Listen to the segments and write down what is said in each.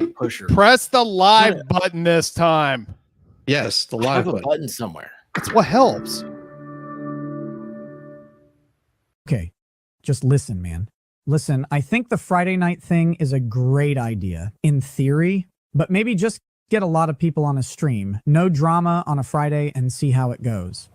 pusher. Press the live button this time. Yes, the I live have a button somewhere. That's what helps. Okay, just listen, man. Listen, I think the Friday night thing is a great idea in theory, but maybe just get a lot of people on a stream. No drama on a Friday and see how it goes.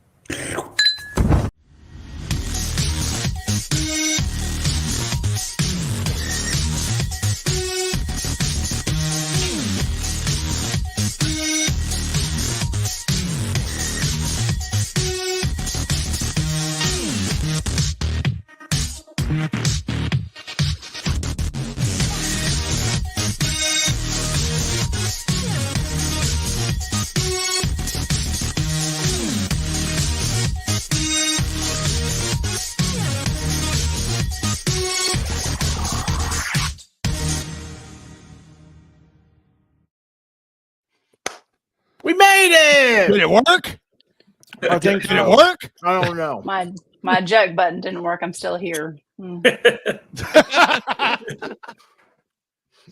We made it. Did it work? I think Did it work? I don't know. My eject button didn't work. I'm still here.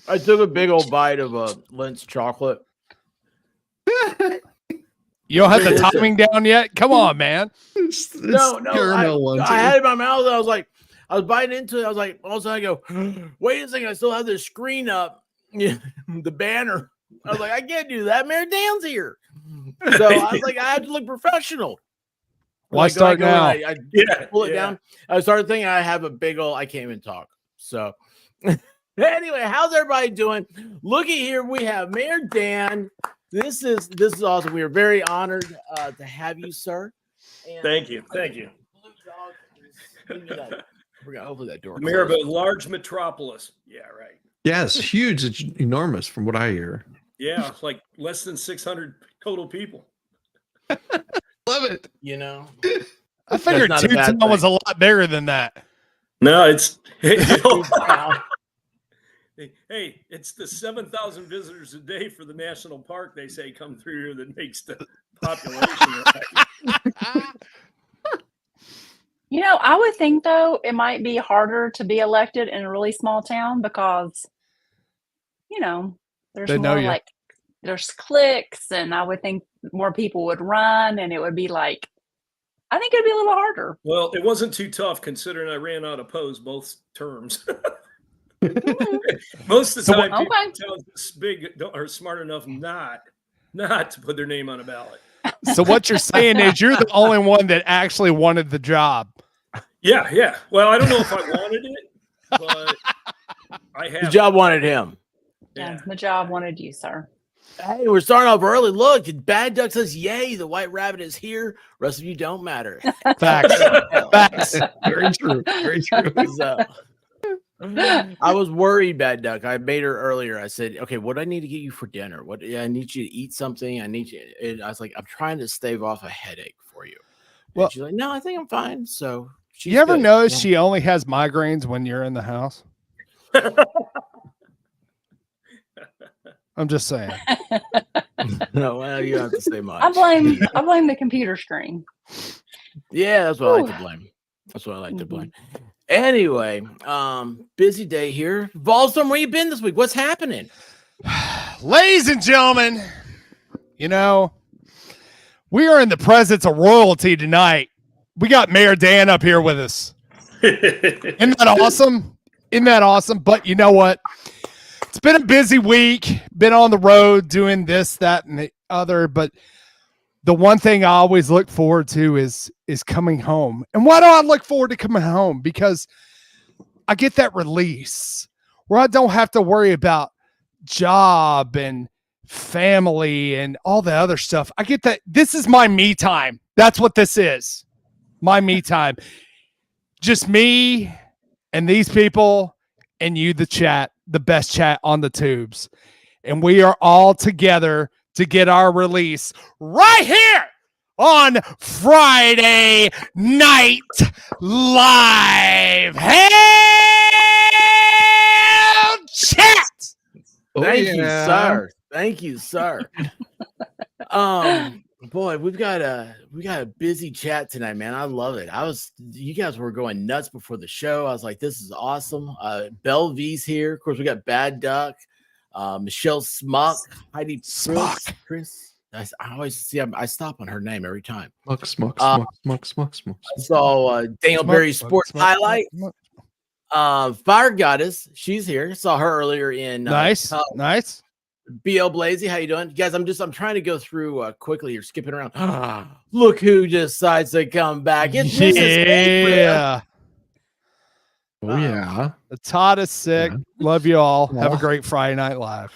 I took a big old bite of Lint's chocolate. You don't have the timing down yet? Come on, man. It's No, caramel ones. I had it in my mouth. And I was biting into it. I was like, all of a sudden I go, wait a second. I still have the screen up, the banner. I was like, I can't do that. Mayor Dan's here. So I was like, I have to look professional. Why start now? I pull it down. I started thinking I have a big old, I can't even talk. So anyway, how's everybody doing? Looky here. We have Mayor Dan. This is awesome. We are very honored to have you, sir. And Thank you. Thank you. We're going to open that door. Mayor of a large metropolis. Yeah, right. Yeah, it's huge. It's enormous from what I hear. Yeah, it's like less than 600 total people. Love it. You know, I figured That's not a bad Two-Town was a thing. lot bigger than that. No, it's hey, it's the 7,000 visitors a day for the national park. They say come through here that makes the population. You know, I would think though it might be harder to be elected in a really small town because, there's They know more you. like there's clicks, and I would think more people would run, and it would be like, I think it'd be a little harder. Well, it wasn't too tough considering I ran out opposed both terms. Most of the time, people in towns this big are smart enough not to put their name on a ballot. So what you're saying is you're the only one that actually wanted the job. Yeah. Well, I don't know if I wanted it, but I have. the job wanted him. Yeah, the job wanted you, sir. Hey, we're starting off early. Look, Bad Duck says, yay, the white rabbit is here. Rest of you don't matter. Facts. Facts. Very true. Very true. So, I was worried, Bad Duck. I made her earlier. I said, okay, what do I need to get you for dinner? I need you to eat something. I need you. And I was like, I'm trying to stave off a headache for you. Well, and she's like, no, I think I'm fine. So you ever good. notice she only has migraines when you're in the house? I'm just saying. No, well, you don't have to say much. I blame the computer screen. Yeah, that's what I like to blame. That's what I like to blame. Anyway, busy day here. Volstorm, where you been this week? What's happening? Ladies and gentlemen, we are in the presence of royalty tonight. We got Mayor Dan up here with us. Isn't that awesome? Isn't that awesome? But you know what? It's been a busy week. Been on the road doing this, that, and the other. But the one thing I always look forward to is coming home. And why do I look forward to coming home? Because I get that release where I don't have to worry about job and family and all the other stuff. I get that. This is my me time. That's what this is. My me time. Just me and these people and you, the chat, the best chat on the tubes. And we are all together to get our release right here on Friday Night Live. Hell chat. Thank you, sir. Thank you, sir. Boy, we got a busy chat tonight, man. I love it. You guys were going nuts before the show. I was like, this is awesome. Belle V's here. Of course, we got Bad Duck. Michelle Smuck, Heidi Smuck. Chris. I always see. I stop on her name every time. Smuck. I saw Daniel Berry's sports highlight. Fire Goddess, she's here. Saw her earlier in Nice. BL Blazy. How you doing, guys? I'm trying to go through quickly. You're skipping around. Look who decides to come back. It's Mrs. Gabriel. Yeah. Oh yeah. Todd is sick. Yeah. Love you all. Have a Aw. great Friday Night Live.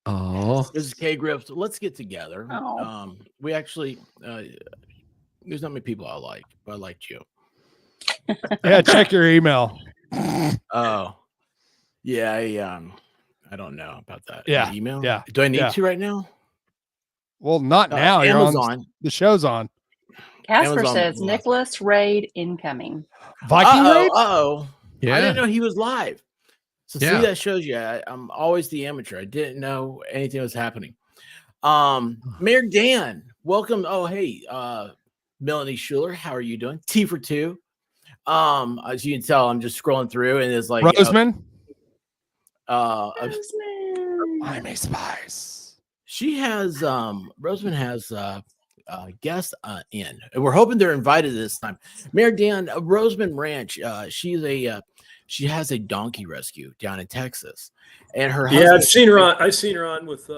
Oh. Mrs. K Griff. Let's get together. Oh. We actually there's not many people I like, but I liked you. Yeah, check your email. Oh, yeah. I don't know about that. Yeah, Email. yeah, Do I need yeah. to right now? Well, not now. You're Amazon. on. The show's on. Casper Amazon says Live. Nicholas Raid incoming. Viking raid? I Yeah. didn't know he was live. So Yeah. see, that shows you I'm always the amateur. I didn't know anything was happening. Mayor Dan, welcome. Oh, hey, Melanie Schuler, how are you doing? T for 2. As you can tell, I'm just scrolling through and it's like Roseman? Roseman. I'm a spice. she has Roseman has guests in, and we're hoping they're invited this time. Mayor Dan, Roseman Ranch, she has a donkey rescue down in Texas, and her Yeah, husband, I've seen her on. I've seen her on with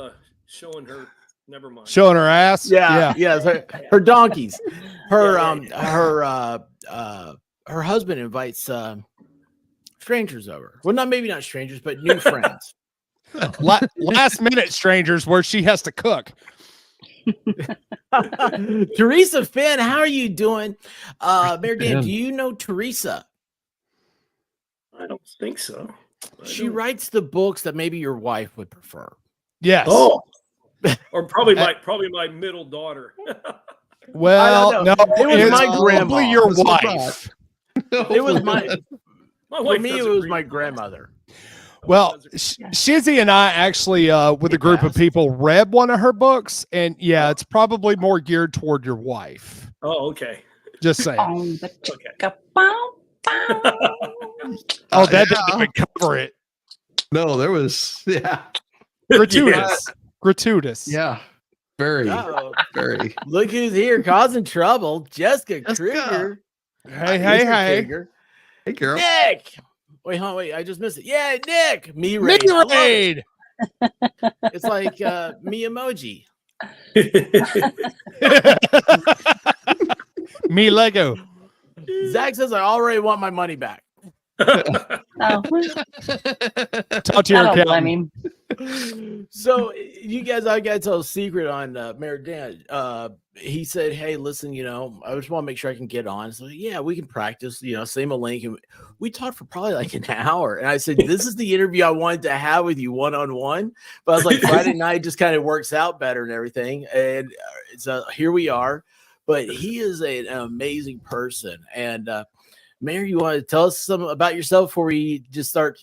showing her. Never mind. Showing her ass? yes, her donkeys. Her her husband invites strangers over. Well, maybe not strangers, but new friends. Last minute strangers where she has to cook. Teresa Finn, how are you doing? Mayor Dan, Finn. do you know Teresa? I don't think so. She writes the books that maybe your wife would prefer. Yes. Oh, or probably my middle daughter. Well, I no, don't know. It was it's my probably grandma. your That's what I wife. It was my My for wife me. It doesn't was read my books. grandmother. Well, Shizzy and I actually, with a group of people, read one of her books, and yeah, it's probably more geared toward your wife. Oh, okay. Just saying. On the Okay. chicka bow, bow. Oh, that Yeah. didn't even cover it. No, there was Gratuitous. Gratuitous. yeah. Very, Uh-oh. very. Look who's here causing trouble. Jessica Jessica. Krieger. Hey, Mr. hey. Krieger. Hey girl. Nick. Wait, I just missed it. Yeah, Nick. Me Me raid. I love it. raid. It's like me emoji. Me Lego. Zach says I already want my money back. Oh, Talk to I your don't blame accountant. him. So you guys, I gotta tell a secret on Mayor Dan. He said, "Hey, listen, I just want to make sure I can get on." So yeah, we can practice. Send him a link, and we talked for probably like an hour. And I said, "This is the interview I wanted to have with you one-on-one." But I was like, Friday night just kind of works out better and everything. And so here we are. But he is an amazing person. And Mayor, you want to tell us some about yourself before we just start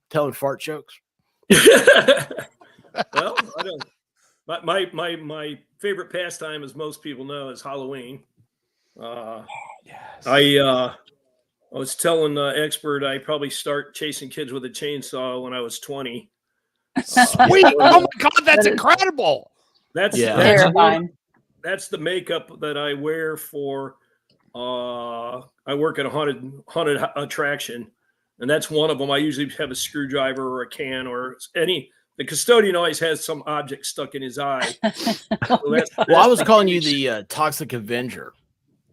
telling fart jokes? Well, I don't. My favorite pastime, as most people know, is Halloween. Yes. I was telling expert I probably start chasing kids with a chainsaw when I was 20. Sweet. Oh my God, that's That is- incredible. That's Yeah. Terrifying. that's the makeup that I wear for. I work at a haunted attraction, and that's one of them. I usually have a screwdriver or a can or any. The custodian always has some object stuck in his eye. So Well, I was calling you the Toxic Avenger.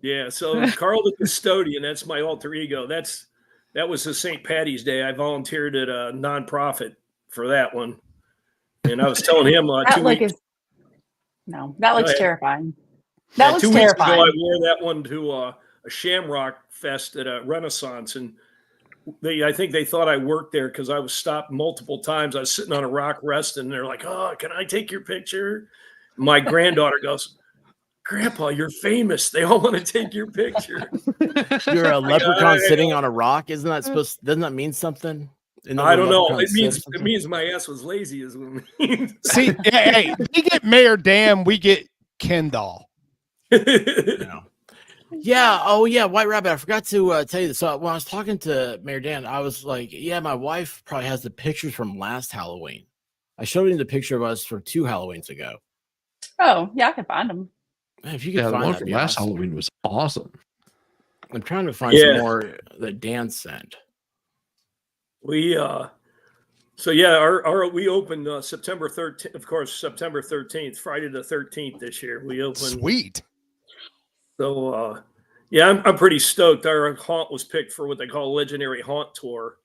Yeah, so Carl the custodian, that's my alter ego. That was the St. Patty's Day. I volunteered at a nonprofit for that one. And I was telling him That 2 look weeks, is that looks ahead. terrifying. That looks 2 weeks ago, I terrifying. wore that one to a Shamrock Fest at a Renaissance, and I think they thought I worked there because I was stopped multiple times. I was sitting on a rock resting, and they're like, "Oh, can I take your picture?" My granddaughter goes, "Grandpa, you're famous. They all want to take your picture." You're a leprechaun I- sitting on a rock. Isn't that supposed? Doesn't that mean something? I don't know. Leprechaun It sitting? means my ass was lazy, is what it means. See, hey, we get Mayor Dan, we get Ken doll. Yeah. Oh, yeah. White Rabbit. I forgot to tell you this. So when I was talking to Mayor Dan, I was like, "Yeah, my wife probably has the pictures from last Halloween." I showed him the picture of us for 2 Halloweens ago. Oh, yeah, I can find them. If you could Yeah, the find one that, from last Halloween was awesome. I'm trying to find some more that Dan sent. We so yeah, our we opened September 13th, of course, September 13th, Friday the 13th this year. We opened. Sweet. So yeah, I'm pretty stoked. Our haunt was picked for what they call legendary haunt tour.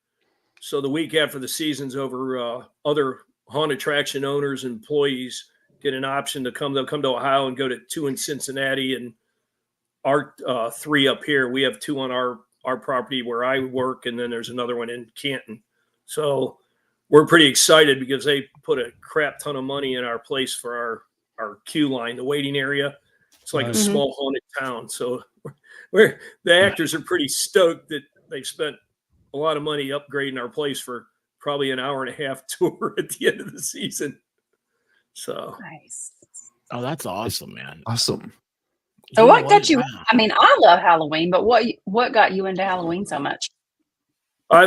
So the week after the season's over, other haunt attraction owners and employees get an option to come. They'll come to Ohio and go to 2 in Cincinnati and our 3 up here. We have 2 on our property where I work, and then there's another one in Canton. So we're pretty excited because they put a crap ton of money in our place for our queue line, the waiting area. It's like a small haunted town. So the actors are pretty stoked that they've spent a lot of money upgrading our place for probably an hour and a half tour at the end of the season. So Nice. Oh, that's awesome, man. Awesome. So what got you? Wow. I mean, I love Halloween, but what got you into Halloween so much? I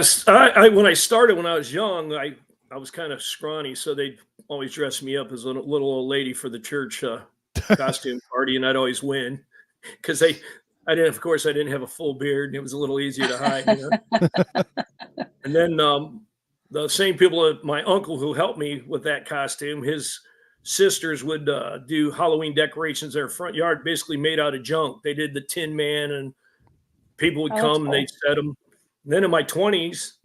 when I started when I was young, I was kind of scrawny, so they'd always dress me up as a little old lady for the church costume party, and I'd always win because I didn't have a full beard, and it was a little easier to hide. You know? And then the same people, my uncle who helped me with that costume, his sisters would do Halloween decorations in their front yard, basically made out of junk. They did the Tin Man, and people would come and they'd set them. And then in my 20s,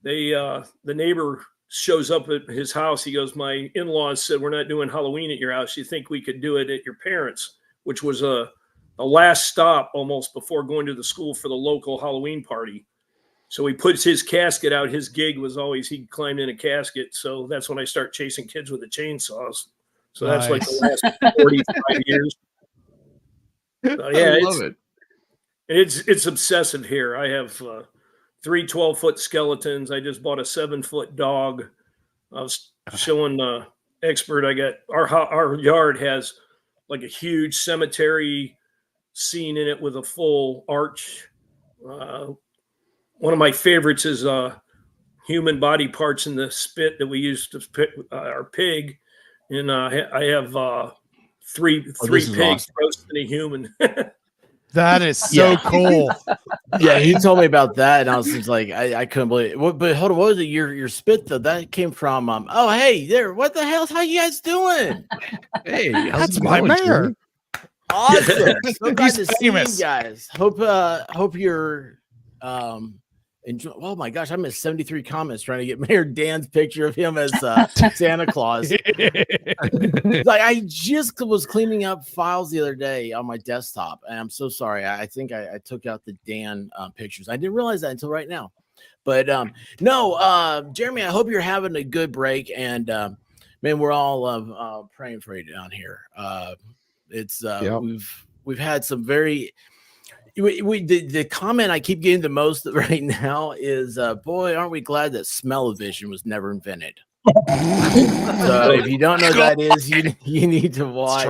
the neighbor shows up at his house. He goes, "My in-laws said we're not doing Halloween at your house. You think we could do it at your parents'?" Which was a last stop almost before going to the school for the local Halloween party. So he puts his casket out. His gig was always he climbed in a casket. So that's when I start chasing kids with the chainsaws. So that's like the last 45 years. So, yeah, I love it. It's obsessive here. I have 3 12-foot skeletons. I just bought a 7-foot dog. I was showing the expert. I got our yard has like a huge cemetery scene in it with a full arch. One of my favorites is human body parts in the spit that we use to spit our pig, and I have 3 pigs awesome. roasting a human. That is so cool. Yeah, he told me about that, and I was just like, I couldn't believe it. But hold on, what was it? Your spit though? That came from oh, hey there, what the hell? How you guys doing? Hey, That's my mayor. Awesome. So glad to He's see you famous. guys. Hope you're enjoy. Oh my gosh, I missed 73 comments trying to get Mayor Dan's picture of him as Santa Claus. Like I just was cleaning up files the other day on my desktop, and I'm so sorry. I think I took out the Dan pictures. I didn't realize that until right now. But no, Jeremy, I hope you're having a good break, and man, we're all praying for you down here. It's we've had some very. The comment I keep getting the most right now is, boy, aren't we glad that smell-o-vision was never invented? So if you don't know what that is, you need to watch.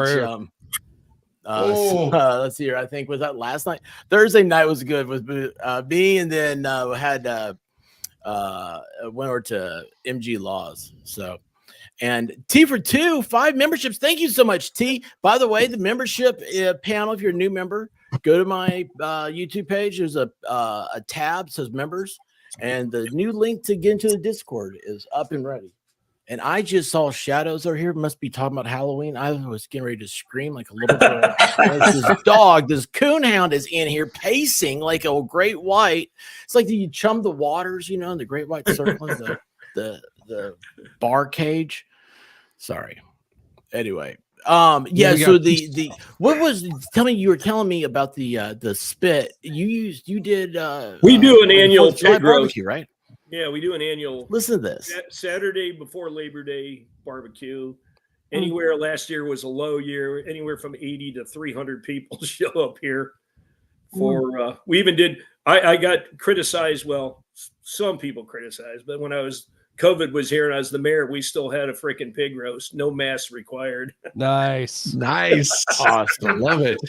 Let's see here. I think was that last night. Thursday night was good with me, and then had went over to MG Laws. So. And T for 2, 5 memberships. Thank you so much, T. By the way, the membership panel, if you're a new member, go to my YouTube page. There's a tab that says members, and the new link to get into the Discord is up and ready. And I just saw shadows over here. Must be talking about Halloween. I was getting ready to scream like a little girl. This dog, this coonhound is in here pacing like a great white. It's like you chum the waters, you know, in the great white circle in the bar cage. Sorry. Anyway, yeah. So the what was? Tell me, you were telling me about the spit you did. We do an annual pig roast, barbecue, right? Yeah, we do an annual. Listen to this. Saturday before Labor Day barbecue. Anywhere last year was a low year. Anywhere from 80 to 300 people show up here for. We even did. I got criticized. Well, some people criticized, but when COVID was here and I was the mayor, we still had a freaking pig roast. No mask required. Nice. Awesome. Love it.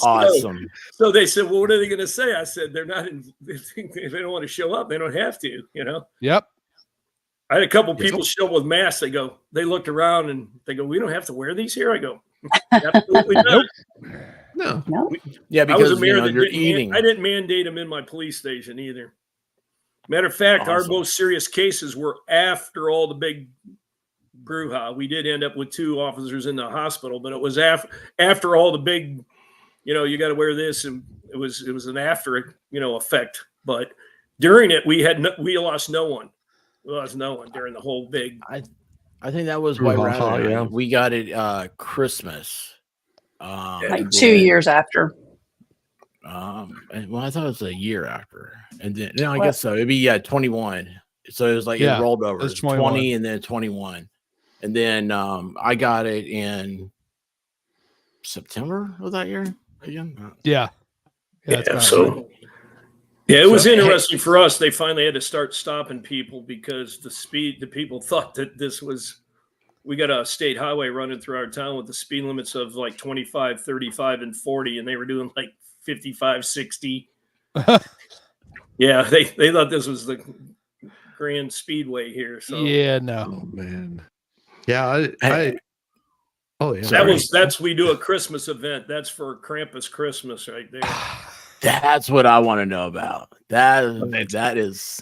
Awesome. So they said, well, what are they going to say? I said, they're not, if they don't want to show up, they don't have to, you know? Yep. I had a couple people show up with masks. They looked around and they go, "We don't have to wear these here." I go, "Absolutely not." No. Yeah, I was because a mayor that you're eating. I didn't mandate them in my police station either. Matter of fact, our Awesome. most serious cases were after all the big brouhaha. We did end up with 2 officers in the hospital, but it was after all the big, you got to wear this, and it was an after, effect. But during it, we lost no one. We lost no one during the whole big. I think that was White Brouhaha, Rabbit. yeah. We got it Christmas. Like 2 years after. Well, I thought it was a year after, and then I What? guess so. It'd be 21. So it was like Yeah, it rolled over. it was It's 21. 20 and then 21, and then I got it in September of that year again. Yeah. Yeah, that's about so right. it was So, hey- interesting for us. They finally had to start stopping people because the people thought that we got a state highway running through our town with the speed limits of like 25, 35, and 40, and they were doing like 55, 60. Yeah, they thought this was the grand speedway here. So Yeah, no. Oh man. Yeah. Oh yeah. we do a Christmas event. That's for Krampus Christmas right there. That's what I want to know about. That is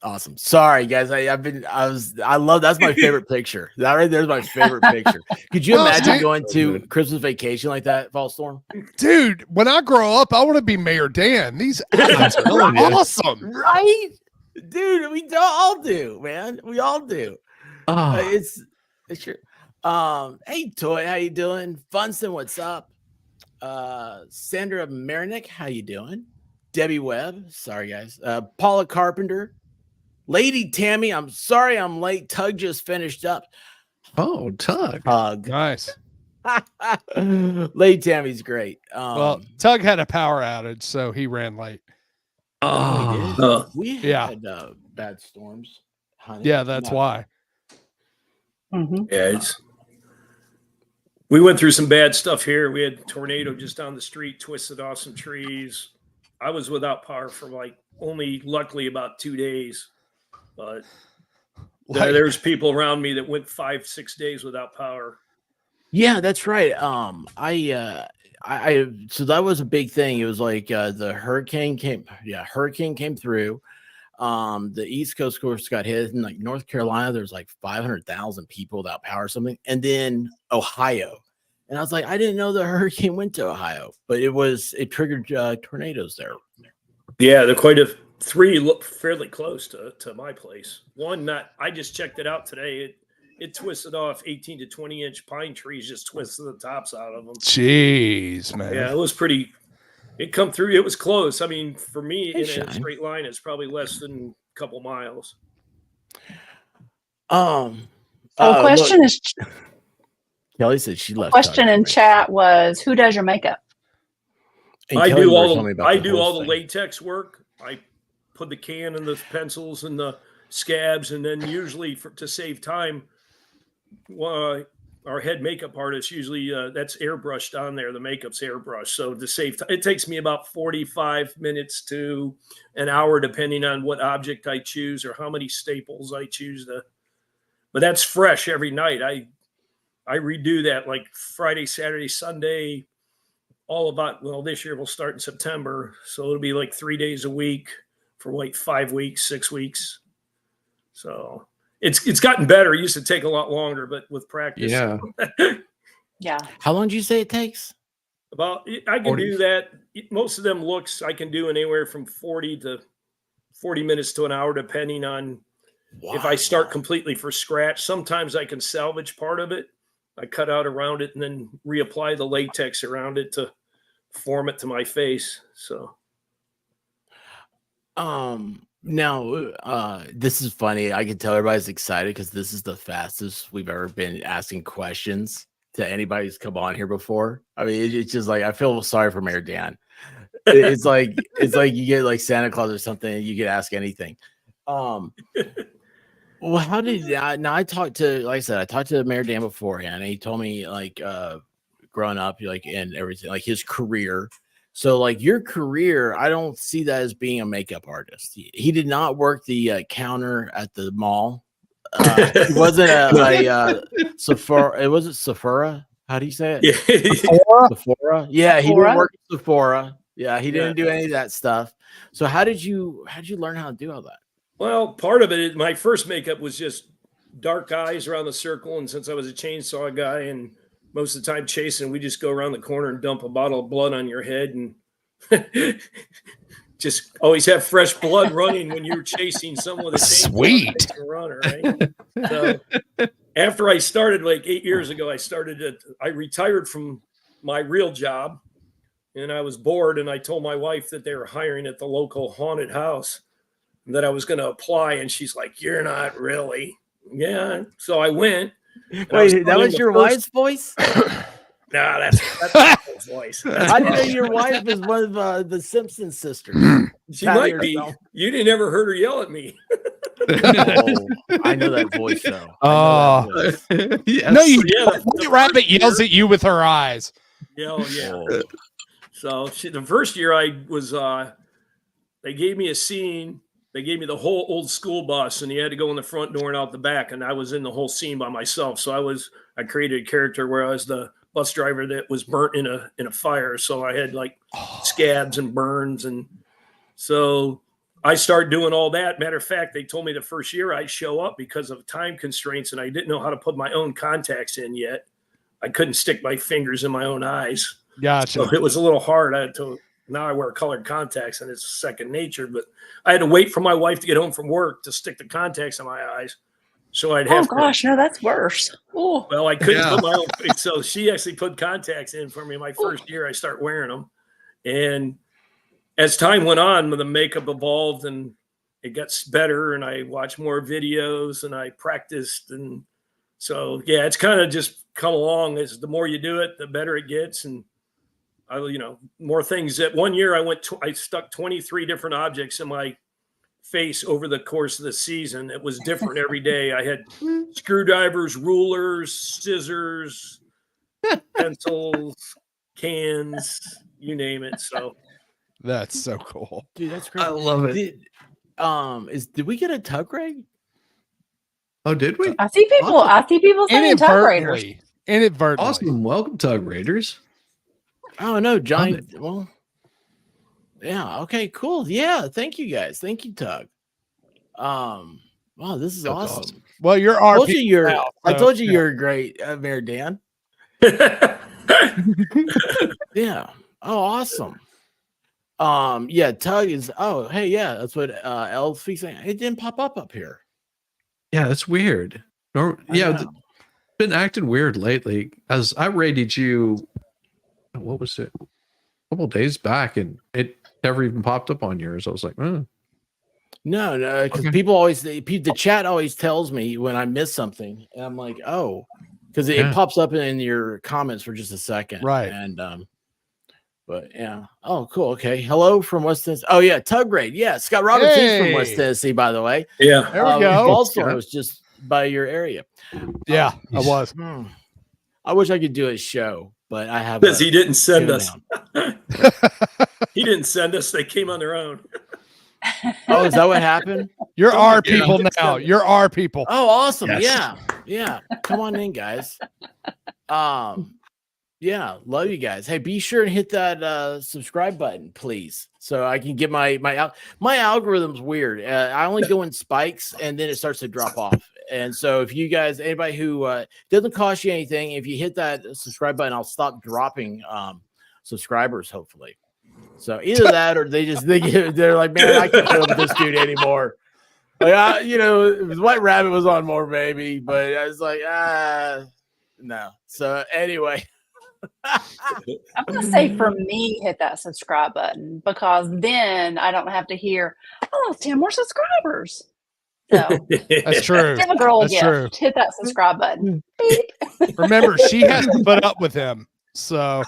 awesome. Sorry, guys. I love that's my favorite picture. That right there's my favorite picture. Could you Well, imagine dude- going to Christmas vacation like that, Fall Storm? Dude, when I grow up, I want to be Mayor Dan. These outfits are telling you. awesome. Right? Dude, we all do, man. We all do. Oh, It's sure. Hey Toy, how you doing? Funston, what's up? Sandra Marinick, how you doing? Debbie Webb, sorry guys. Paula Carpenter, Lady Tammy, I'm sorry I'm late. Tug just finished up. oh, Tug. Hug. Nice. Lady Tammy's great. Well, Tug had a power outage, so he ran late. Oh, we yeah. had bad storms. Honey. Yeah, that's No. why. Mhm. Yeah, we went through some bad stuff here. We had a tornado just down the street, twisted off some trees. I was without power for only luckily about 2 days, but there's people around me that went 5-6 days without power. Yeah, that's right. So that was a big thing. It was like the hurricane came through. The East Coast, of course, got hit. In like North Carolina, there's like 500,000 people without power or something. And then Ohio. And I was like, I didn't know the hurricane went to Ohio, but it triggered tornadoes there. Yeah, they're 3 look fairly close to my place. One, I just checked it out today. It twisted off 18 to 20 inch pine trees, just twisted the tops out of them. Jeez, man. Yeah, it was pretty. It come through. It was close. I mean, for me, Hey, in Shine. a straight line, it's probably less than a couple miles. Question look, is Kelly said she left. question in chat was, who does your makeup? And I Kelly do was all telling me about the whole all the thing. latex work. I put the can and the pencils and the scabs, and then usually to save time, our head makeup artist usually that's airbrushed on there. The makeup's airbrushed, so to save time, it takes me about 45 minutes to an hour, depending on what object I choose or how many staples I choose to. But that's fresh every night. I redo that like Friday, Saturday, Sunday. This year we'll start in September, so it'll be like 3 days a week for like 5 weeks, 6 weeks. So it's gotten better. It used to take a lot longer, but with practice, yeah. Yeah. How long do you say it takes? I can do that. Most of them looks I can do in anywhere from 40 minutes to an hour, depending on if I start completely from scratch. Sometimes I can salvage part of it. I cut out around it and then reapply the latex around it to form it to my face. So, now, this is funny. I can tell everybody's excited because this is the fastest we've ever been asking questions to anybody who's come on here before. I mean, it's just like I feel sorry for Mayor Dan. It's like you get like Santa Claus or something, and you can ask anything. Well, how did now I talked to, like I said, I talked to Mayor Dan beforehand, and he told me like growing up, like and everything, like his career. So like your career, I don't see that as being a makeup artist. He did not work the counter at the mall It wasn't a Sephora. It wasn't Sephora. How do you say it? Yeah. Sephora. Yeah, he Sephora? didn't work at Sephora. Yeah, he didn't Yeah. do any of that stuff. So how did you learn how to do all that? Well, part of it, my first makeup was just dark eyes around the circle. And since I was a chainsaw guy and most of the time chasing, we just go around the corner and dump a bottle of blood on your head and just always have fresh blood running when you're chasing someone with a chainsaw. Sweet. Runner, right? So after I started like 8 years ago, I retired from my real job and I was bored. And I told my wife that they were hiring at the local haunted house and that I was going to apply. And she's like, "You're not really." Yeah. So I went. Wait, that was your wife's voice? Nah, that's Michael's voice. I didn't know your wife was one of the Simpson sisters. She Patty might be. herself. You didn't ever heard her yell at me. Oh, I know that voice though. Oh. Yes. No, you Yeah, don't. White Rabbit yells at you with her eyes. Yeah, oh, yeah. Oh. So the first year I was, they gave me a scene. They gave me the whole old school bus, and you had to go in the front door and out the back. And I was in the whole scene by myself. So I created a character where I was the bus driver that was burnt in a fire. So I had like scabs and burns, and so I started doing all that. Matter of fact, they told me the first year I'd show up because of time constraints, and I didn't know how to put my own contacts in yet. I couldn't stick my fingers in my own eyes. Gotcha. So it was a little hard. Now I wear colored contacts and it's second nature, but I had to wait for my wife to get home from work to stick the contacts in my eyes. So I'd have Oh gosh, no, that's worse. Oh, well, I couldn't Yeah. put my own. So she actually put contacts in for me. My first year, I start wearing them. And as time went on, the makeup evolved and it got better. And I watched more videos and I practiced. And so, yeah, it's kind of just come along. As the more you do it, the better it gets. And more things. That one year I stuck 23 different objects in my face over the course of the season. It was different every day. I had screwdrivers, rulers, scissors, pencils, cans, you name it. So That's so cool. Dude, that's great. I love it. Did we get a tug rig? Oh, did we? I see people saying tug raiders. Inadvertently. Awesome. Welcome, Tug Raiders. Oh no, Johnny. Well, yeah. Okay. Cool. Yeah. Thank you guys. Thank you, Tug. Wow, this is That's awesome. Well, you're I told RP. you you're. now, I so, told you yeah. you're great, Mayor Dan. Yeah. Oh, awesome. Yeah. Tug is. Oh, hey, yeah. That's what El's fixing. It didn't pop up here. Yeah, that's weird. I know. Been acting weird lately. As I rated you, what was it? A couple days back, and it never even popped up on yours. I was like, No, because Okay. people always the chat always tells me when I miss something, and I'm like, oh, because it Yeah. pops up in your comments for just a second, Right. And but yeah, oh, cool, okay. Hello from West Tennessee. Oh yeah, Tug Raid, yeah, Scott Roberts is from West Hey. Tennessee, by the way. yeah. There we go. Baltimore Yeah. was just by your area. Yeah, I was. I wish I could do a show, but I have. Because he didn't send us. down. He didn't send us. They came on their own. Oh, is that what happened? You're our Yeah. people now. You're our people. Oh, awesome. Yes. Yeah. Come on in, guys. Yeah, love you guys. Hey, be sure and hit that subscribe button, please, so I can get my algorithm's weird. I only go in spikes and then it starts to drop off. And so if you guys, anybody who doesn't cost you anything, if you hit that subscribe button, I'll stop dropping subscribers, hopefully. So either that or they're like, man, I can't deal with this dude anymore. Like, White Rabbit was on more, maybe, but I was like, no. So anyway. I'm gonna say for me, hit that subscribe button because then I don't have to hear, oh, 10 more subscribers. So That's true. give a girl a That's true. gift. Hit that subscribe button. Beep. Remember, she has to put up with him. So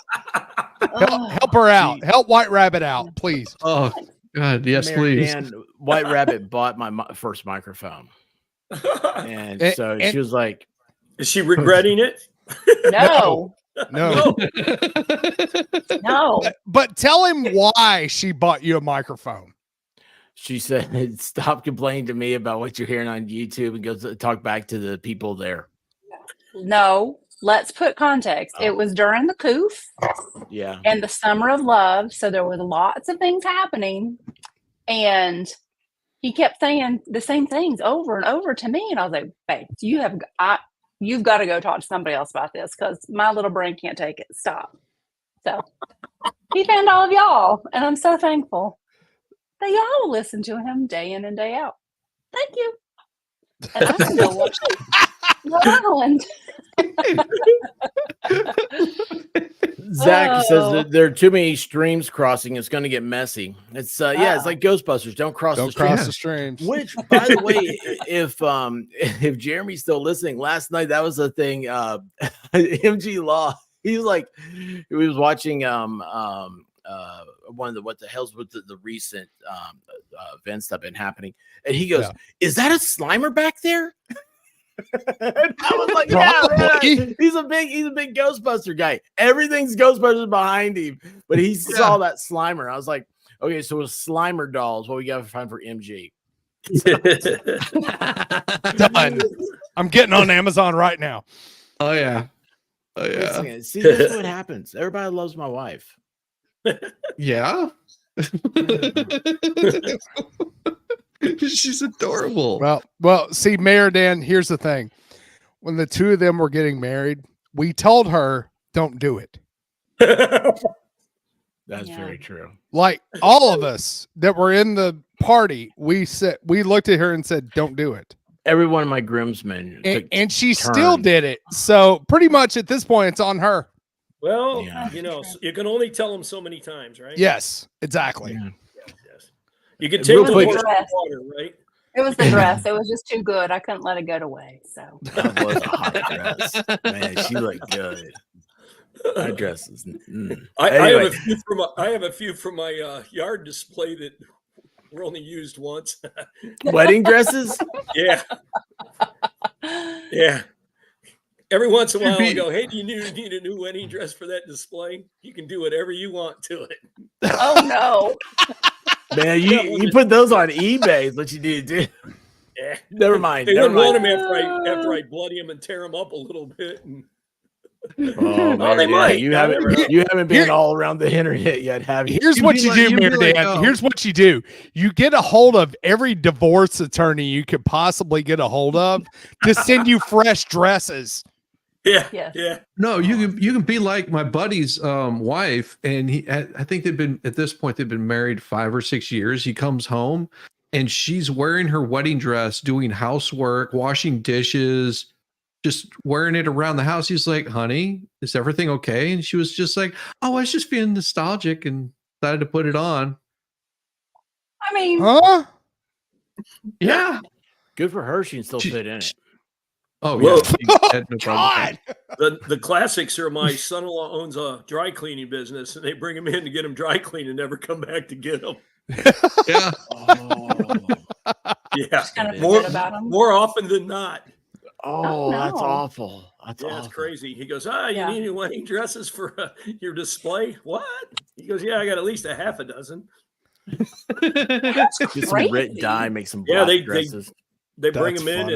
Oh, help her out. Gee. Help White Rabbit out, please. oh, God, yes, Mayor please. Dan, White Rabbit bought my first microphone, and And- so and- she was like, Is she regretting it? no, No. no. But tell him why she bought you a microphone. She said, "Stop complaining to me about what you're hearing on YouTube and go talk back to the people there." No, let's put context. It was during the coof Yeah. and the summer of love, so there was lots of things happening, and he kept saying the same things over and over to me, and I was like, "Babe, you've got to go talk to somebody else about this because my little brain can't take it. Stop." So he found all of y'all, and I'm so thankful that y'all listen to him day in and day out. Thank you. And I'm gonna go watch Rhode Island. Zach says Oh. that there are too many streams crossing. It's going to get messy. It's it's like Ghostbusters. Don't cross Don't the streams. cross the streams. Which, by the way, if Jeremy's still listening, last night that was the thing. MG Law, he was like, he was watching one of the what the hell's with the recent events that have been happening, and he goes, "Is that a Slimer back there?" And I was like, "Yeah, he's a big Ghostbuster guy. Everything's Ghostbusters behind him, but he saw that Slimer." I was like, "Okay, so it's Slimer dolls. What we got to find for MG?" Done. I'm getting on Amazon right now. Oh yeah. Listen, see, that's what happens. Everybody loves my wife. Yeah. She's adorable. Well, see, Mayor Dan, here's the thing. When the two of them were getting married, we told her, don't do it. That's very true. Like all of us that were in the party, we looked at her and said, don't do it. Every one of my groomsmen. And she still did it. So pretty much at this point, it's on her. Well, you can only tell them so many times, right? Yes, exactly. Yeah. Yes. You can take the quick- horse to water, right? It was the dress. It was just too good. I couldn't let it go to waste. So That was a hot dress. Man, she looked good. That dress is. I Anyway. have a few from my yard display that were only used once. Wedding dresses? Yeah. Yeah. Every once in a while, I go, "Hey, do you need a new wedding dress for that display? You can do whatever you want to it." oh no. Man, you put those on eBay is what you need to do. Yeah. Never mind. They Never wouldn't want mind. them after I bloody them and tear them up a little bit. And Oh, they man, might. You I never know. haven't been all around the internet yet, have you? Here's what you do, you'd be Mayor like, Dan. oh. Here's what you do. You get a hold of every divorce attorney you could possibly get a hold of to send you fresh dresses. Yeah. Yes. Yeah. No, you can be like my buddy's wife, and I think they've been married 5 or 6 years. He comes home and she's wearing her wedding dress, doing housework, washing dishes, just wearing it around the house. He's like, "Honey, is everything okay?" And she was just like, "Oh, I was just feeling nostalgic and decided to put it on." I mean, Huh? Yeah. Good for her. She can still fit in it. Oh, Whoa. yeah. God. The classics are my son-in-law owns a dry cleaning business, and they bring him in to get him dry cleaned and never come back to get him. Yeah. Yeah. kind of More, forget about them. more often than not. Oh, that's no. awful. That's Yeah, awful. it's crazy. He goes, you Yeah. need any wedding dresses for your display? What? He goes, yeah, I got at least a half a dozen. That's Get some crazy. red dye, make some Yeah, black dresses. They bring That's him in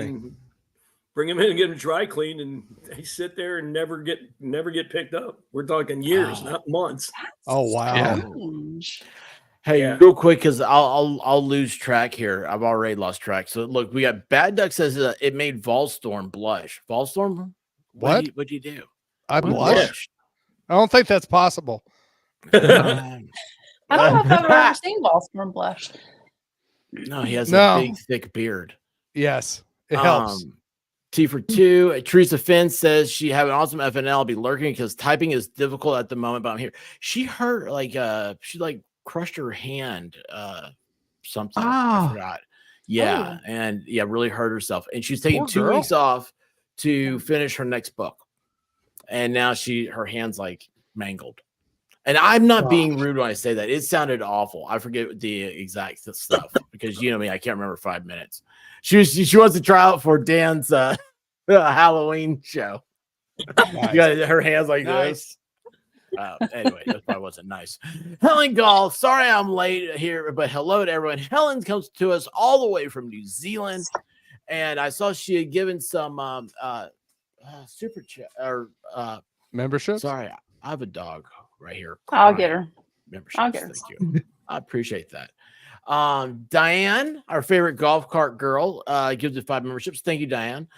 funny. and get him dry cleaned, and they sit there and never get picked up. We're talking years, not months. Oh, wow. Yeah. Strange. Hey, Yeah. real quick, because I'll lose track here. I've already lost track. So look, we got Bad Duck says it made Volstorm blush. Volstorm, What? What'd you do? I What blush. I don't think that's possible. Um, I don't know if I've ever seen Wallstorm blush. no, he has No. a big, thick beard. Yes, it helps. T for two. Teresa Finn says she have an awesome FNL. I'll be lurking because typing is difficult at the moment, but I'm here. She hurt she crushed her hand. Something I forgot. Yeah, and really hurt herself. And she's taking Poor 2 girl. weeks off to finish her next book. And now her hand's like mangled. And I'm not being rude when I say that. It sounded awful. I forget the exact stuff because you know me, I can't remember 5 minutes. She wants to try out for Dan's Halloween show. Nice. You got her hands like Nice. Anyway, that probably wasn't nice. Helen Gall, sorry I'm late here, but hello to everyone. Helen comes to us all the way from New Zealand, and I saw she had given some super chat or Membership. sorry, I have a dog right here. I'll get her. Membership. I'll get her. Thank you. I appreciate that. Diane, our favorite golf cart girl, gives it 5 memberships. Thank you, Diane.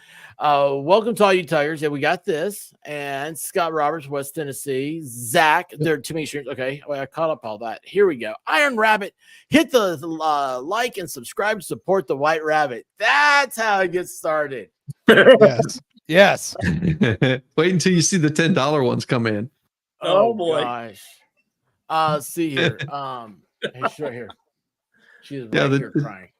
Welcome to all you Tigers. Yeah, we got this. And Scott Roberts, West Tennessee. Zach, there are too many streams. Okay, I caught up all that. Here we go. Iron Rabbit, hit the like and subscribe to support the White Rabbit. That's how it gets started. Yes. Yes. Wait until you see the $10 ones come in. Oh, boy. Gosh. See here. She's right here. She's right here crying.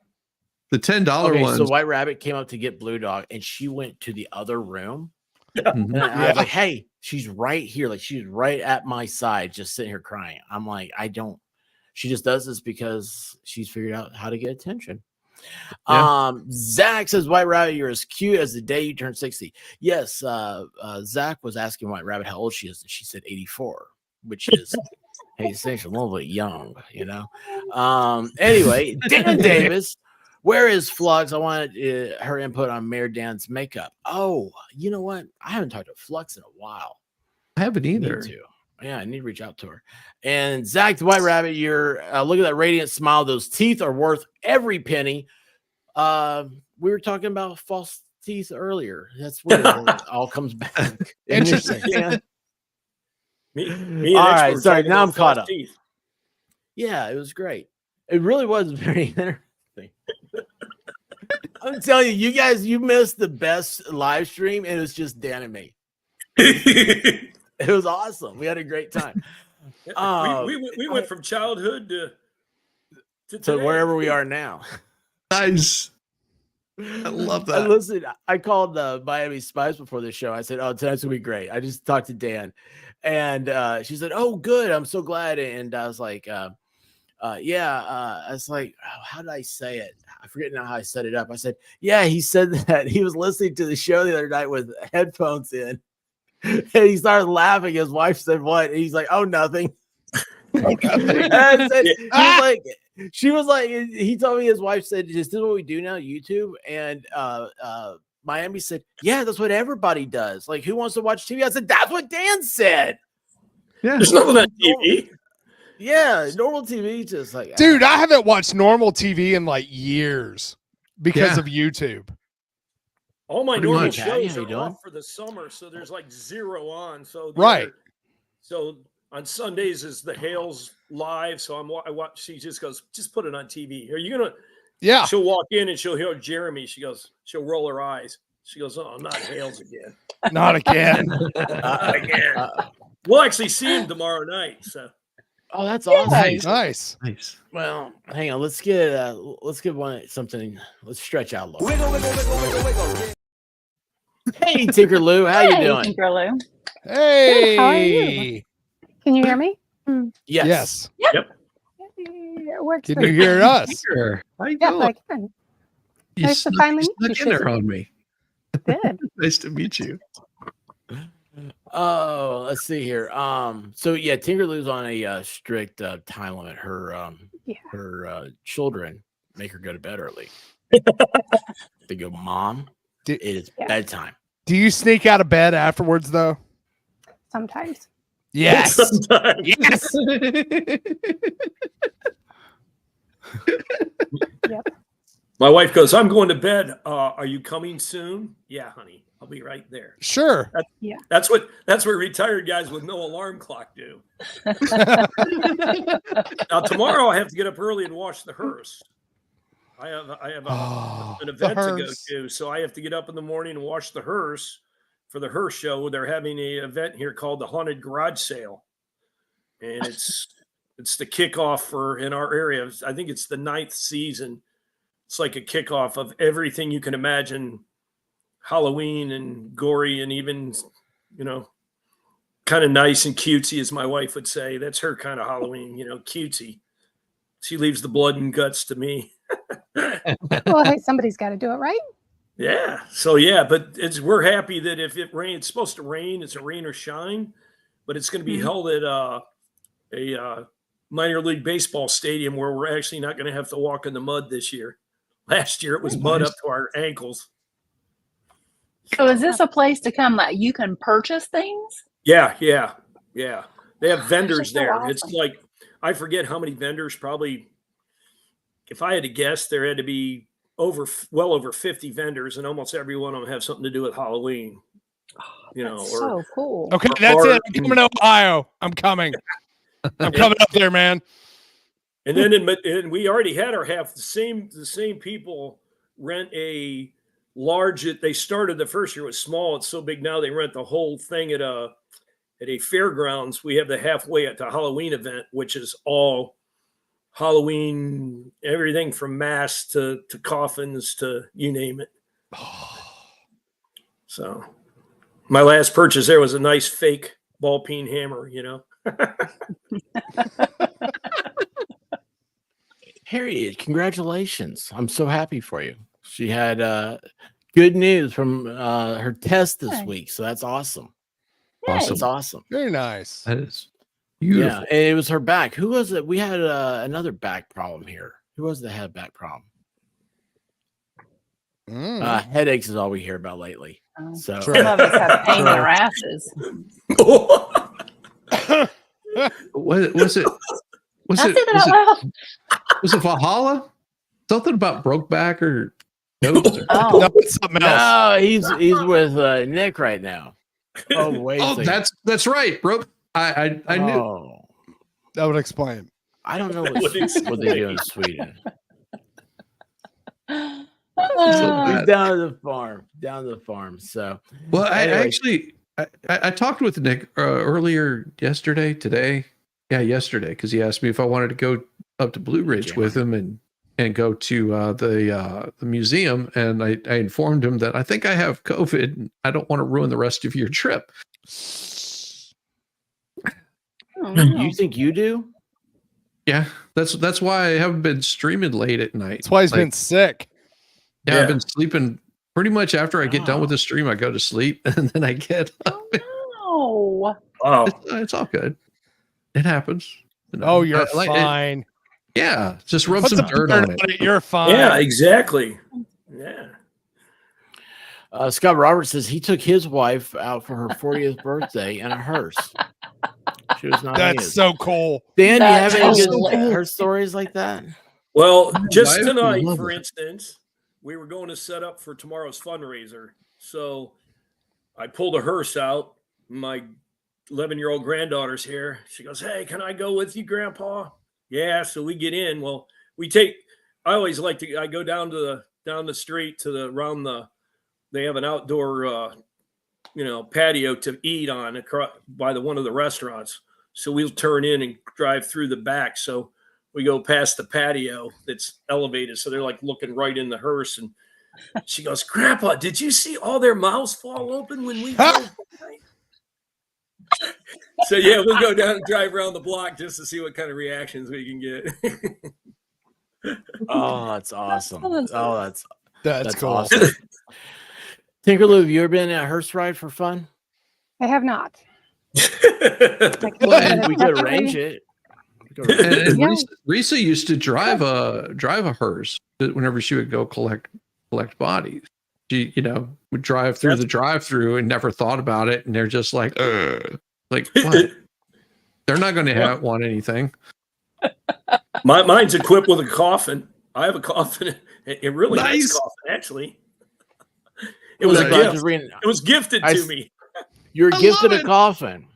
The $10 ones. So White Rabbit came up to get Blue Dog, and she went to the other room. Mhm. And I was like, "Hey, she's right here. Like she's right at my side, just sitting here crying." I'm like, "I don't." She just does this because she's figured out how to get attention. Yeah. Zach says, "White Rabbit, you're as cute as the day you turn 60." Yes. Zach was asking White Rabbit how old she is, and she said 84, which is. Hey, she's a little bit young, you know. Anyway, Dan Davis, where is Flux? I wanted her input on Mayor Dan's makeup. Oh, you know what? I haven't talked to Flux in a while. I haven't Need either. to. Yeah, I need to reach out to her. And Zach, the White Rabbit, you're look at that radiant smile. Those teeth are worth every penny. We were talking about false teeth earlier. That's where it all comes back. Interesting. Yeah. Me All and right, X were sorry, talking now I'm about caught false up. teeth. Yeah, it was great. It really was very interesting. I'm telling you, you guys, you missed the best live stream, and it was just Dan and me. It was awesome. We had a great time. we went from childhood to So today. wherever we are now. Nice. I love that. Listen, I called Miami Spice before the show. I said, "Oh, tonight's gonna be great." I just talked to Dan, and she said, "Oh, good. I'm so glad." And I was like, "Yeah." I was like, oh, "How did I say it? I forget now how I set it up." I said, "Yeah." He said that he was listening to the show the other night with headphones in, and he started laughing. His wife said, "What?" And he's like, "Oh, nothing." And I said, he was like, she was like, he told me his wife said, "Is this what we do now, YouTube?" And Miami said, "Yeah, that's what everybody does. Like, who wants to watch TV?" I said, "That's what Dan said." Yeah. There's nothing on TV. Yeah, normal TV, just like, Dude, I haven't watched normal TV in like years because Yeah. of YouTube. All my Pretty normal much. How shows you are doing? off for the summer, so there's like 0 on. So Right. So on Sundays is the Hales live. So I watch. She just goes, "Just put it on TV." Are you gonna? Yeah. She'll walk in and she'll hear Jeremy. She'll roll her eyes. She goes, "Oh, not Hales again." Not again. Not again. We'll actually see him tomorrow night. So oh, that's awesome. Nice. Nice. Well, hang on. Let's get something. Let's stretch out a little. Hey, Tinker Lou, how you doing? Tinkerloo. Hey. How are you? Can you hear me? Yes. Yes. It works. Can for you me. hear us? Sure. How you Yes, doing? I can. You Nice to snuck- finally you meet snuck you, in there on me. Good. Nice to meet you. Oh, let's see here. So yeah, Tinker Lou's on a strict time limit. Her Yeah. her children make her go to bed early. They go, "Mom, Do- it is Yeah. bedtime." Do you sneak out of bed afterwards though? Sometimes. Yes. sometimes. Yes. My wife goes, "I'm going to bed. Are you coming soon?" "Yeah, honey, I'll be right there." Sure. That's what retired guys with no alarm clock do. Now tomorrow I have to get up early and wash the hearse. I have Oh, an the event to go hearse. to, so I have to get up in the morning and wash the hearse for the hearse show. They're having an event here called the Haunted Garage Sale, and it's the kickoff for in our area. I think it's the 9th season. It's like a kickoff of everything you can imagine, Halloween and gory, and even kind of nice and cutesy, as my wife would say. That's her kind of Halloween, cutesy. She leaves the blood and guts to me. Well, hey, somebody's got to do it, right? Yeah. So yeah, but we're happy that if it rains, it's supposed to rain. It's a rain or shine. but it's going to be Mhm. held at a minor league baseball stadium where we're actually not going to have to walk in the mud this year. Last year it was mud up to our ankles. So is this a place to come that you can purchase things? Yeah. They have vendors just so there. It's awesome. like, I forget how many vendors, probably, if I had to guess, there had to be well over 50 vendors, and almost every one of them have something to do with Halloween. You know, That's or so cool. Okay, Or that's it. art I'm coming to Ohio. I'm coming. I'm coming up there, man. and then and we already had our half. The same people rent a large. They started the first year, it was small. It's so big now they rent the whole thing at a fairgrounds. We have the halfway at the Halloween event, which is all Halloween, everything from masks to coffins to you name it. So my last purchase there was a nice fake ball peen hammer, you know. Harriet, congratulations. I'm so happy for you. She had good news from her test this Nice. week. So that's awesome. Yay. That's awesome. Very nice. That is beautiful. Yeah, and it was her back. Who was it? We had another back problem here. Who was the head back problem? Headaches is all we hear about lately. Oh. So Sure. Some of us have pain in our asses. Was it? Was Did I it? say that Was out it, loud? was it Valhalla? Something about Brokeback or Ghost? No, Oh, it's something else. no, he's with Nick right now. Oh wait, a Oh, second. that's right, bro. I knew. Oh, That would explain. I don't know What what is they do in Sweden. Ah. He's down to the farm. Down to the farm. So Well, I Anyway. actually I talked with Nick earlier yesterday. Yeah, yesterday, because he asked me if I wanted to go up to Blue Ridge with him and go to the museum, and I informed him that I think I have COVID. And I don't want to ruin the rest of your trip. Oh, no. you think you do? Yeah, that's why I haven't been streaming late at night. That's why he's Like, been sick. Yeah, Yeah. I've been sleeping pretty much after I get done with Oh. the stream. I go to sleep and then I get up. Oh, Wow. It's all good. It happens. You know, Oh, you're I like it. fine. Yeah, just rub Put some the dirt dirt on it. You're fine. Yeah, exactly. Yeah. Scott Roberts says he took his wife out for her 40th birthday in a hearse. She was not That's his. so cool. Dan, do you That's have any good hilarious. her stories like that? Well, just wife would tonight, love for it. instance, we were going to set up for tomorrow's fundraiser. So I pulled a hearse out. My 11-year-old granddaughter's here. She goes, "Hey, can I go with you, Grandpa?" Yeah. So we get in. Well, I always like to, I go down the street to they have an outdoor, patio to eat on by one of the restaurants. So we'll turn in and drive through the back. So we go past the patio that's elevated. So they're like looking right in the hearse. And she goes, "Grandpa, did you see all their mouths fall open when we drove by?" So yeah, we'll go down and drive around the block just to see what kind of reactions we can get. Oh, that's awesome. Oh, That's cool. awesome. Tinkerloo, have you ever been at a hearse ride for fun? I have not. Well, We could arrange it. And Yeah. Risa used to drive a hearse whenever she would go collect bodies. She, would drive through the drive-through and never thought about it. And they're just like, ugh. Like, what? They're not going to want anything. Mine's equipped with a coffin. I have a coffin. It really nice Nice. coffin, actually. It was a Like, gift. It was gifted I to s- me. You were I gifted love a it. coffin.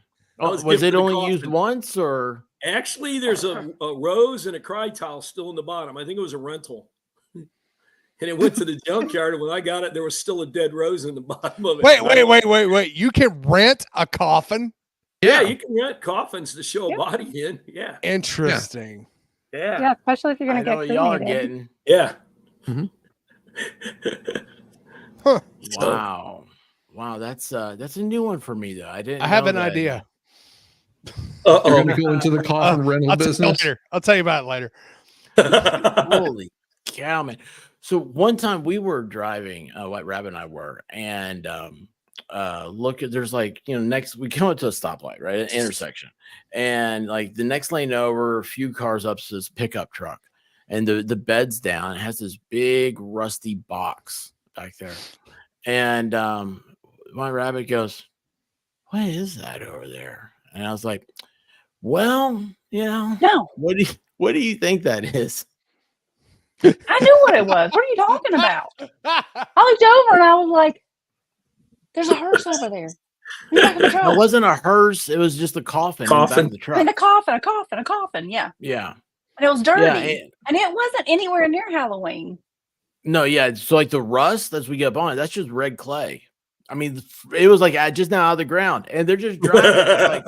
I Oh, was was it gifted a only used coffin. once or? Actually, there's a rose and a cry towel still in the bottom. I think it was a rental. And it went to the junkyard, and when I got it, there was still a dead rose in the bottom of it. Wait. You can rent a coffin? Yeah, you can rent coffins to show a body in. Yeah. Interesting. Yeah. Yeah, especially if you're I going to know get what y'all are cremated. getting. Yeah. Huh. Wow. Wow, that's a new one for me though. I didn't. I have know an that. idea. You're Uh-oh. going to go into the coffin rental I'll tell you business. later. I'll tell you about it later. Holy cow, man. So one time we were driving, White Rabbit and I were, and look at, there's like, next we come up to a stoplight, right? An intersection. And like the next lane over, a few cars up to this pickup truck. And the bed's down. It has this big rusty box back there. And my rabbit goes, "What is that over there?" And I was like, "Well, No, what do you think that is?" I knew what it was. What are you talking about? I looked over and I was like, "There's a hearse over there." In the back of the truck. It wasn't a hearse. It was just a coffin. In the back of the truck. And a coffin. Yeah. Yeah. And it was dirty. Yeah, and it wasn't anywhere near Halloween. No, yeah. So like the rust as we get up on it, that's just red clay. I mean, it was like just now out of the ground, and they're just driving.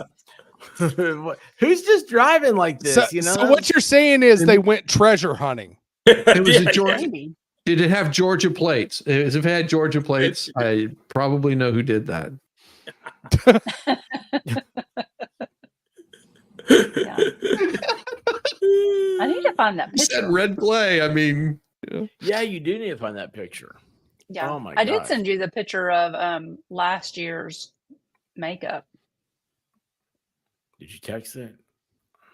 Like, who's just driving like this? So what you're saying is they went treasure hunting. It was a Georgia. Maybe. Did it have Georgia plates? If it had Georgia plates, I probably know who did that. Yeah. I need to find that You said picture. red clay. I mean, Yeah, you do need to find that picture. Yeah. Oh my I did gosh. send you the picture of last year's makeup. Did you text it?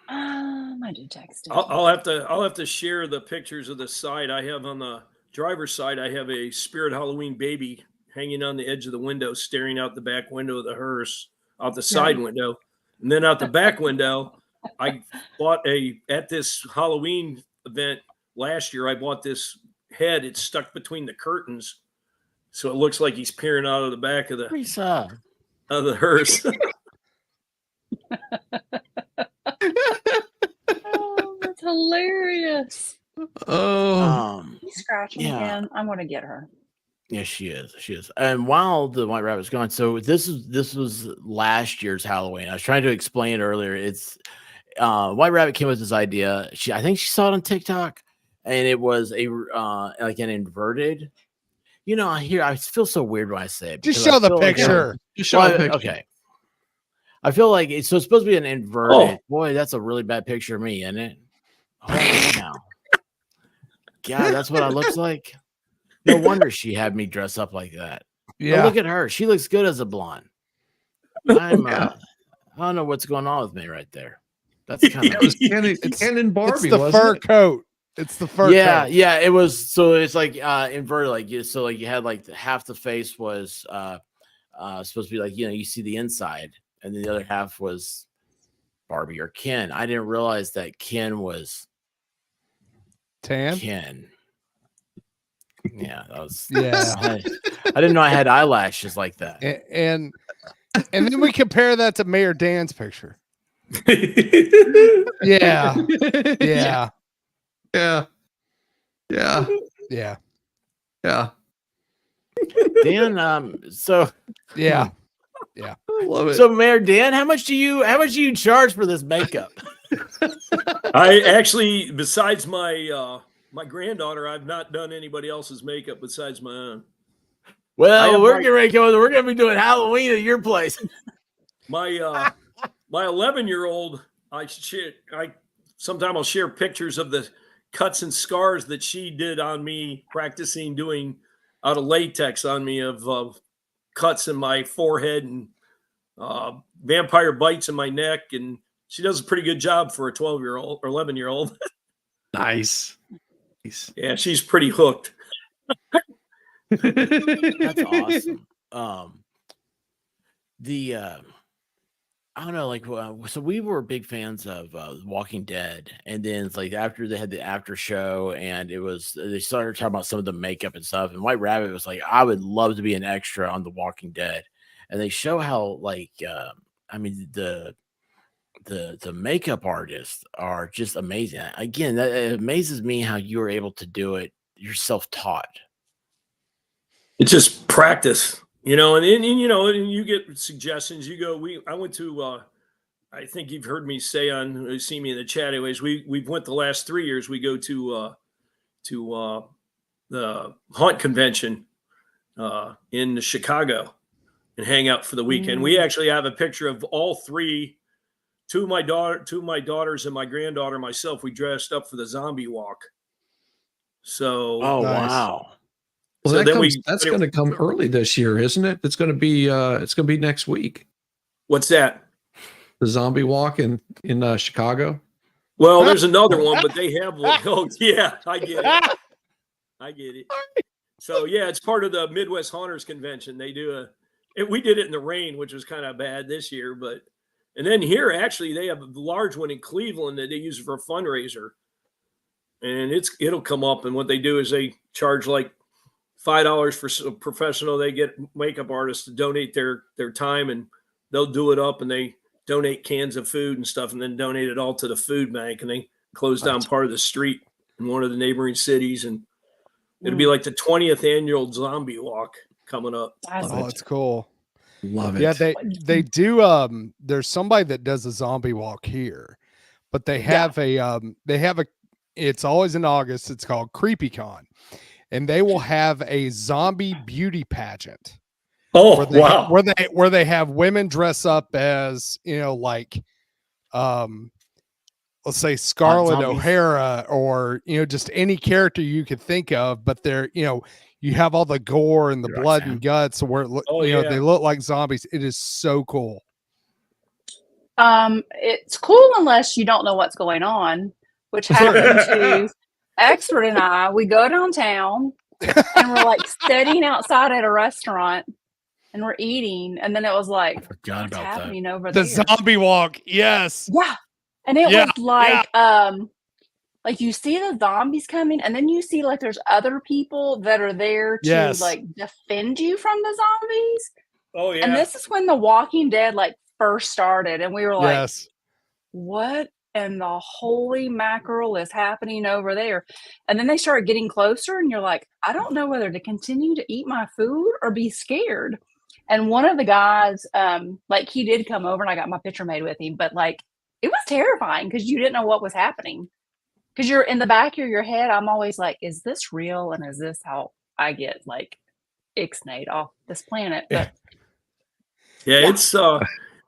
I did text it. I'll have to share the pictures of the side I have on the driver's side. I have a Spirit Halloween baby hanging on the edge of the window, staring out the back window of the hearse, out the side window, and then out the back window. I bought at this Halloween event last year. I bought this head. It's stuck between the curtains, so it looks like he's peering out of the back of the hearse. Oh, that's hilarious. oh, He's scratching again. I'm gonna get her. Yeah, she is. She is. And while the White Rabbit's gone, so this was last year's Halloween. I was trying to explain it earlier. It's White Rabbit came with this idea. I think she saw it on TikTok, and it was like an inverted. I feel so weird when I say it. Just because show I the feel like- picture. just show a picture. Okay. I feel like it's supposed to be an inverted. Boy, that's a really bad picture of me, isn't it? Holy cow. God, that's what I looks like. No wonder she had me dress up like that. Yeah. But look at her. She looks good as a blonde. I don't know what's going on with me right there. That's kind It of was Canon Barbie. It's the wasn't fur it? coat. It's the fur coat. yeah. It was so it's like inverted, like you had like half the face was supposed to be like you see the inside, and then the other half was Barbie or Ken. I didn't realize that Ken was Tan. Ken. Yeah, that was. Yeah. I didn't know I had eyelashes like that. And then we compare that to Mayor Dan's picture. Yeah. Yeah. Yeah. Yeah. Yeah. Yeah. Dan, so Yeah. I love it. so Mayor Dan, how much do you charge for this makeup? I actually, besides my my granddaughter, I've not done anybody else's makeup besides my own. Well, we're gonna be doing Halloween at your place. My 11-year-old, sometimes I'll share pictures of the cuts and scars that she did on me practicing doing out of latex on me of cuts in my forehead and vampire bites in my neck, and she does a pretty good job for a 12-year-old or 11-year-old. Nice. Yeah, she's pretty hooked. That's awesome. I don't know, like, so we were big fans of Walking Dead, and then it's like after they had the after show, and they started talking about some of the makeup and stuff, and White Rabbit was like, I would love to be an extra on The Walking Dead, and they show how like, I mean the makeup artists are just amazing. Again, it amazes me how you were able to do it. You're self-taught. It's just practice, and then and you get suggestions. I went to I think you've heard me say see me in the chat anyways. We've went the last 3 years. We go to the haunt convention in Chicago and hang out for the weekend. We actually have a picture of all three. Two of my daughters and my granddaughter, myself, we dressed up for the zombie walk. So Oh Nice. wow. Well, So that then comes, that's going to come early this year, isn't it? It's going to be next week. What's that? The zombie walk in Chicago. Well, there's another one, but they have one. Oh, yeah, I get it. I get it. So yeah, it's part of the Midwest Haunters Convention. They do we did it in the rain, which was kind of bad this year, and then here actually they have a large one in Cleveland that they use for a fundraiser, and it'll come up. And what they do is they charge like $5 for a professional. They get makeup artists to donate their time, and they'll do it up, and they donate cans of food and stuff, and then donate it all to the food bank. And they close down part of the street in one of the neighboring cities, and it'll be like the 20th annual zombie walk coming up. Oh, it's cool. Love it. Yeah, they do. There's somebody that does a zombie walk here, but they have it's always in August. It's called CreepyCon, and they will have a zombie beauty pageant. Oh, wow. Where they have women dress up as, like, let's say Scarlett O'Hara, or, just any character you could think of, but they're, you have all the gore and the blood and guts where they look like zombies. It is so cool. It's cool unless you don't know what's going on, which happened to Expert and I. We go downtown and we're like sitting outside at a restaurant and we're eating, and then it was like, what's happening over there? The zombie walk, yes. Yeah. And it was like you see the zombies coming, and then you see like there's other people that are there to like defend you from the zombies. Oh yeah. And this is when The Walking Dead like first started, and we were like, what in the holy mackerel is happening over there? And then they started getting closer, and you're like, I don't know whether to continue to eat my food or be scared. And one of the guys, like he did come over and I got my picture made with him, but like it was terrifying because you didn't know what was happening. Because you're in the back of your head, I'm always like, is this real? And is this how I get like ixnayed off this planet? But it's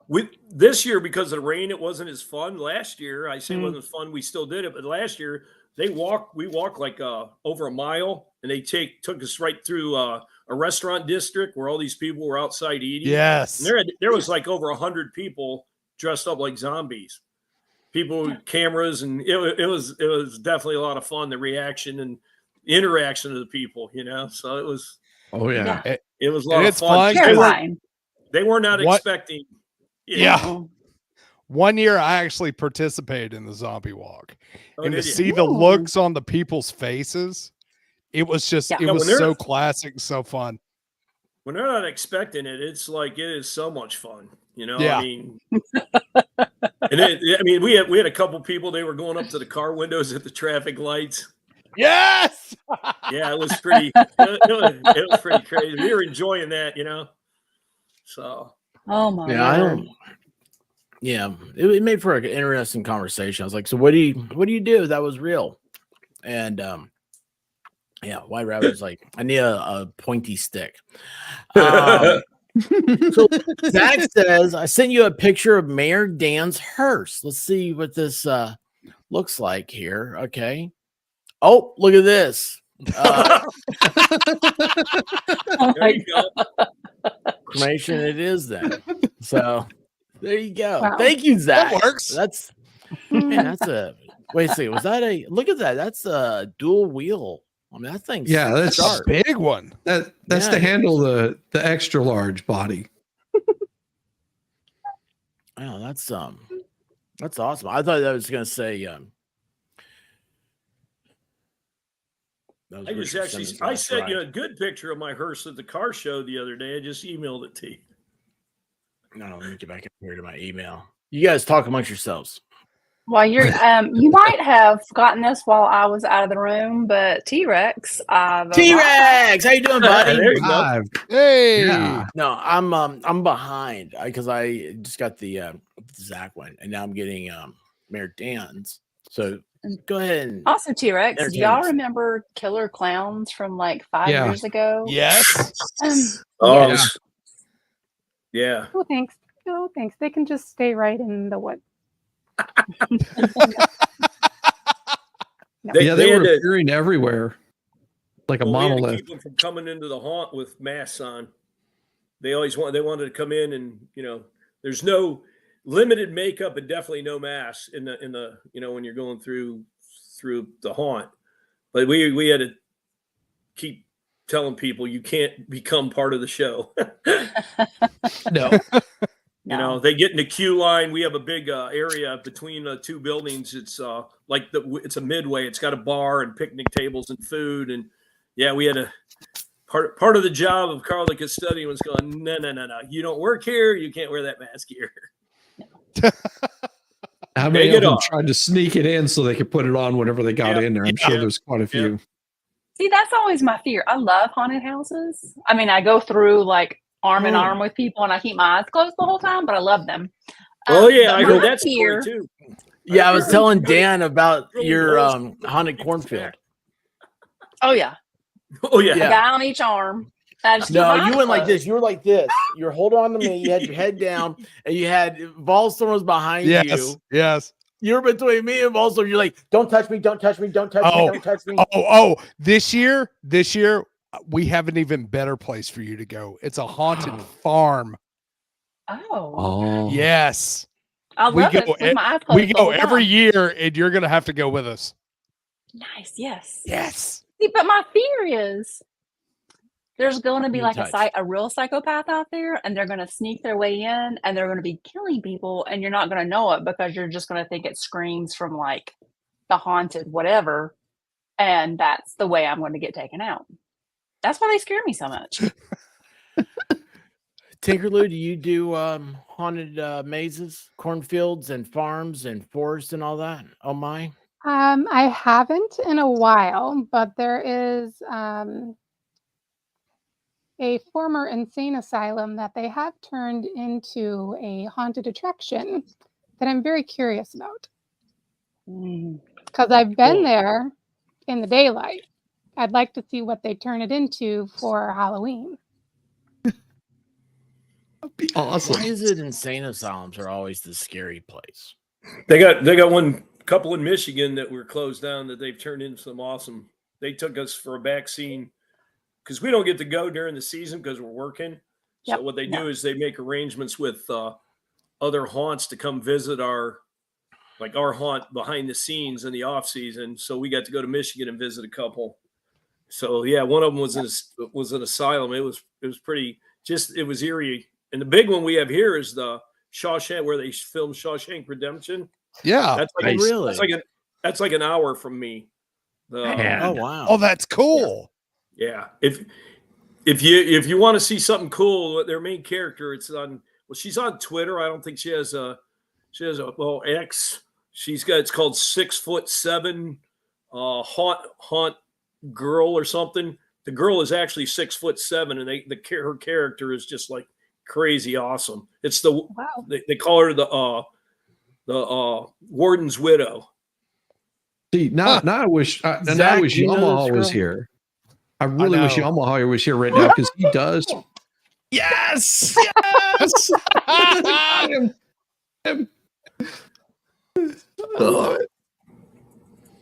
with this year, because of the rain, it wasn't as fun. Last year, I say it wasn't fun, we still did it, but last year we walked like over a mile, and they took us right through a restaurant district where all these people were outside eating. Yes. And there was like over 100 people dressed up like zombies. People with cameras, and it was definitely a lot of fun. The reaction and the interaction of the people, So it was. Oh yeah. It was a lot of fun. They were not expecting. Yeah. One year I actually participated in the zombie walk, and to see the looks on the people's faces, it was just it was so classic, so fun. When they're not expecting it, it's like it is so much fun. Yeah. I mean, and we had a couple people. They were going up to the car windows at the traffic lights. Yes. Yeah, it was pretty. It was pretty crazy. We were enjoying that, So. Oh my God. It made for an interesting conversation. I was like, so what do you do? That was real. And White Rabbit was like, I need a pointy stick. So Zach says, I sent you a picture of Mayor Dan's hearse. Let's see what this looks like here. Okay. Oh, look at this. There you go. Cremation it is then. So there you go. Wow. Thank you, Zach. That works. That's a wait a second. Was that look at that? That's a dual wheel. I mean, that thing's that's a big one. That's to handle the extra large body. Wow, that's awesome. I thought that was gonna say I sent you a good picture of my hearse at the car show the other day. I just emailed it to you. No, let me get back up here to my email. You guys talk amongst yourselves. Well, you're you might have gotten this while I was out of the room, but T-Rex, T-Rex, how you doing, buddy? There you go. Hey. Yeah. No, I'm behind because I just got the Zach one, and now I'm getting Mayor Dan's. So go ahead. And also, T-Rex, do y'all remember Killer Clowns from like 5 years ago? Yes. Yeah. Oh, thanks. Oh, thanks. They can just stay right in the woods. They were appearing everywhere. like a We had to monolith. keep them from coming into the haunt with masks on. They wanted to come in and, there's no limited makeup and definitely no masks in the when you're going through the haunt. But we had to keep telling people you can't become part of the show. No. No. They get in the queue line. We have a big area between the two buildings. It's it's a midway. It's got a bar and picnic tables and food. And yeah, we had a part of the job of Carl the custodian was going, no. You don't work here. You can't wear that mask here. How many Take of it them off. tried to sneak it in so they could put it on whenever they got in there? I'm sure there's quite a few. See, that's always my fear. I love haunted houses. I mean, I go through like arm in arm with people and I keep my eyes closed the whole time, but I love them. Oh yeah, but I heard my that story fear- too. Yeah, I was telling Dan about Really your close. haunted cornfield. Oh yeah. Oh yeah. A guy on each arm. I just keep No, my you eyes went like closed. this. You were like this. You're holding on to me. You had your head down, and you had Volstorm was behind you. Yes. You're between me and Volstorm. You're like, don't touch me, don't touch me, don't touch me, don't touch me. This year, we have an even better place for you to go. It's a haunted farm. Oh. Yes. I We love go it with my eyes closed. We the go whole every time. year, and you're going to have to go with us. Nice, yes. Yes. See, but my fear is there's going to be Being like touched. a real psychopath out there, and they're going to sneak their way in, and they're going to be killing people, and you're not going to know it because you're just going to think it screams from like the haunted whatever, and that's the way I'm going to get taken out. That's why they scare me so much. Tinkerloo, do you do haunted mazes, cornfields, and farms and forests and all that? Oh my! I haven't in a while, but there is a former insane asylum that they have turned into a haunted attraction that I'm very curious about. Because I've been there in the daylight. I'd like to see what they turn it into for Halloween. That'd be awesome. Why is it insane asylums are always the scary place? They got one couple in Michigan that were closed down that they've turned into some awesome. They took us for a back scene because we don't get to go during the season because we're working. So what they do is they make arrangements with other haunts to come visit our haunt behind the scenes in the off season. So we got to go to Michigan and visit a couple. So yeah, one of them was an asylum. It was pretty. It was eerie. And the big one we have here is the Shawshank, where they filmed Shawshank Redemption. Yeah. That's like Oh, really? That's like an hour from me. Oh wow! Oh, that's cool. Yeah. If you want to see something cool, their main character, she's on Twitter. I don't think she has a X. It's called 6'7" haunt girl or something. The girl is actually 6'7", and her character is just like crazy awesome. It's they call her the warden's widow. See, now I wish Zach, Yamaha was here. I really wish Yamaha was here right now because he does. Yes, yes.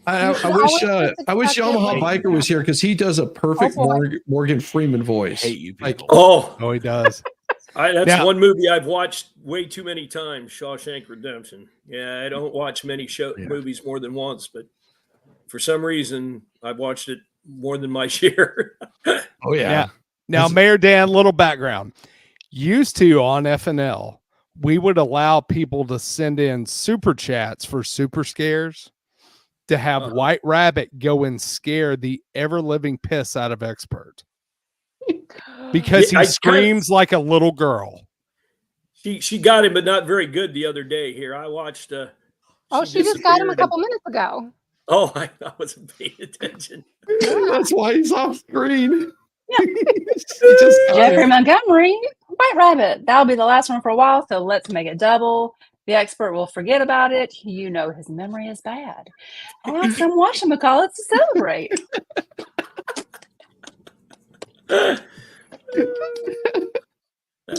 I wish Yamaha Biker was here because he does a perfect Morgan Freeman voice. Hate you people. Oh, he does. That's one movie I've watched way too many times, Shawshank Redemption. Yeah, I don't watch many movies more than once, but for some reason, I've watched it more than my share. Oh, yeah. Now, Mayor Dan, little background. Used to on FNL, we would allow people to send in super chats for super scares to have White Rabbit go and scare the ever-living piss out of Expert. Because he screams like a little girl. She got him, but not very good the other day. Here, I watched. She just got him a couple minutes ago. Oh, I wasn't paying attention. That's why he's off screen. Jeffrey Montgomery, White Rabbit. That'll be the last one for a while, so let's make it double. The Expert will forget about it. You know his memory is bad. Ask him whatchamacallit to celebrate.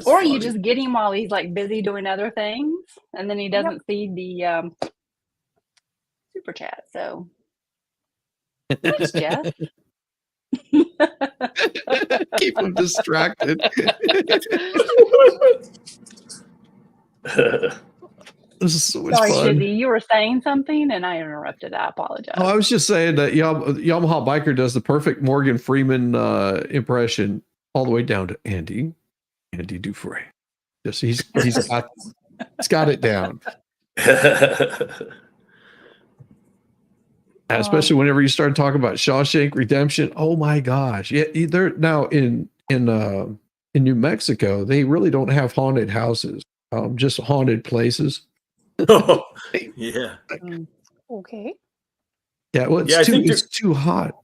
Or you just get him while he's like busy doing other things, and then he doesn't see the super chat. So thanks, Jeff. Keep them distracted. This is so much Sorry, fun. Shizzy, you were saying something and I interrupted. I apologize. Oh, I was just saying that Yamaha Biker does the perfect Morgan Freeman impression all the way down to Andy Dufresne. Just he's got it down. Especially whenever you start talking about Shawshank Redemption. Oh my gosh. Yeah, they're now in New Mexico, they really don't have haunted houses, just haunted places. Oh, yeah. Okay. Yeah, well, it's too hot.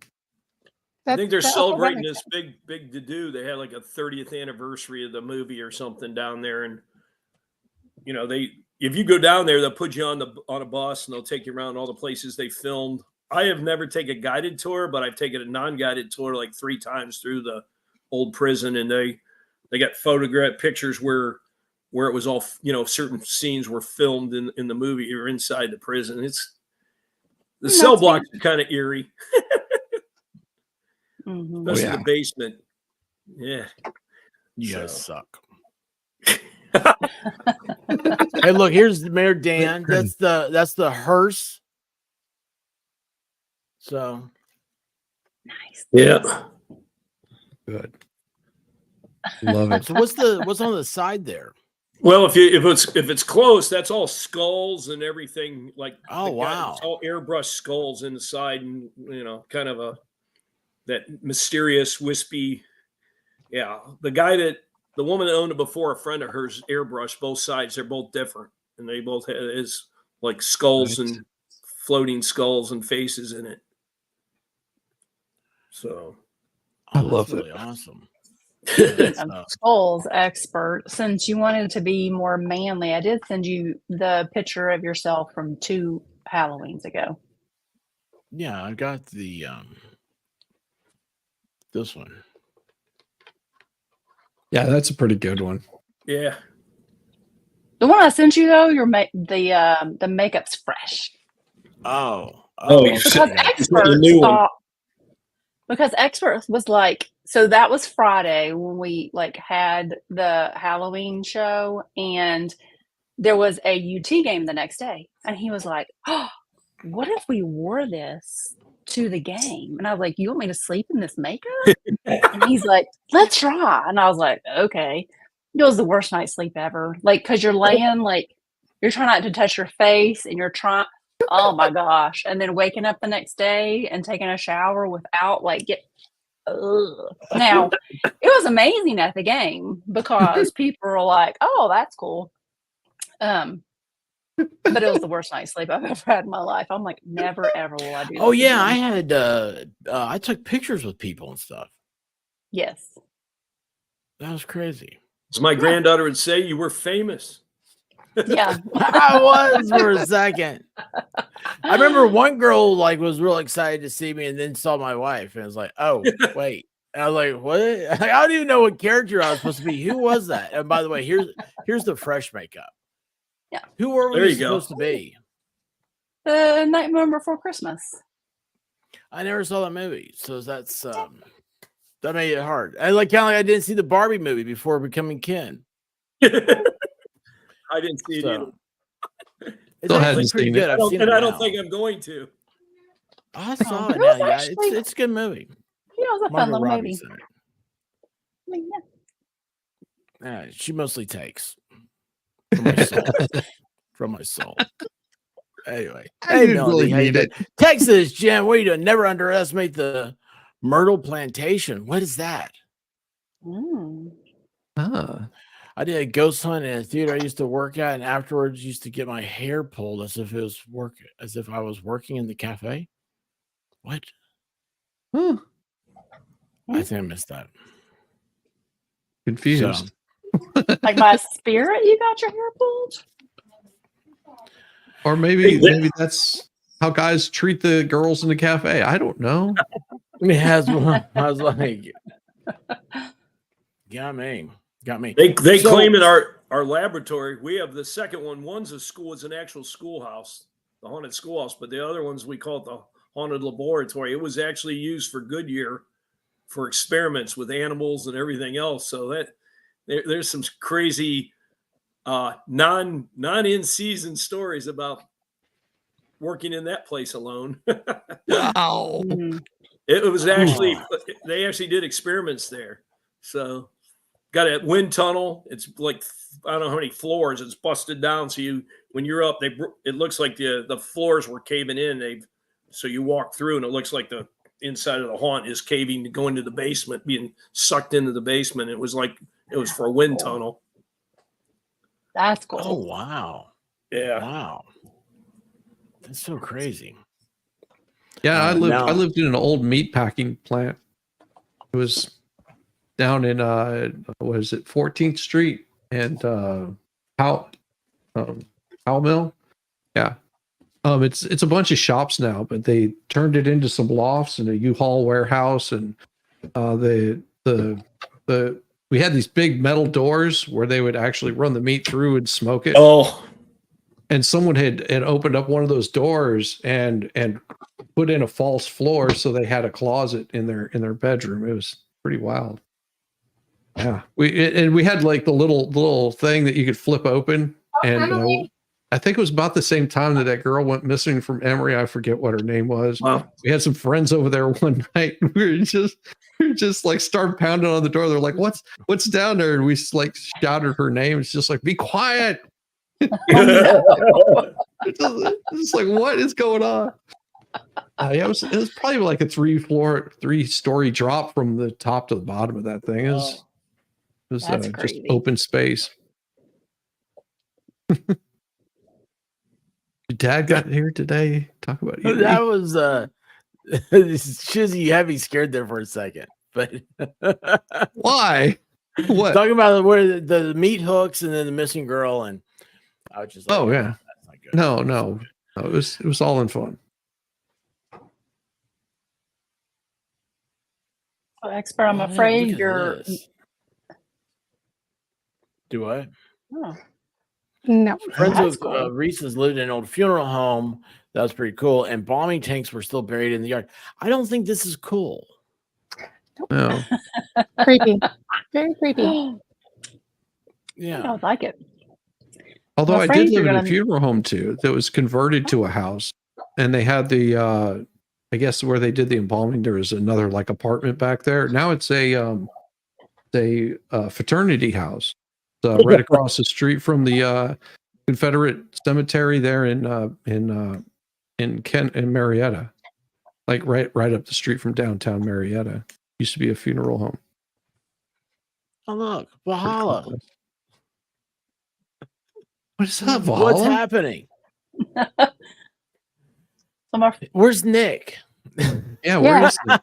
I think they're that celebrating makes this big to do. They had like a 30th anniversary of the movie or something down there, and you know, if you go down there, they'll put you on a bus and they'll take you around all the places they filmed. I have never taken a guided tour, but I've taken a non-guided tour like 3 times through the old prison, and they got photograph pictures where it was all, you know, certain scenes were filmed in the movie or inside the prison. It's the cell blocks are kind of eerie. Especially the basement. Yeah. You guys suck. Hey, look, here's Mayor Dan. That's the hearse. So nice. Yeah. Good. Love it. So what's on the side there? Well, if it's close, that's all skulls and everything. Like, oh wow, it's all airbrush skulls in the side, and you know, kind of that mysterious, wispy. Yeah, the woman that owned it before, a friend of hers, airbrushed both sides. They're both different, and they both is like skulls and floating skulls and faces in it. So, I love really it. Awesome. Skulls expert. Since you wanted to be more manly, I did send you the picture of yourself from 2 Halloweens ago. Yeah, I got the this one. Yeah, that's a pretty good one. Yeah. The one I sent you though, the makeup's fresh. Because expert was like, so that was Friday when we like had the Halloween show, and there was a UT game the next day, and he was like, "Oh, what if we wore this to the game?" And I was like, "You want me to sleep in this makeup?" And he's like, "Let's try." And I was like, "Okay." It was the worst night's sleep ever. Like, cause you're laying, like you're trying not to touch your face, and you're trying. Oh my gosh! And then waking up the next day and taking a shower without like Now, it was amazing at the game because people were like, "Oh, that's cool." But it was the worst night's sleep I've ever had in my life. I'm like, never ever will I do. Oh yeah, again. I had I took pictures with people and stuff. Yes, that was crazy. As my granddaughter would say, you were famous. Yeah, I was for a second. I remember one girl like was real excited to see me, and then saw my wife, and was like, "Oh, wait." And I was like, "What?" I don't even know what character I was supposed to be. Who was that? And by the way, here's the fresh makeup. Yeah. Who were we supposed to be? The Nightmare Before Christmas. I never saw that movie, so that's that made it hard. I like kind of like I didn't see the Barbie movie before becoming Ken. I didn't see it either. It's actually pretty good. I don't think I'm going to. I saw it now. Yeah, it's a good movie. Yeah, it was a fun little movie. I mean, yeah. She mostly takes from my soul. From my soul. Anyway, hey, Melody, how you doing? Texas, Jim, what are you doing? Never underestimate the Myrtle Plantation. What is that? I did a ghost hunt in a theater I used to work at, and afterwards used to get my hair pulled as if I was working in the cafe. What? I think I missed that. Confused. So. Like my spirit, you got your hair pulled? Or maybe that's how guys treat the girls in the cafe. I don't know. I was like, got me. They claim in our laboratory, we have the second one. One's a school, it's an actual schoolhouse, the haunted schoolhouse, but the other ones we call it the haunted laboratory. It was actually used for Goodyear for experiments with animals and everything else. So that there's some crazy non in season stories about working in that place alone. Wow. It was actually, they actually did experiments there. So got a wind tunnel. It's like, I don't know how many floors. It's busted down. So when you're up, it looks like the floors were caving in. So you walk through and it looks like the inside of the haunt is caving to go into the basement, being sucked into the basement. It was for a wind tunnel. That's cool. Oh, wow. Yeah. Wow. That's so crazy. Yeah, I now- lived in an old meat packing plant. It was down in 14th Street and Powell Mill. Yeah. It's a bunch of shops now, but they turned it into some lofts and a U-Haul warehouse, and we had these big metal doors where they would actually run the meat through and smoke it. Oh, And someone had opened up one of those doors and put in a false floor, so they had a closet in their bedroom. It was pretty wild. Yeah, we had like the little thing that you could flip open, and I think it was about the same time that girl went missing from Emory. I forget what her name was. wow. We had some friends over there one night. We were just like started pounding on the door. They're like, "What's down there?" And we like shouted her name. It's just like, "Be quiet." It's like, what is going on? Yeah, it was probably like a 3-story drop from the top to the bottom of that thing. It was That's just crazy. open space. Your dad got here today. Talk about you. That was Shizzy, you had me scared there for a second. But Why? What? talking about where the meat hooks and then the missing girl, and I was just like, Oh yeah. that's not good. No. It was all in fun. So, expert, I'm Oh, man, afraid look at you're. this. Do what? Oh, No. Friends that's with cool. Reese's lived in an old funeral home. That was pretty cool. And bombing tanks were still buried in the yard. I don't think this is cool. No. Creepy. Very creepy. I Yeah. don't like it. Although I'm I afraid did you're live in a gonna- funeral home too that was converted to a house, and they had the I guess where they did the embalming, there was another like apartment back there. Now it's a fraternity house, right across the street from the Confederate cemetery there in Marietta, like right up the street from downtown Marietta. Used to be a funeral home. Oh, look. Valhalla. What is that, Valhalla? What's happening? I'm Where's Nick? Yeah, where is it?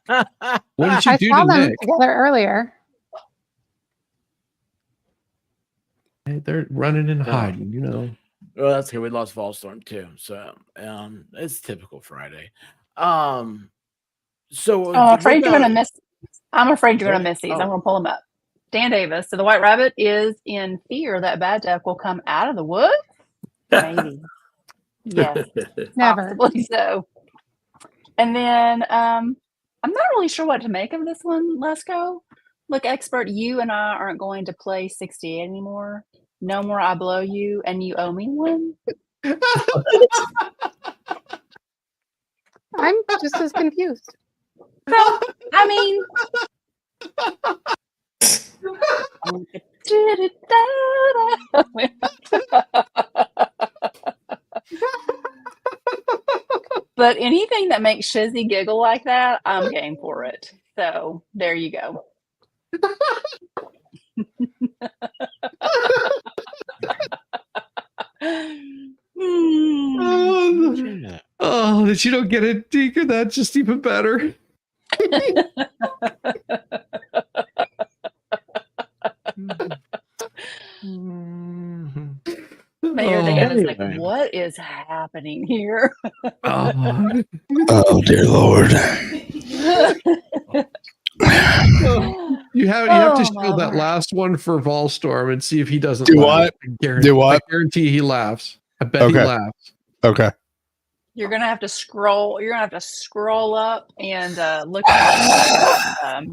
What did you I do saw to them Nick? together earlier. Hey, they're running and hiding, you know. Well, that's okay. We lost Volstorm too. So it's typical Friday. So I'm afraid you're what gonna about- miss. I'm afraid you're gonna What? miss these. Oh. I'm gonna pull them up. Dan Davis. So the White Rabbit is in fear that Bad Duck will come out of the woods. Maybe. Yes. Never. Possibly so. And then I'm not really sure what to make of this one, Lesko. Look, expert, you and I aren't going to play 68 anymore. No more I blow you and you owe me one. I'm just as confused. So, I mean, but anything that makes Shizzy giggle like that, I'm game for it. So there you go. Oh, that you don't get it, Deacon. That's just even better. Mayor Dan is like, Anyway. what is happening here? Oh, Oh dear Lord. you have to Oh, show that Lord. last one for Volstorm and see if he doesn't Do laugh. what? I guarantee, Do what? I guarantee he laughs. I bet he Okay. laughs. Okay. You're gonna have to scroll. You're gonna have to scroll up and look at.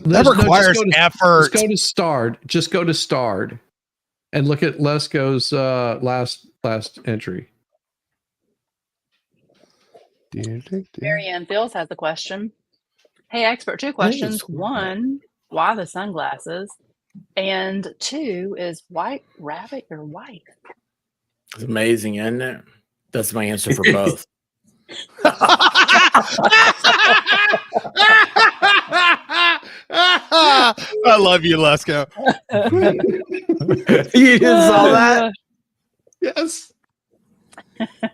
That requires effort. Just go to starred. Just go to starred, and look at Lesko's last entry. Marianne Fields has a question. Hey, expert, 2 questions. 1, why the sunglasses? And 2 is White Rabbit your wife? It's amazing, isn't it? That's my answer for both. I love you, Lesko. You just saw that? Yes.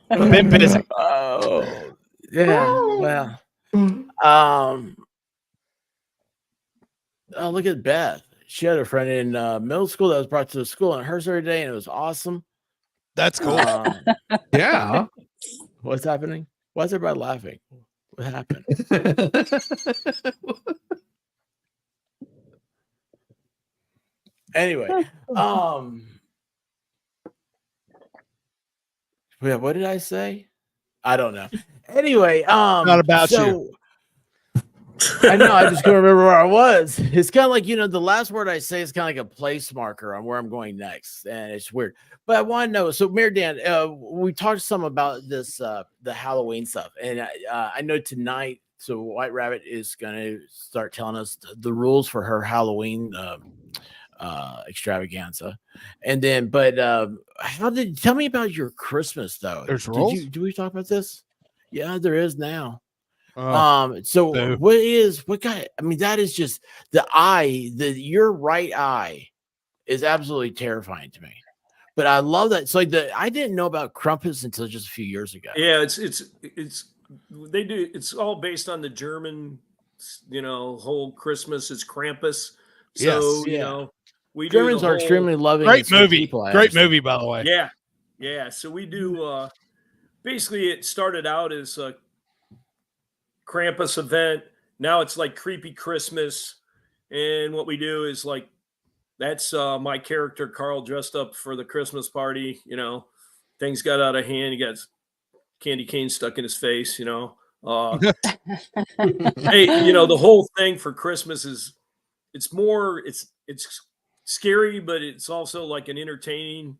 Been busy. Oh, yeah. Well, oh, look at Beth. She had a friend in middle school that was brought to the school and hers every day, and it was awesome. That's cool. Yeah. What's happening? Why is everybody laughing? What happened? Anyway, yeah, what did I say? I don't know. Anyway, Not about you. I know, I just couldn't remember where I was. It's kind of like, the last word I say is kind of like a place marker on where I'm going next, and it's weird. But I want to know, so Mayor Dan, we talked some about this, the Halloween stuff, and I know tonight, so White Rabbit is going to start telling us the rules for her Halloween extravaganza, and then, but tell me about your Christmas though. There's rules? Do we talk about this? Yeah, there is now. Boo. What guy? I mean, that is just your right eye is absolutely terrifying to me. But I love that. It's like I didn't know about Krampus until just a few years ago. Yeah, it's all based on the German, whole Christmas is Krampus. So, Yes. we Germans are extremely loving. Great movie. People, Great movie, by the way. Yeah. Yeah. So we do basically it started out as a Krampus event. Now it's like Creepy Christmas. And what we do is like that's my character Carl dressed up for the Christmas party. Things got out of hand. He got candy cane stuck in his face. Hey, the whole thing for Christmas is it's scary, but it's also like an entertaining.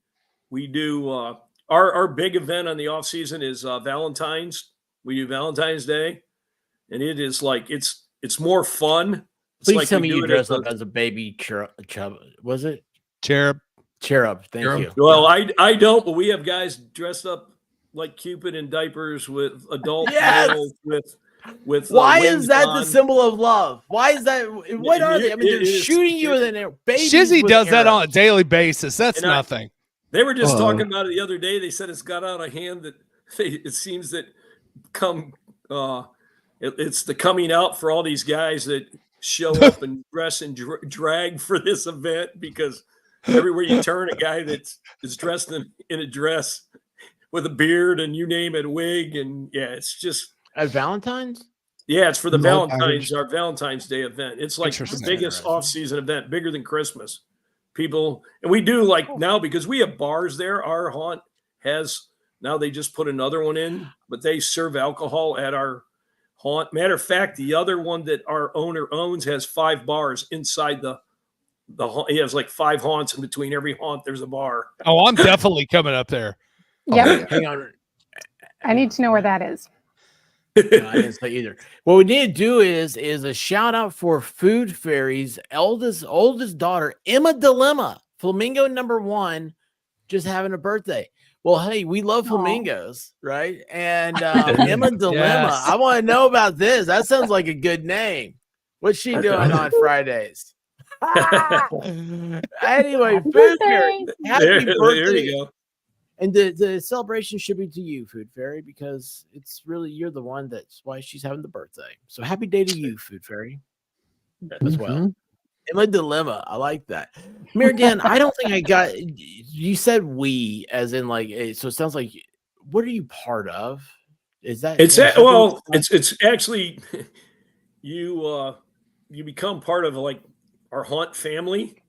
We do our big event on the off season is Valentine's. We do Valentine's Day, and it is like it's more fun. Please like tell me you dress up as a baby chub. Was it Cherub? Thank you. Well, I don't, but we have guys dressed up like Cupid in diapers with adult males with why is that on. the symbol of love? Why is that? What are they? I mean, they're shooting you with an baby. Shizzy does that on a daily basis. That's nothing. They were just talking about it the other day. They said it's got out of hand that it seems that it's the coming out for all these guys that show up and dress and drag for this event, because everywhere you turn, a guy that is dressed in a dress with a beard and you name it, wig, and it's just at Valentine's. Yeah, it's for the our Valentine's Day event. It's like the biggest off-season event, bigger than Christmas. People, and we do like now because we have bars there. Our haunt has now they just put another one in, but they serve alcohol at our haunt. Matter of fact, the other one that our owner owns has 5 bars inside the haunt. He has like 5 haunts, in between every haunt there's a bar. Oh, I'm definitely coming up there. Yeah, hang on. I need to know where that is. No, I didn't say either. What we need to do is a shout out for Food Fairy's oldest daughter, Emma Dilemma, Flamingo #1, just having a birthday. Well, hey, we love flamingos, right? And Emma Dilemma, Yes. I want to know about this. That sounds like a good name. What's she doing on Fridays? Anyway, Food Fairy, happy birthday. There you go. And the celebration should be to you, Food Fairy, because it's really you're the one that's why she's having the birthday. So happy day to you, Food Fairy, as well. Emma Dilemma, I like that. Mayor Dan, I don't think I got. You said we, as in like. So it sounds like. What are you part of? Is that? It's actually you become part of like our haunt family.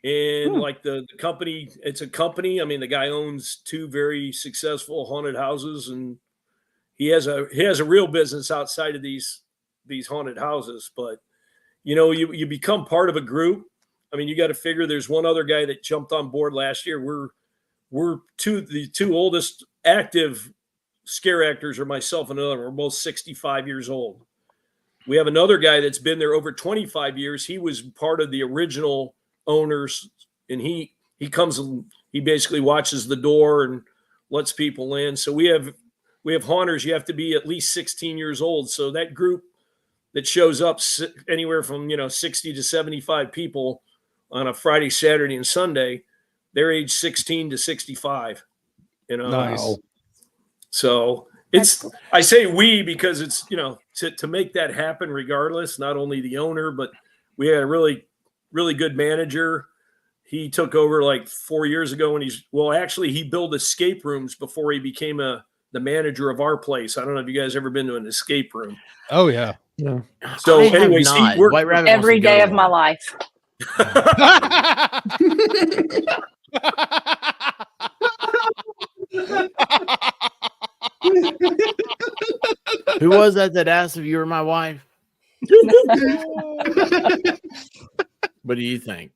And like the company, it's a company. I mean, the guy owns 2 very successful haunted houses, and he has a real business outside of these haunted houses. But you become part of a group. I mean, you got to figure there's one other guy that jumped on board last year. We're the 2 oldest active scare actors are myself and another. We're both 65 years old. We have another guy that's been there over 25 years. He was part of the original owners, and he comes and he basically watches the door and lets people in. So we have haunters. You have to be at least 16 years old. So that group that shows up anywhere from 60 to 75 people on a Friday, Saturday, and Sunday, they're age 16 to 65. Nice. So I say we because it's to make that happen regardless. Not only the owner, but we had a really good manager. He took over like 4 years ago, and he built escape rooms before he became the manager of our place. I don't know if you guys ever been to an escape room. Oh yeah. Yeah. So anyways, he worked White Rabbit Every day of my life. Who was that asked if you were my wife? What do you think?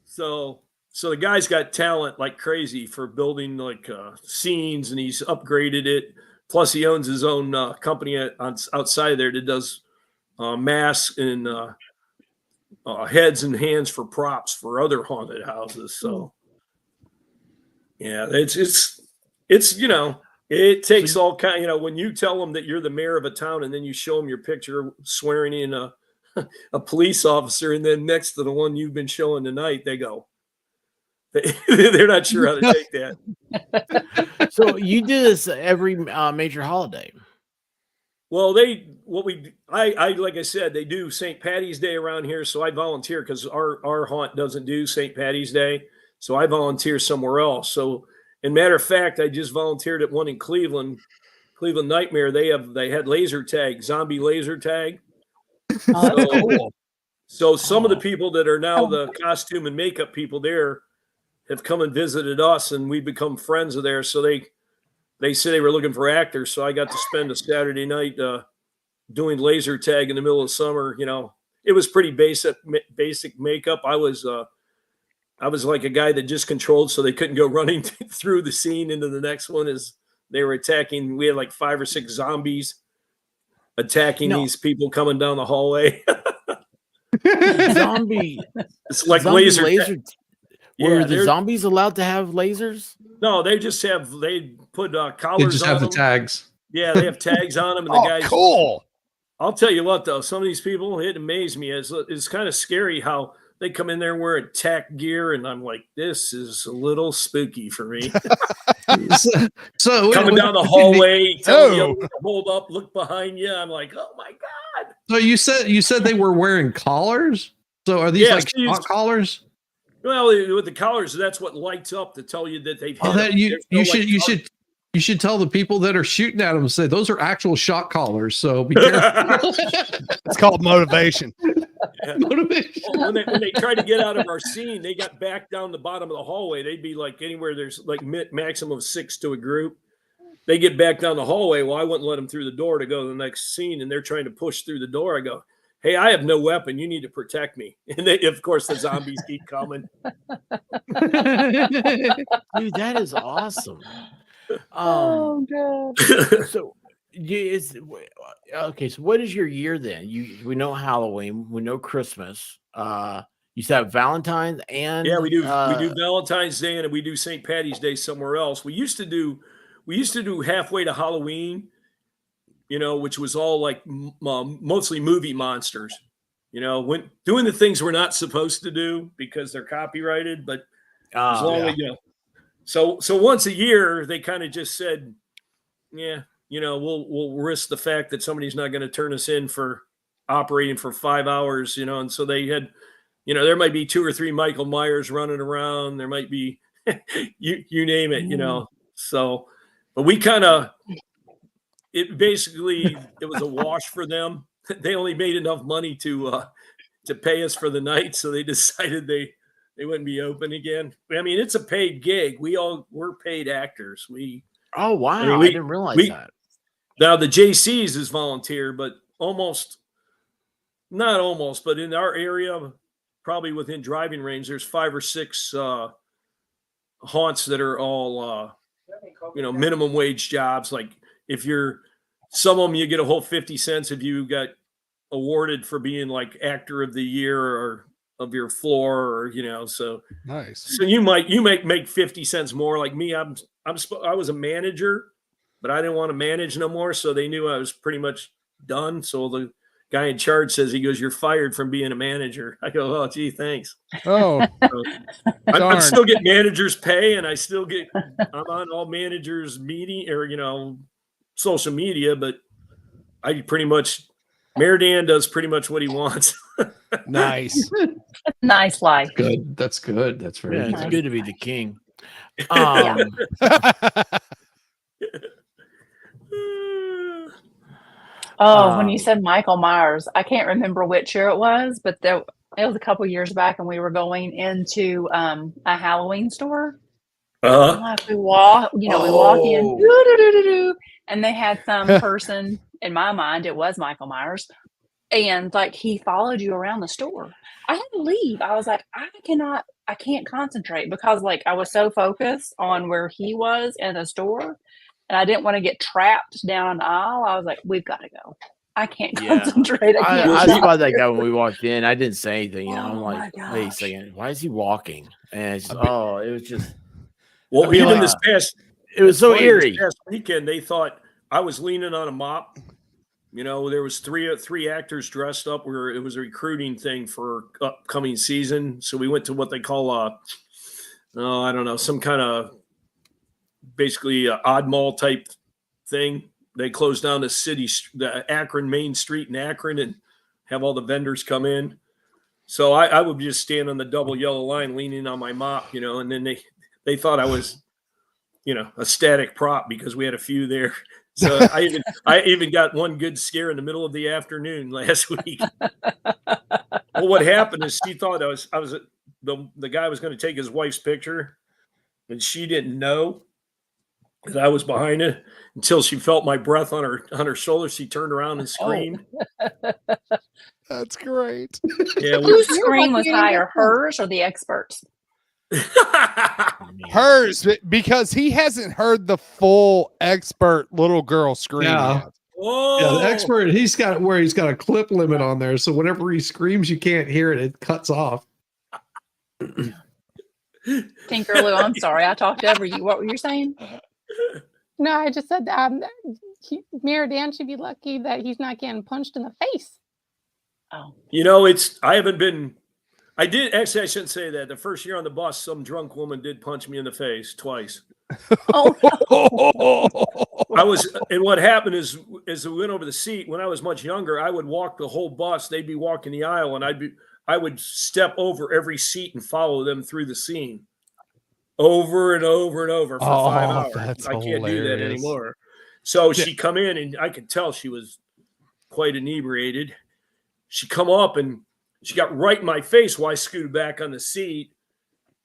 So the guy's got talent like crazy for building like scenes, and he's upgraded it. Plus, he owns his own company outside there that does masks and heads and hands for props for other haunted houses. So, yeah, it's it takes all kind. When you tell them that you're the mayor of a town, and then you show them your picture swearing in a police officer, and then next to the one you've been showing tonight, they go. They're not sure how to take that. So you do this every major holiday. Well, like I said, they do St. Patty's Day around here. So I volunteer because our haunt doesn't do St. Patty's Day. So I volunteer somewhere else. So, in matter of fact, I just volunteered at one in Cleveland Nightmare. They had laser tag, zombie laser tag. Cool. So some of the people that are now the costume and makeup people there have come and visited us, and we've become friends of theirs. So they said they were looking for actors. So I got to spend a Saturday night doing laser tag in the middle of summer. It was pretty basic makeup. I was like a guy that just controlled so they couldn't go running through the scene into the next one as they were attacking. We had like 5 or 6 zombies attacking these people coming down the hallway. Zombie. It's like zombie laser. Were the zombies allowed to have lasers? No, they put collars. They just have on the them. tags. Yeah, they have tags on them, and the guys. Cool. I'll tell you what, though, some of these people, it amazed me. It's kind of scary how they come in there wearing tech gear, and I'm like, this is a little spooky for me. So coming down the hallway, telling you to hold up, look behind you. I'm like, oh my god. So you said they were wearing collars. So are these like shock collars? Well, with the collars, that's what lights up to tell you that they've. You should tell the people that are shooting at them, say those are actual shock collars. So be careful. It's called motivation. Yeah. Motivation. When they tried to get out of our scene, they got back down the bottom of the hallway. They'd be like anywhere there's like maximum of 6 to a group. They get back down the hallway. Well, I wouldn't let them through the door to go to the next scene, and they're trying to push through the door. I go, hey, I have no weapon. You need to protect me. And of course, the zombies keep coming. Dude, that is awesome. Oh god. So okay. So what is your year then? We know Halloween, we know Christmas. You said Valentine's, and we do Valentine's Day, and we do St. Patty's Day somewhere else. We used to do halfway to Halloween, which was all like mostly movie monsters. When doing the things we're not supposed to do because they're copyrighted, but as long as So once a year, they kind of just said, we'll risk the fact that somebody's not going to turn us in for operating for 5 hours, and so they had, there might be 2 or 3 Michael Myers running around. There might be, you name it, So, but we kind of, it was a wash for them. They only made enough money to pay us for the night, so they decided they they wouldn't be open again. I mean, it's a paid gig. We're paid actors. Oh wow, I mean, I didn't realize that. Now the JCs is volunteer, but not almost, but in our area, probably within driving range, there's 5 or 6 haunts that are all minimum wage jobs. Like if some of them you get a whole 50 cents if you got awarded for being like actor of the year or of your floor, or so Nice. so you might make 50 cents more. Like me, I was a manager, but I didn't want to manage no more, so they knew I was pretty much done. So the guy in charge says, he goes, "You're fired from being a manager." I go, "Oh gee, thanks." Oh, So I'm still getting managers pay, and I'm on all managers meeting or social media, but I pretty much Mayor Dan does pretty much what he wants. nice. Nice life. Good. That's good. That's very Yeah, it's good. good to be the king. Yeah. Oh, when you said Michael Myers, I can't remember which year it was, but it was a couple years back, and we were going into a Halloween store. Like we walk in, doo-doo-doo-doo-doo, and they had some person. In my mind, it was Michael Myers, and like he followed you around the store. I had to leave. I was like, I can't concentrate because like I was so focused on where he was in the store. And I didn't want to get trapped down an aisle. I was like, we've got to go. I can't concentrate. I saw that guy when we walked in. I didn't say anything. I'm Oh like, my wait a gosh. second, why is he walking? And it's it was just. Well, even this past, it was so eerie. This past weekend, they thought I was leaning on a mop. There was three actors dressed up where it was a recruiting thing for upcoming season. So we went to what they call I don't know, some kind of basically odd mall type thing. They closed down the Akron Main Street in Akron and have all the vendors come in. So I would just stand on the double yellow line leaning on my mop, and then they thought I was, a static prop because we had a few there. So I even got one good scare in the middle of the afternoon last week. Well, what happened is she thought the guy was going to take his wife's picture, and she didn't know that I was behind it until she felt my breath on her shoulder. She turned around and screamed. That's great. Yeah, Whose scream was higher, hers or the experts? Hers, because he hasn't heard the full expert little girl scream Yeah. yet. Whoa. Yeah, the expert, he's got a clip limit on there. So whenever he screams, you can't hear it. It cuts off. Tinkerloo, I'm sorry. I talked over you. What were you saying? No, I just said Mayor Dan should be lucky that he's not getting punched in the face. Oh. I shouldn't say that. The first year on the bus, some drunk woman did punch me in the face twice. Oh, and what happened is we went over the seat. When I was much younger, I would walk the whole bus. They'd be walking the aisle, and I would step over every seat and follow them through the scene over and over and over for 5 hours. I can't do that anymore. So she come in, and I could tell she was quite inebriated. She come up, and she got right in my face while I scooted back on the seat,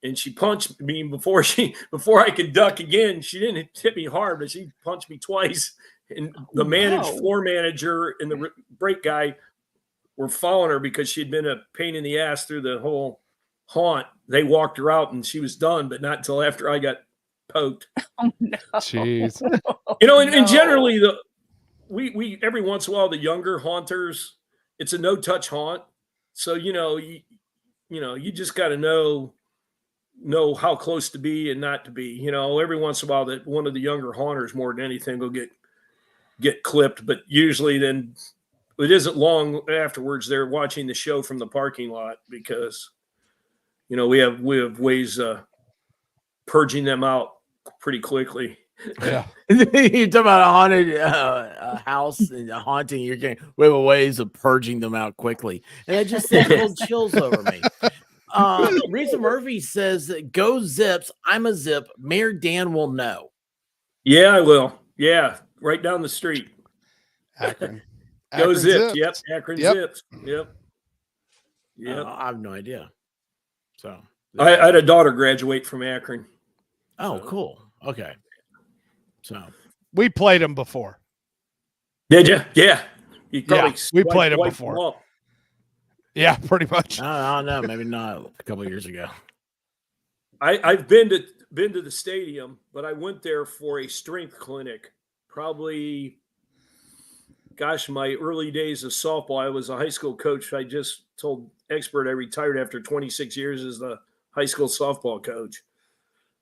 and she punched me before I could duck again. She didn't hit me hard, but she punched me twice. And the floor manager and the break guy were following her because she'd been a pain in the ass through the whole haunt. They walked her out, and she was done, but not until after I got poked. oh no. Jeez. And generally we every once in a while, the younger haunters, it's a no-touch haunt. So, you just got to know how close to be and not to be. Every once in a while that one of the younger haunters more than anything will get clipped, but usually then it isn't long afterwards they're watching the show from the parking lot because we have ways purging them out pretty quickly. Yeah. You're talking about a haunted house and a haunting. We have ways of purging them out quickly, and it just sends cold chills over me. Risa Murphy says, "Go Zips! I'm a Zip. Mayor Dan will know." Yeah, I will. Yeah, right down the street. Akron. Go Akron Zips! Zips. Yep, Akron Yep. Zips. Yep. I have no idea. So I had a daughter graduate from Akron. Oh, cool. Okay. So We played them before. Did you? Yeah. You Yeah, we played them wiped before. off. Yeah, pretty much. I don't know. Maybe not a couple of years ago. I've been to the stadium, but I went there for a strength clinic. Probably, gosh, my early days of softball. I was a high school coach. I just told Expert I retired after 26 years as the high school softball coach.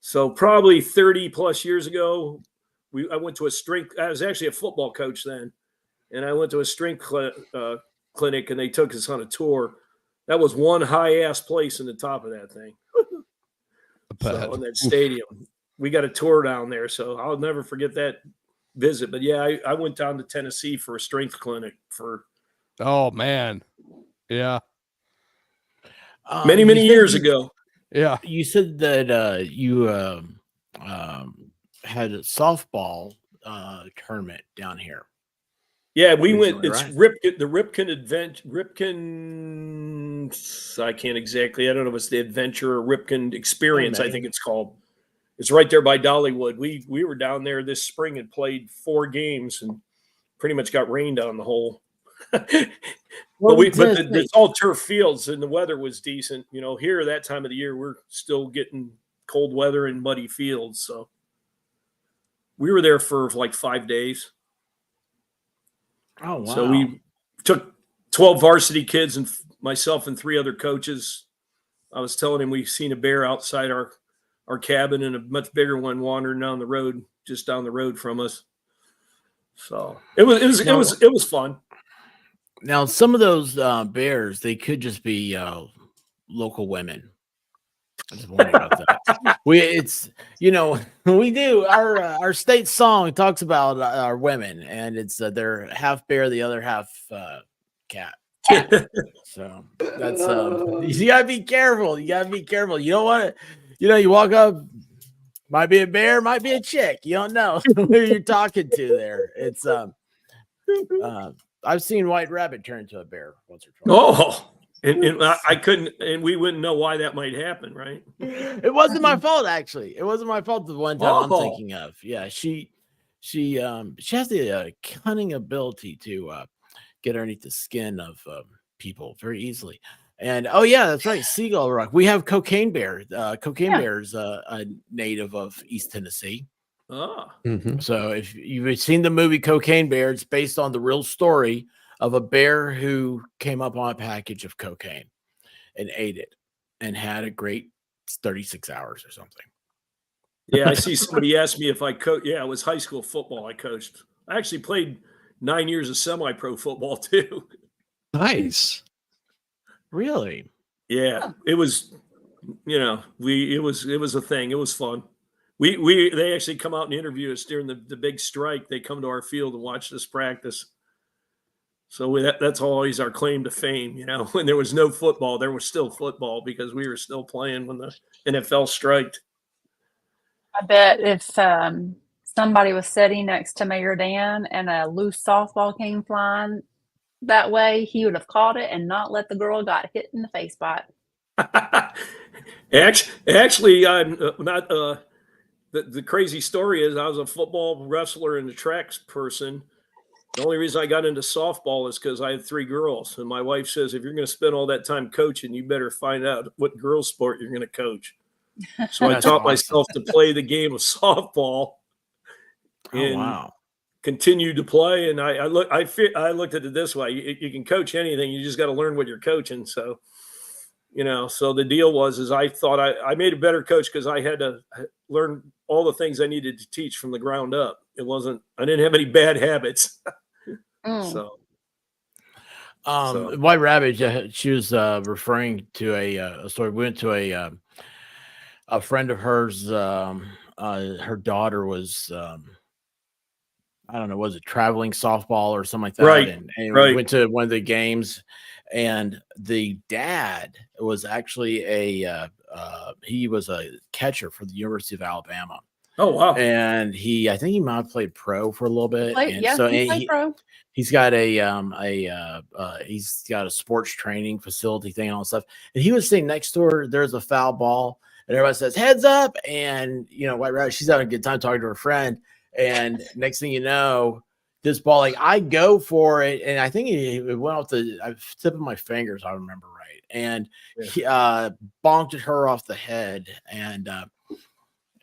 So probably 30 plus years ago, I went to a strength. I was actually a football coach then, and I went to a strength clinic, and they took us on a tour. That was one high ass place in the top of that thing. So in that stadium, we got a tour down there. So I'll never forget that visit. But yeah, I went down to Tennessee for a strength clinic for. Oh man, yeah. Many years ago. Yeah. You said that you had a softball tournament down here. Yeah, we went. Recently, It's right? the Ripken Adventure. I can't exactly. I don't know if it's the Adventure or Ripken Experience. I think it's called. It's right there by Dollywood. We were down there this spring and played 4 games and pretty much got rained on the whole. But it's all turf fields and the weather was decent. You know, here that time of the year we're still getting cold weather and muddy fields. So we were there for like 5 days. Oh, wow. So we took 12 varsity kids and myself and 3 other coaches. I was telling him we've seen a bear outside our cabin and a much bigger one wandering down the road, just down the road from us. So it was fun. Now, some of those bears, they could just be local women. I just wondering about that. We do our state song talks about our women, and it's they're half bear, the other half cat. So that's you gotta be careful. You gotta be careful. You don't want to, you walk up, might be a bear, might be a chick. You don't know who you're talking to there. It's I've seen White Rabbit turn into a bear once or twice. Oh, and I couldn't, and we wouldn't know why that might happen, right? It wasn't my fault, actually. It wasn't my fault. The one time I'm thinking of, yeah, she has the cunning ability to get underneath the skin of people very easily. And oh yeah, that's right, Seagull Rock. We have Cocaine Bear. Bear is a native of East Tennessee. So if you've seen the movie Cocaine Bear, it's based on the real story of a bear who came up on a package of cocaine and ate it and had a great 36 hours or something. Yeah, I see somebody asked me if I coached. Yeah, it was high school football I coached. I actually played 9 years of semi-pro football too. Nice. Really? Yeah, it was, it was a thing. It was fun. They actually come out and interview us during the big strike. They come to our field and watch us practice. So that's always our claim to fame. When there was no football, there was still football because we were still playing when the NFL striked. I bet if somebody was sitting next to Mayor Dan and a loose softball came flying that way, he would have caught it and not let the girl got hit in the face by it. Actually, I'm not. The crazy story is I was a football wrestler and a tracks person. The only reason I got into softball is because I had 3 girls. And my wife says, if you're going to spend all that time coaching, you better find out what girl sport you're going to coach. So I taught myself to play the game of softball and continued to play. And I looked at it this way. You can coach anything. You just got to learn what you're coaching. So, so the deal is I thought I made a better coach because I had to learn all the things I needed to teach from the ground up. I didn't have any bad habits. So, White Rabbit, she was referring to a story. We went to a friend of hers. Her daughter was, I don't know, was it traveling softball or something like that? Right. And we went to one of the games, and the dad was actually he was a catcher for the University of Alabama. Oh wow. And I think he might have played pro for a little bit. And so he played pro. he's got he's got a sports training facility thing and all that stuff. And he was sitting next to her. There's a foul ball, and everybody says heads up. And White Rabbit, she's having a good time talking to her friend. And next thing you know, this ball, like I go for it, and I think it went off the tip of my fingers. I remember right, and he bonked her off the head. And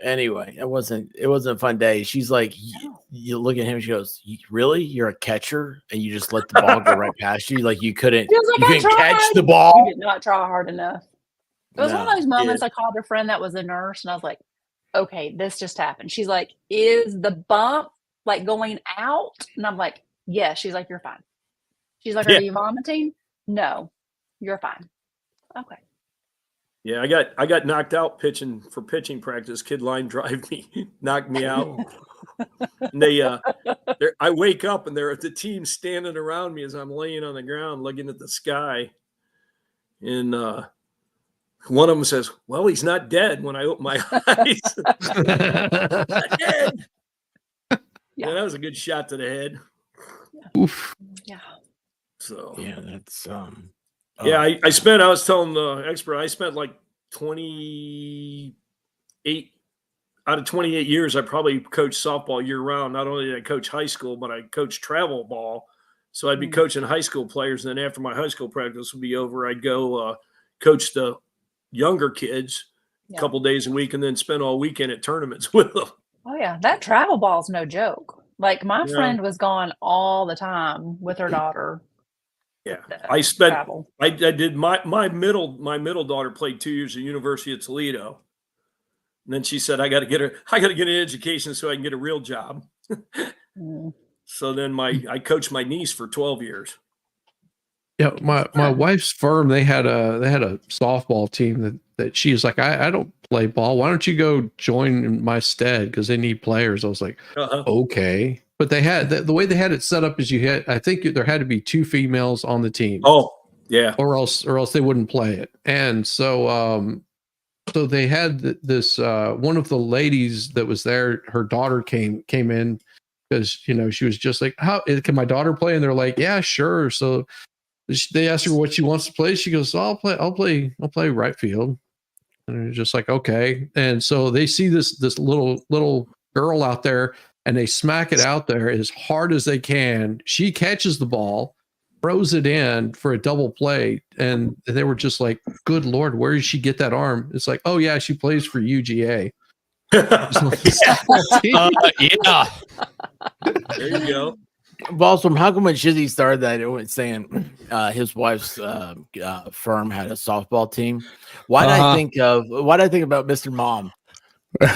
anyway, it wasn't a fun day. She's like, you look at him, she goes, really? You're a catcher and you just let the ball go right past you? Like you couldn't catch the ball? You did not try hard enough. It was one of those moments I called a friend that was a nurse and I was like, okay, this just happened. She's like, is the bump like going out? And I'm like, yes. She's like, you're fine. She's like, are you vomiting? No, you're fine. Okay. Yeah, I got knocked out pitching practice. Kid line drive me, knocked me out. And I wake up and they're the team standing around me as I'm laying on the ground looking at the sky. And one of them says, "Well, he's not dead." When I open my eyes, not dead. Yeah, that was a good shot to the head. Oof. Yeah. So that's I was telling the expert, I spent like 28 out of 28 years. I probably coached softball year round. Not only did I coach high school, but I coached travel ball. So I'd be coaching high school players. And then after my high school practice would be over, I'd go coach the younger kids a couple days a week and then spend all weekend at tournaments with them. Oh yeah. That travel ball is no joke. Like my friend was gone all the time with her daughter. Yeah, I did my middle daughter played 2 years at University of Toledo, and then she said I got to get an education so I can get a real job. So then I coached my niece for 12 years. Yeah, my wife's firm, they had a softball team that she was like, I don't play ball. Why don't you go join in my stead because they need players? I was like, okay. But they had the way they had it set up is I think there had to be 2 females on the team. Oh, yeah. Or else they wouldn't play it. And so so they had this one of the ladies that was there, her daughter came in because she was just like, how can my daughter play? And they're like, yeah, sure. So they asked her what she wants to play. She goes, I'll play right field. And they're just like, okay. And so they see this little girl out there and they smack it out there as hard as they can. She catches the ball, throws it in for a double play. And they were just like, good Lord, where did she get that arm? It's like, oh yeah, she plays for UGA. Yeah. There you go. Ballstorm, how come when Shizzy started that, it was saying his wife's firm had a softball team? Why did I think about Mr. Mom? You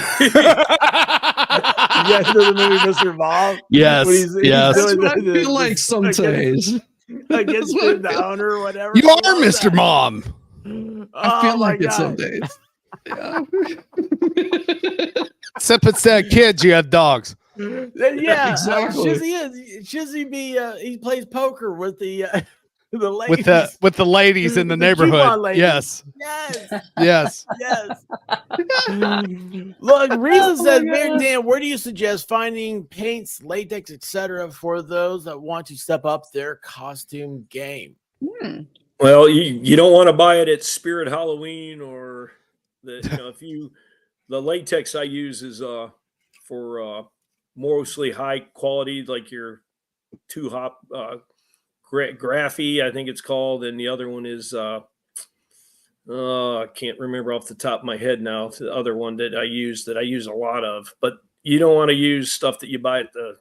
guys know the movie Mr. Mom? Yes, yes. That's what I feel like sometimes. Against Tim Down or whatever. You are Mr. Mom. I feel like it some days. Yeah. Except instead of kids, you have dogs. Yeah, exactly. Shizzy he plays poker with the ladies. with the ladies in the neighborhood. Yes. Yes. Look, Reason says, Mayor Dan, where do you suggest finding paints, latex, etc. for those that want to step up their costume game? Well, you don't want to buy it at Spirit Halloween or the latex I use is for mostly high quality, like your 2-hop Graphy, I think it's called, and the other one is I can't remember off the top of my head now. The other one that I use a lot of, but you don't want to use stuff that you buy at the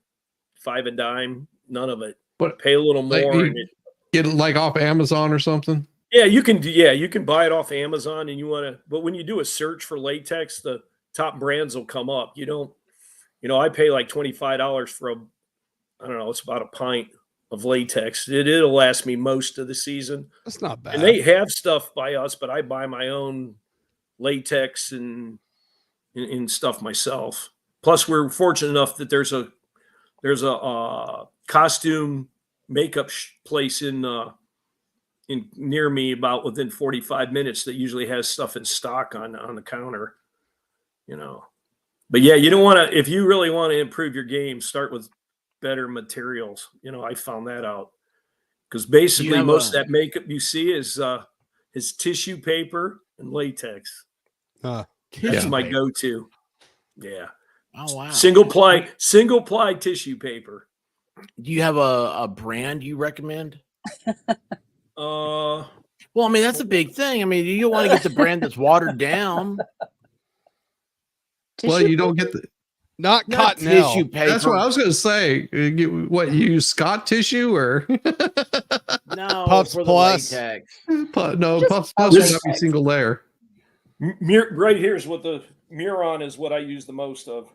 5 a dime. None of it. But pay a little more. Get it like off Amazon or something. Yeah, you can buy it off Amazon, and but when you do a search for latex, the top brands will come up. You don't. I pay like $25 for it's about a pint of latex. It'll last me most of the season. That's not bad. And they have stuff by us, but I buy my own latex and stuff myself. Plus, we're fortunate enough that there's a costume makeup place in near me about within 45 minutes that usually has stuff in stock on the counter. But yeah, you don't want to, if you really want to improve your game, start with better materials. You know, I found that out because basically most of that makeup you see is tissue paper and latex. That's my go-to. Yeah. Oh wow. Single ply tissue paper. Do you have a brand you recommend? Well, I mean, that's a big thing. I mean, you don't want to get the brand that's watered down. Well, you don't get the not cotton tissue paper. That's what I was going to say. What, you use Scott tissue or no? Puffs for the Plus. latex. No, Puffs Plus would not be single layer. Right here's what the Muron is. What I use the most of.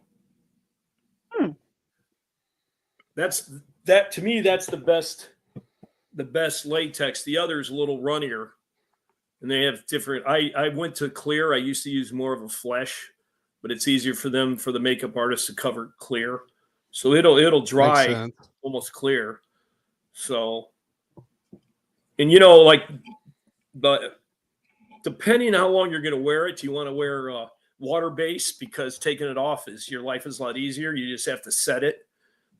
That to me. That's the best latex. The other is a little runnier, and they have different. I went to clear. I used to use more of a flesh, but it's easier for the makeup artists to cover clear, so it'll dry almost clear. So, and you know, like, but depending on how long you're going to wear it, you want to wear water base because taking it off your life is a lot easier. You just have to set it.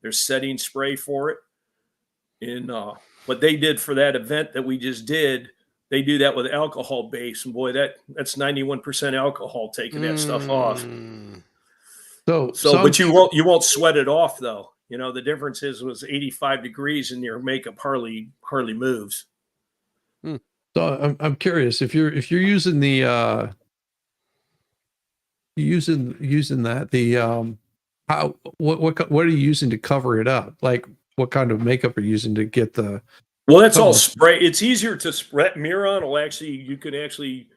There's setting spray for it. And what they did for that event that we just did, they do that with alcohol base, and boy, that's 91% alcohol taking that stuff off. So, but you won't sweat it off though. You know, the difference is it was 85 degrees and your makeup hardly moves. So I'm curious if you're using the using that what are you using to cover it up? Like what kind of makeup are you using to get the? Well, that's all spray. It's easier to spray. Muron will you can actually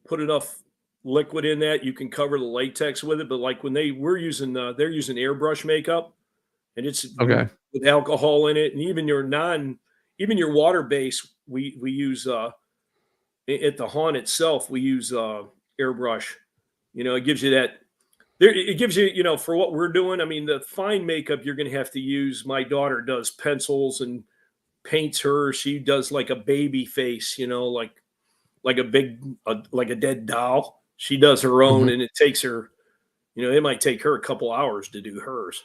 put enough liquid in that you can cover the latex with it. But like when they're using airbrush makeup, and it's with alcohol in it, and even your water base, we use at the haunt itself, we use airbrush. You know, it gives you that. It gives you, for what we're doing. I mean, the fine makeup you're going to have to use. My daughter does pencils and paints her. She does like a baby face, like a big, like a dead doll. She does her own, and it takes her, it might take her a couple hours to do hers.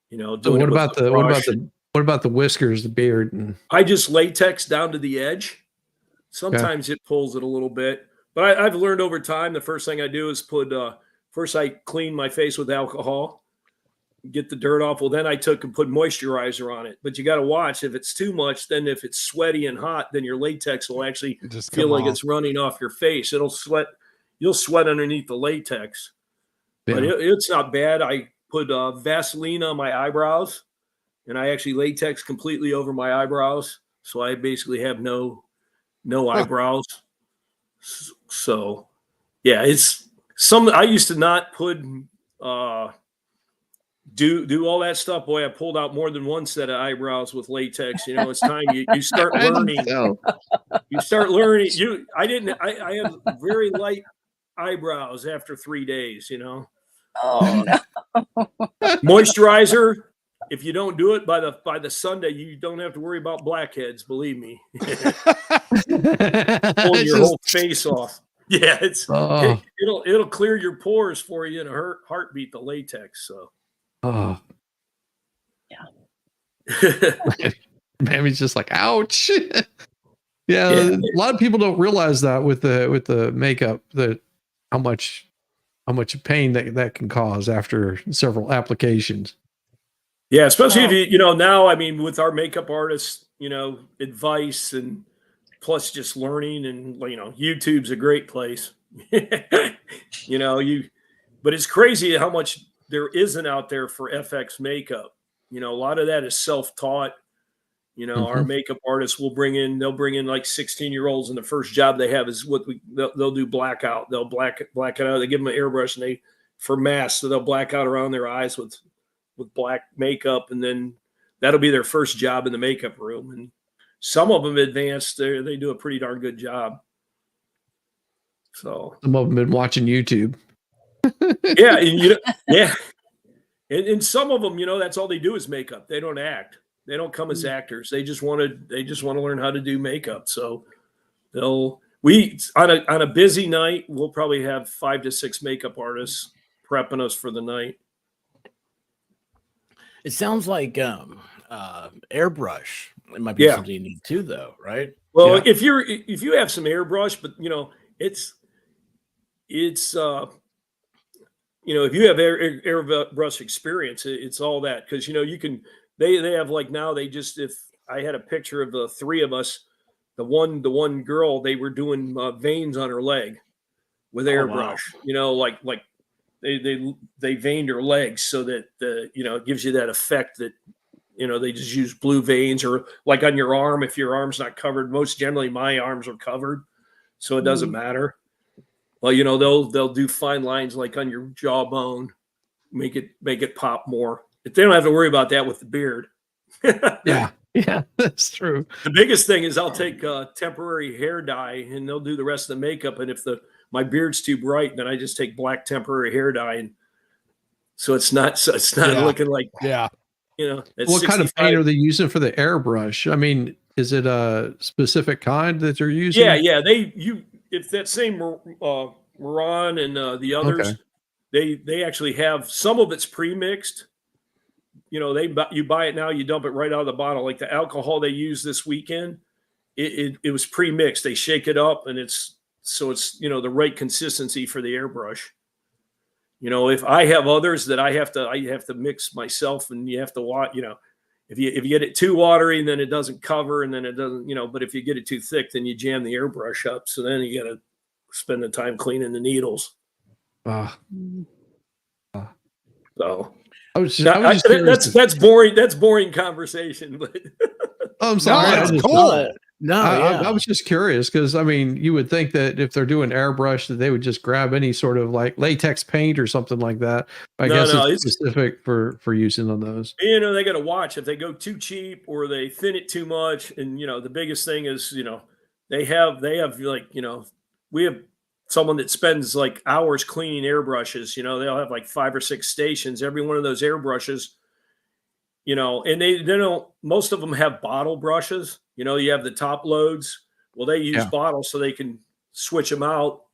So what about the whiskers, the beard? I just latex down to the edge. Sometimes it pulls it a little bit, but I've learned over time. The first thing I do is first I clean my face with alcohol, get the dirt off. Well, then I took and put moisturizer on it. But you got to watch. If it's too much, then if it's sweaty and hot, then your latex will actually feel like it's running off your face. It'll sweat. You'll sweat underneath the latex. Yeah. But it's not bad. I put Vaseline on my eyebrows, and I actually latex completely over my eyebrows. So I basically have no eyebrows. So, yeah, it's I used to not put do all that stuff. Boy, I pulled out more than one set of eyebrows with latex. It's time you start learning. You start learning. I have very light eyebrows after 3 days. Oh no. Moisturizer. If you don't do it by the Sunday, you don't have to worry about blackheads. Believe me. Pulling your whole face off. Yeah, it'll clear your pores for you in a heartbeat. The latex. So. Oh. Yeah. Mammy's just like, ouch. Yeah, a lot of people don't realize that with the makeup, that how much pain that can cause after several applications. Yeah, especially if you now, I mean, with our makeup artists, advice and plus just learning, and YouTube's a great place. But it's crazy how much there isn't out there for FX makeup. A lot of that is self-taught. Our makeup artists they'll bring in like 16-year-olds, and the first job they have is they'll do blackout. They'll black it out. They give them an airbrush and for masks, so they'll black out around their eyes with black makeup, and then that'll be their first job in the makeup room. And some of them advanced, they do a pretty darn good job. So some of them been watching YouTube. And some of them, that's all they do is makeup. They don't act. They don't come as actors. They just want to learn how to do makeup. So on a busy night, we'll probably have 5 to 6 makeup artists prepping us for the night. It sounds like airbrush. It might be Yeah. something you need too, though, right? Well, Yeah. if you have some airbrush, but it's if you have airbrush experience, it's all that, because you can they have, like, now they just, if I had a picture of the three of us, the one girl, they were doing veins on her leg with Oh, airbrush. wow. Like they veined her legs so that it gives you that effect that they just use blue veins, or like on your arm, if your arm's not covered. Most generally my arms are covered, so it doesn't matter. Well, they'll do fine lines like on your jawbone, make it pop more. But they don't have to worry about that with the beard. Yeah. Yeah, that's true. The biggest thing is I'll take temporary hair dye, and they'll do the rest of the makeup. And if my beard's too bright, then I just take black temporary hair dye, and so it's not looking like What kind of paint are they using for the airbrush? I mean, is it a specific kind that they're using? Yeah. If that same Moran and the others, they actually have, some of it's pre-mixed. You buy it now, you dump it right out of the bottle. Like the alcohol they used this weekend, it was pre-mixed. They shake it up, and it's the right consistency for the airbrush. If I have others that I have to mix myself, and you have to watch. If you get it too watery, then it doesn't cover, and then it doesn't. But if you get it too thick, then you jam the airbrush up. So then you got to spend the time cleaning the needles. So. That's boring. That's boring conversation. But I'm sorry. No, that's cool. No, I was just curious, because I mean, you would think that if they're doing airbrush, that they would just grab any sort of like latex paint or something like that. I guess it's specific for using on those. They got to watch if they go too cheap or they thin it too much. And the biggest thing is they have like we have someone that spends like hours cleaning airbrushes. They'll have like 5 or 6 stations. Every one of those airbrushes, and they don't. Most of them have bottle brushes. You have the top loads. Well, they use bottles so they can switch them out.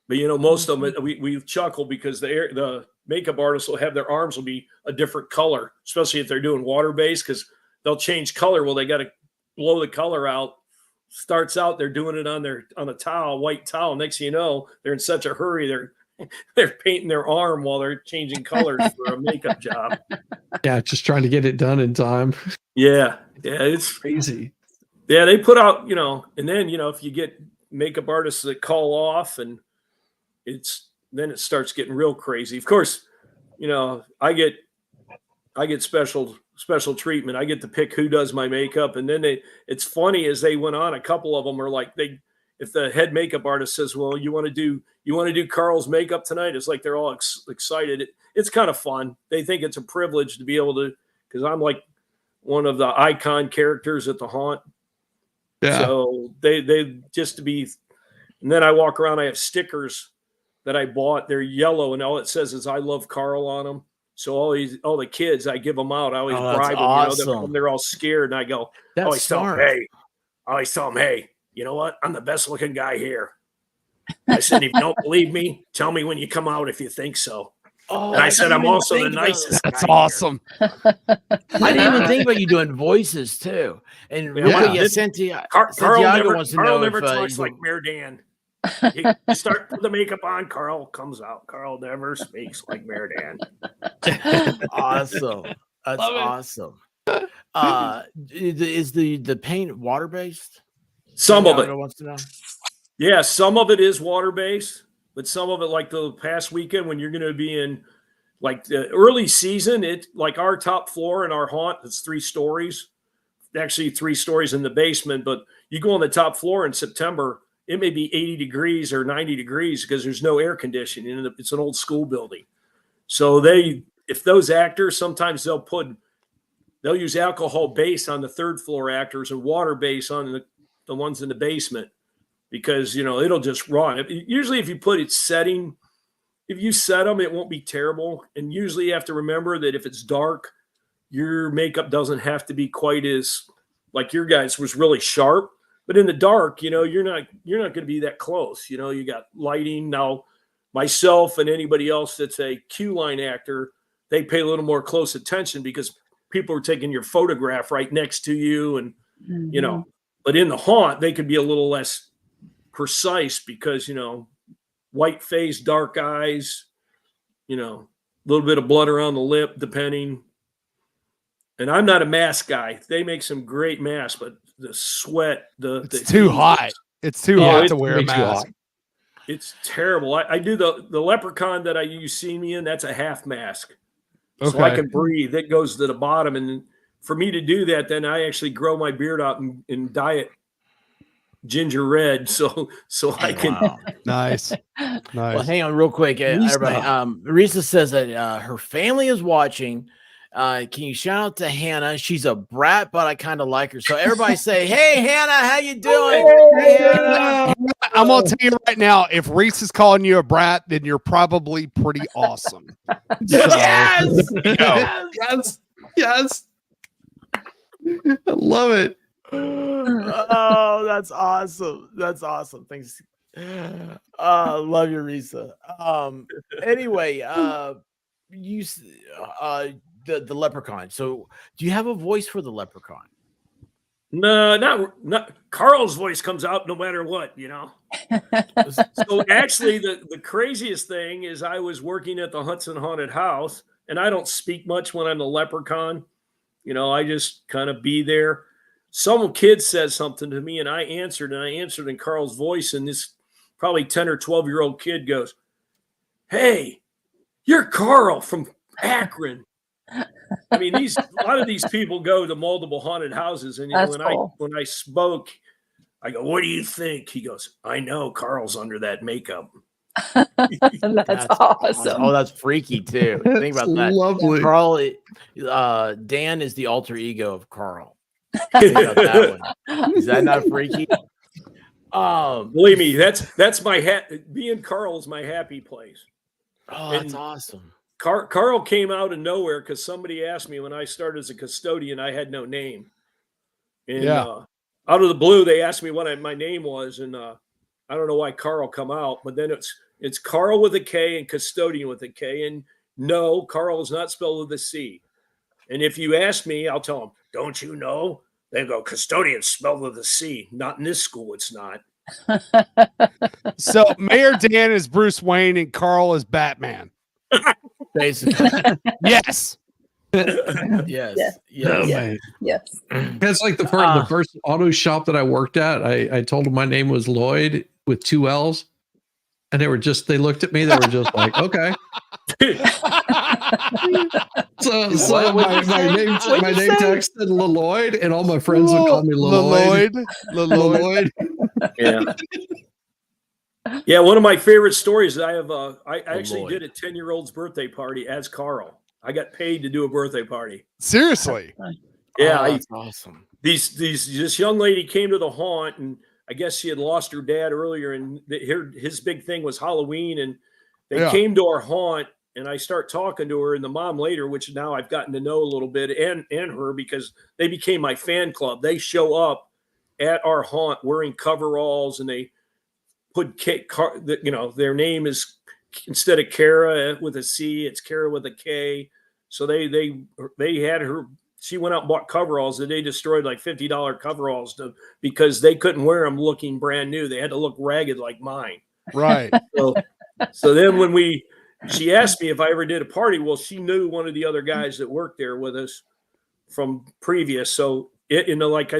But most of them, we chuckle because the makeup artists will have their arms will be a different color, especially if they're doing water based, because they'll change color. Well, they got to blow the color out. Starts out they're doing it on a towel, white towel. Next thing you know, they're in such a hurry they're painting their arm while they're changing colors for a makeup job. Yeah, just trying to get it done in time. Yeah, it's crazy. Yeah, they put out, and then if you get makeup artists that call off, and then it starts getting real crazy. Of course, I get special treatment. I get to pick who does my makeup. And then it's funny, as they went on, a couple of them are like, if the head makeup artist says, well, you want to do Carl's makeup tonight? It's like, they're all excited. It's kind of fun. They think it's a privilege to be able to, because I'm like one of the icon characters at the haunt. Yeah. So they just to be, and then I walk around, I have stickers that I bought. They're yellow, and all it says is "I love Carl" on them. So all the kids, I give them out. I always bribe them. Awesome. They're all scared, and I go, I always tell them, hey, you know what? I'm the best looking guy here. I said, if you don't believe me, tell me when you come out if you think so. Oh, and I said, I'm also the nicest. That's awesome. I didn't even think about you doing voices too. And Santiago wants to know Carl never if, talks like Mayor Dan. You start put the makeup on, Carl comes out. Carl never speaks like Mayor Dan. Awesome. That's awesome. Is the paint water based? Some of it wants to know. Yeah, some of it is water based, but some of it, like the past weekend when you're going to be in like the early season, it like our top floor in our haunt, it's 3 stories, actually 3 stories in the basement. But you go on the top floor in September, it may be 80 degrees or 90 degrees because there's no air conditioning, and it's an old school building. So if those actors, sometimes they'll use alcohol base on the 3rd floor actors and water base on the ones in the basement, because it'll just run. Usually if you put it setting, if you set them, it won't be terrible. And usually you have to remember that if it's dark, your makeup doesn't have to be quite as, like your guys was really sharp. But in the dark, you're not going to be that close. You got lighting. Now, myself and anybody else that's a Q line actor, they pay a little more close attention because people are taking your photograph right next to you, and Mhm. you know. But in the haunt, they could be a little less precise because white face, dark eyes, a little bit of blood around the lip, depending. And I'm not a mask guy. They make some great masks, but the sweat, It's too heat, hot. It's too hot to wear a makes you mask. hot. it's terrible. I do the leprechaun that you see me in. That's a half mask, so I Okay. can breathe. It goes to the bottom, and for me to do that, then I actually grow my beard out and dye it ginger red, so I can. Wow. Nice. Well, Nice. hang on real quick, everybody. Risa says that her family is watching. Can you shout out to Hannah? She's a brat, but I kind of like her. So everybody say, "Hey, Hannah, how you doing?" Hey, Hannah. I'm gonna tell you right now, if Reese is calling you a brat, then you're probably pretty awesome. Yes. Yes. Yes. I love it. Oh, that's awesome. That's awesome. Thanks. Love you, Risa. Anyway, the leprechaun. So do you have a voice for the leprechaun? No, not Carl's voice comes out no matter what. So actually, the craziest thing is I was working at the Hudson Haunted House, and I don't speak much when I'm the leprechaun. I just kind of be there. Some kid says something to me, and I answered in Carl's voice, and this probably 10 or 12-year-old kid goes, "Hey, you're Carl from Akron." I mean, a lot of these people go to multiple haunted houses, and That's cool. when I spoke, I go, "What do you think?" He goes, "I know Carl's under that makeup." That's awesome. Oh, that's freaky too. Think about that. Lovely. Carl, Dan is the alter ego of Carl. Think about that one. Is that not freaky? Believe me, that's my being Carl is my happy place. Oh, that's And awesome. Carl came out of nowhere because somebody asked me when I started as a custodian. I had no name, and out of the blue, they asked me what my name was, and I don't know why Carl come out, but then it's Carl with a K and custodian with a K, and no, Carl is not spelled with a C. And if you ask me, I'll tell them, "Don't you know?" They go, "Custodian spelled with a C. Not in this school, it's not." So Mayor Dan is Bruce Wayne and Carl is Batman. Basically, Yes. yes, yes. Yes. That's like the first auto shop that I worked at. I told them my name was Lloyd with 2 L's. And they looked at me, they were just like, okay. So my name tag said Lloyd, and all my friends would call me Lloyd. Yeah. Yeah, one of my favorite stories I have. I actually did a 10-year-old's birthday party as Carl. I got paid to do a birthday party. Seriously. Yeah, that's awesome. This young lady came to the haunt, and I guess she had lost her dad earlier, and his big thing was Halloween, and they came to our haunt, and I start talking to her and the mom later, which now I've gotten to know a little bit, and her, because they became my fan club. They show up at our haunt wearing coveralls, and they put their name is, instead of Kara with a C, it's Kara with a K. So they had her. She went out and bought coveralls, and they destroyed like $50 coveralls because they couldn't wear them looking brand new. They had to look ragged like mine. Right. So then when she asked me if I ever did a party. Well, she knew one of the other guys that worked there with us from previous. So I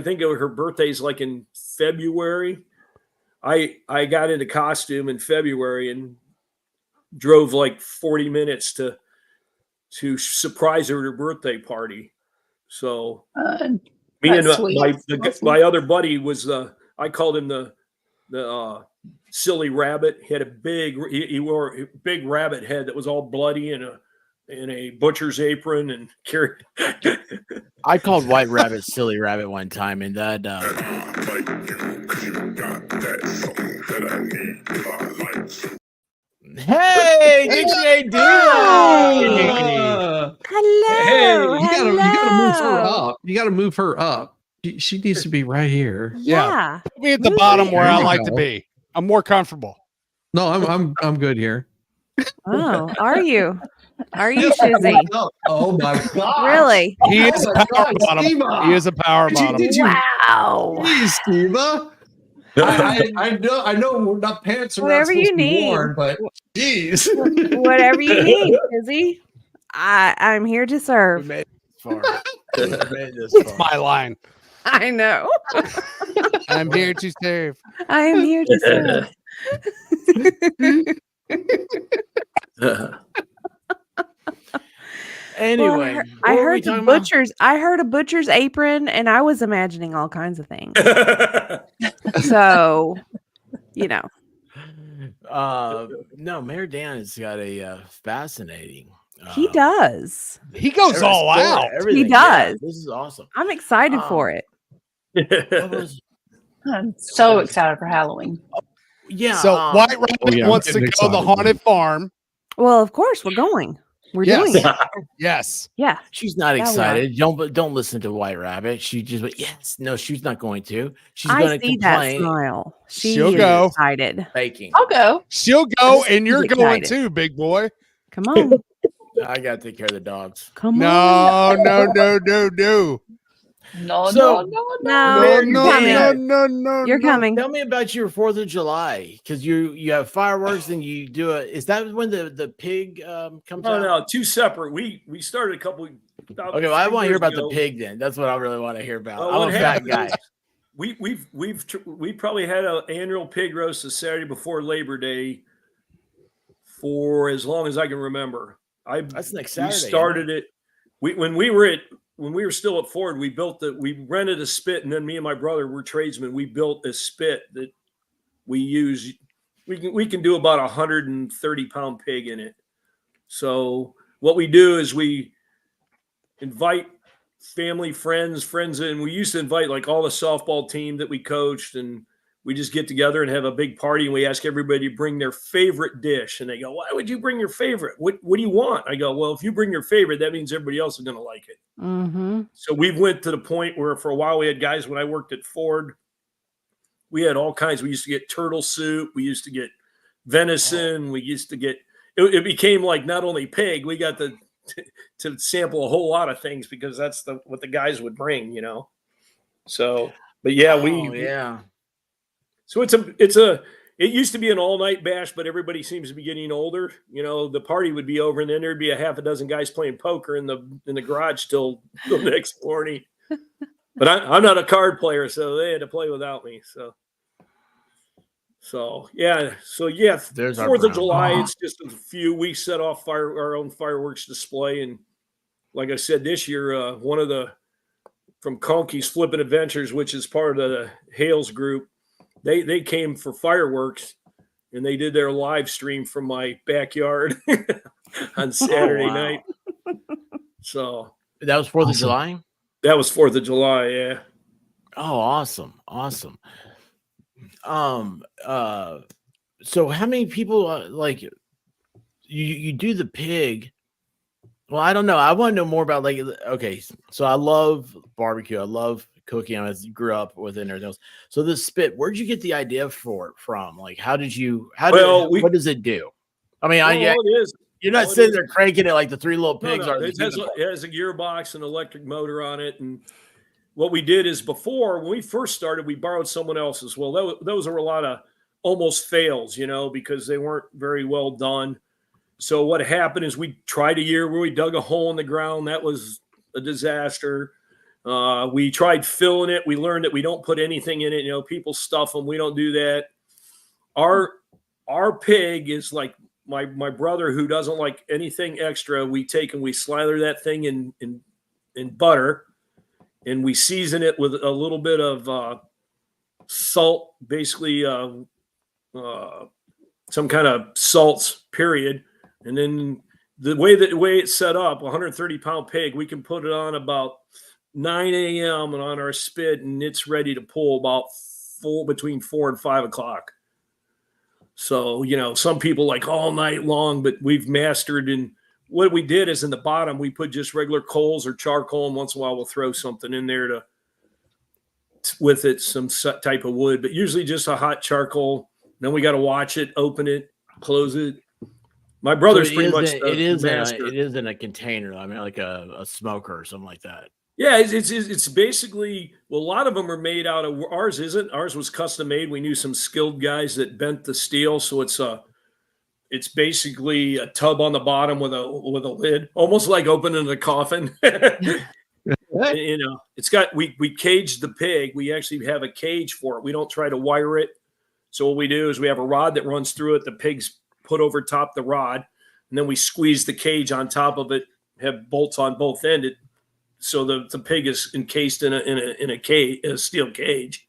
think her birthday's like in February. I got into costume in February and drove like 40 minutes to surprise her at her birthday party. So me and my other buddy was I called him the silly rabbit. He had he wore a big rabbit head that was all bloody and a butcher's apron and carried. I called White Rabbit Silly Rabbit one time, and that hey, Dictionary Hello. Hey, you gotta move her up. You gotta move her up. She needs to be right here. Yeah. Put me at the bottom where I like to be. I'm more comfortable. No, I'm good here. Oh, are you? Are you, Shizzy? Oh my god! Really? He is a power bottom. He is a power bottom. Wow. Please, Steva. I know not pants are Whatever not supposed you to be need. worn, but geez. Whatever you need, Shizzy. I'm here to We serve. made it this far. We made this It's far. my line. I know. I'm here to serve. I am here to serve. Anyway, Well, what I were we heard the talking about? butcher's. I heard a butcher's apron, and I was imagining all kinds of things. So, you know, No, Mayor Dan has got a fascinating. he does. He goes every all story, out. everything. He Yeah, does. this is awesome. I'm excited for it. What was- I'm so excited for Halloween. yeah. So White Rabbit Oh, yeah, I'm wants to getting go to the excited, haunted farm. Well, of course, we're going. We're Yes. doing it. Yes. Yeah. she's not we are. excited. Don't listen to White Rabbit. She just went, yes. No, she's not going to. She's I going to see that complain. smile. She She'll is go. excited. Baking. I'll go. She'll go, She's and you're going excited. too, big boy. Come on. I got to take care of the dogs. Come on. No. No, So- no. No, you're coming. No. You're coming. Tell me about your 4th of July, because you have fireworks and you do a. Is that when the pig comes out? No, two separate. We started a couple. Okay, well, I want to hear about the pig then. That's what I really want to hear about. Well, I'm what a fat happened guy. is we probably had an annual pig roast the Saturday before Labor Day for as long as I can remember. That's next We Saturday. started it. When we were still at Ford, we rented a spit, and then me and my brother were tradesmen. We built a spit that we use. We can do about 130-pound pig in it. So what we do is we invite family, friends in. We used to invite like all the softball team that we coached, and we just get together and have a big party, and we ask everybody to bring their favorite dish. And they go, "Why would you bring your favorite? What do you want?" I go, "Well, if you bring your favorite, that means everybody else is going to like it." Mm-hmm. So we went to the point where for a while we had guys, when I worked at Ford, we had all kinds. We used to get turtle soup. We used to get venison. We used to get, it became like not only pig, we got to sample a whole lot of things because that's what the guys would bring, So, but yeah, yeah. So it used to be an all-night bash, but everybody seems to be getting older. The party would be over, and then there'd be a half a dozen guys playing poker in the garage till the next morning. But I'm not a card player, so they had to play without me. So yeah. There's our 4th of brown. July. It's just a few. We set off our own fireworks display, and like I said, this year, one of from Conky's Flippin' Adventures, which is part of the Hales group. They came for fireworks, and they did their live stream from my backyard on Saturday night. So that was 4th of July. That was 4th of July. Yeah. Oh, awesome. So how many people like you do the pig? Well, I don't know. I want to know more about okay. So I love barbecue. I love cooking. I grew up with it and everything else. So the spit, where'd you get the idea for it from? Like, what does it do? I mean, it is. You're not sitting there cranking it like the Three Little Pigs are. It has a gearbox and electric motor on it. And what we did is when we first started, we borrowed someone else's. Well, those were a lot of almost fails, because they weren't very well done. So what happened is we tried a year where we dug a hole in the ground. That was a disaster. We tried filling it. We learned that we don't put anything in it. People stuff them. We don't do that. Our pig is like my brother, who doesn't like anything extra. We take and we slather that thing in butter, and we season it with a little bit of salt, basically some kind of salts, period. And then the way it's set up, 130-pound pig, we can put it on about 9 a.m. and on our spit, and it's ready to pull about between 4 and 5 o'clock. So, some people like all night long, but we've mastered. And what we did is in the bottom, we put just regular coals or charcoal, and once in a while we'll throw something in there with it, some type of wood, but usually just a hot charcoal. Then we got to watch it, open it, close it. My brother's So pretty much it the is master. it is in a container. I mean, like a smoker or something like that. Yeah, it's basically, well, a lot of them are made out of, ours isn't. Ours was custom made. We knew some skilled guys that bent the steel, so it's basically a tub on the bottom with a lid, almost like opening a coffin. You know, it's got, we caged the pig. We actually have a cage for it. We don't try to wire it. So what we do is we have a rod that runs through it. The pig's put over top the rod, and then we squeeze the cage on top of it, have bolts on both ends. So the pig is encased in a cage, a steel cage.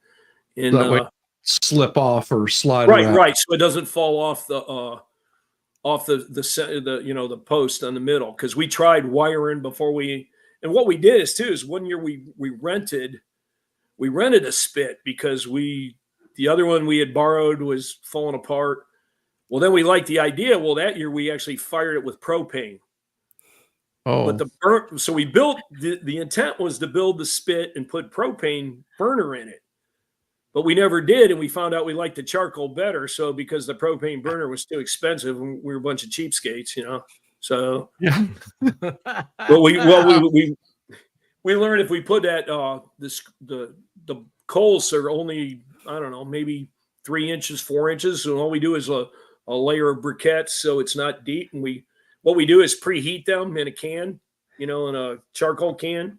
And That way slip off or slide right, around. right. So it doesn't fall off the you know, the post on the middle, because we tried wiring before we, and what we did is one year we rented a spit because the other one we had borrowed was falling apart. Well, then we liked the idea. Well, that year we actually fired it with propane. Oh, But so we built, the intent was to build the spit and put propane burner in it. But we never did, and we found out we liked the charcoal better. So because the propane burner was too expensive, and we were a bunch of cheapskates, you know. So yeah. but we learned if we put that the coals are only, I don't know, maybe 3 inches, 4 inches, and all we do is a layer of briquettes, so it's not deep. And what we do is preheat them in a can, you know, in a charcoal can.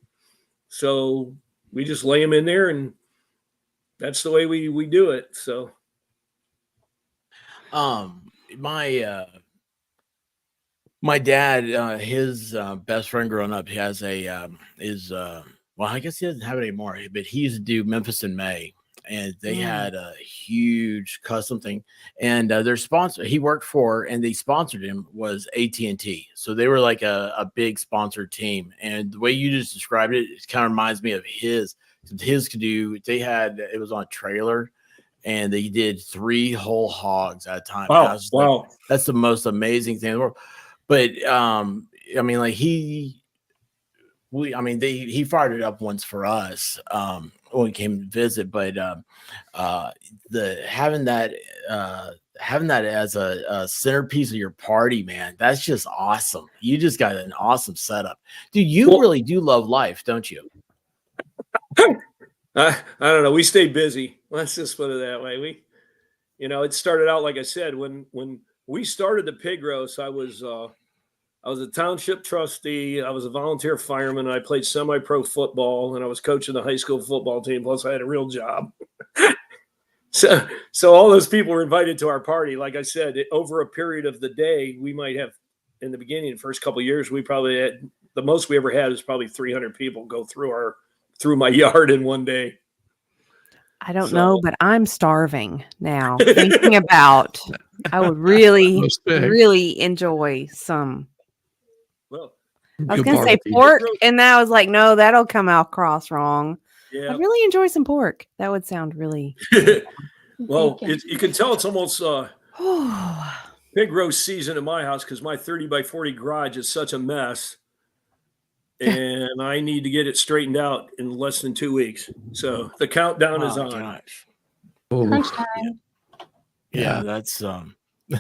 So we just lay them in there, and that's the way we do it. So my dad, his best friend growing up, he has well, I guess he doesn't have it anymore, but he used to do Memphis in May, and they had a huge custom thing, and their sponsor he worked for, and they sponsored him, was AT&T. So they were like a big sponsored team, and the way you just described it, it kind of reminds me of his could do. It was on a trailer, and they did 3 whole hogs at a time. wow. Like, that's the most amazing thing in the world. But I mean, like he fired it up once for us when we came to visit. But having that as a centerpiece of your party, man, that's just awesome. You just got an awesome setup, dude. You really do love life, don't you? I don't know. We stay busy. Let's just put it that way. It started out, like I said, when we started the pig roast, I was a township trustee. I was a volunteer fireman. And I played semi-pro football, and I was coaching the high school football team. Plus, I had a real job. So all those people were invited to our party. Like I said, over a period of the day, we might have, in the beginning, the first couple of years, we probably had, the most we ever had was probably 300 people go through my yard in one day. I don't know, but I'm starving now. Thinking about, I would really, really enjoy some. Well, I was going to say pork, and then I was like, no, that'll come out cross wrong. Yeah. I'd really enjoy some pork. That would sound really. Well, you can tell it's almost pig roast season in my house, because my 30 by 40 garage is such a mess. And I need to get it straightened out in less than 2 weeks. So the countdown is on. Gosh. Crunch time. Yeah, that's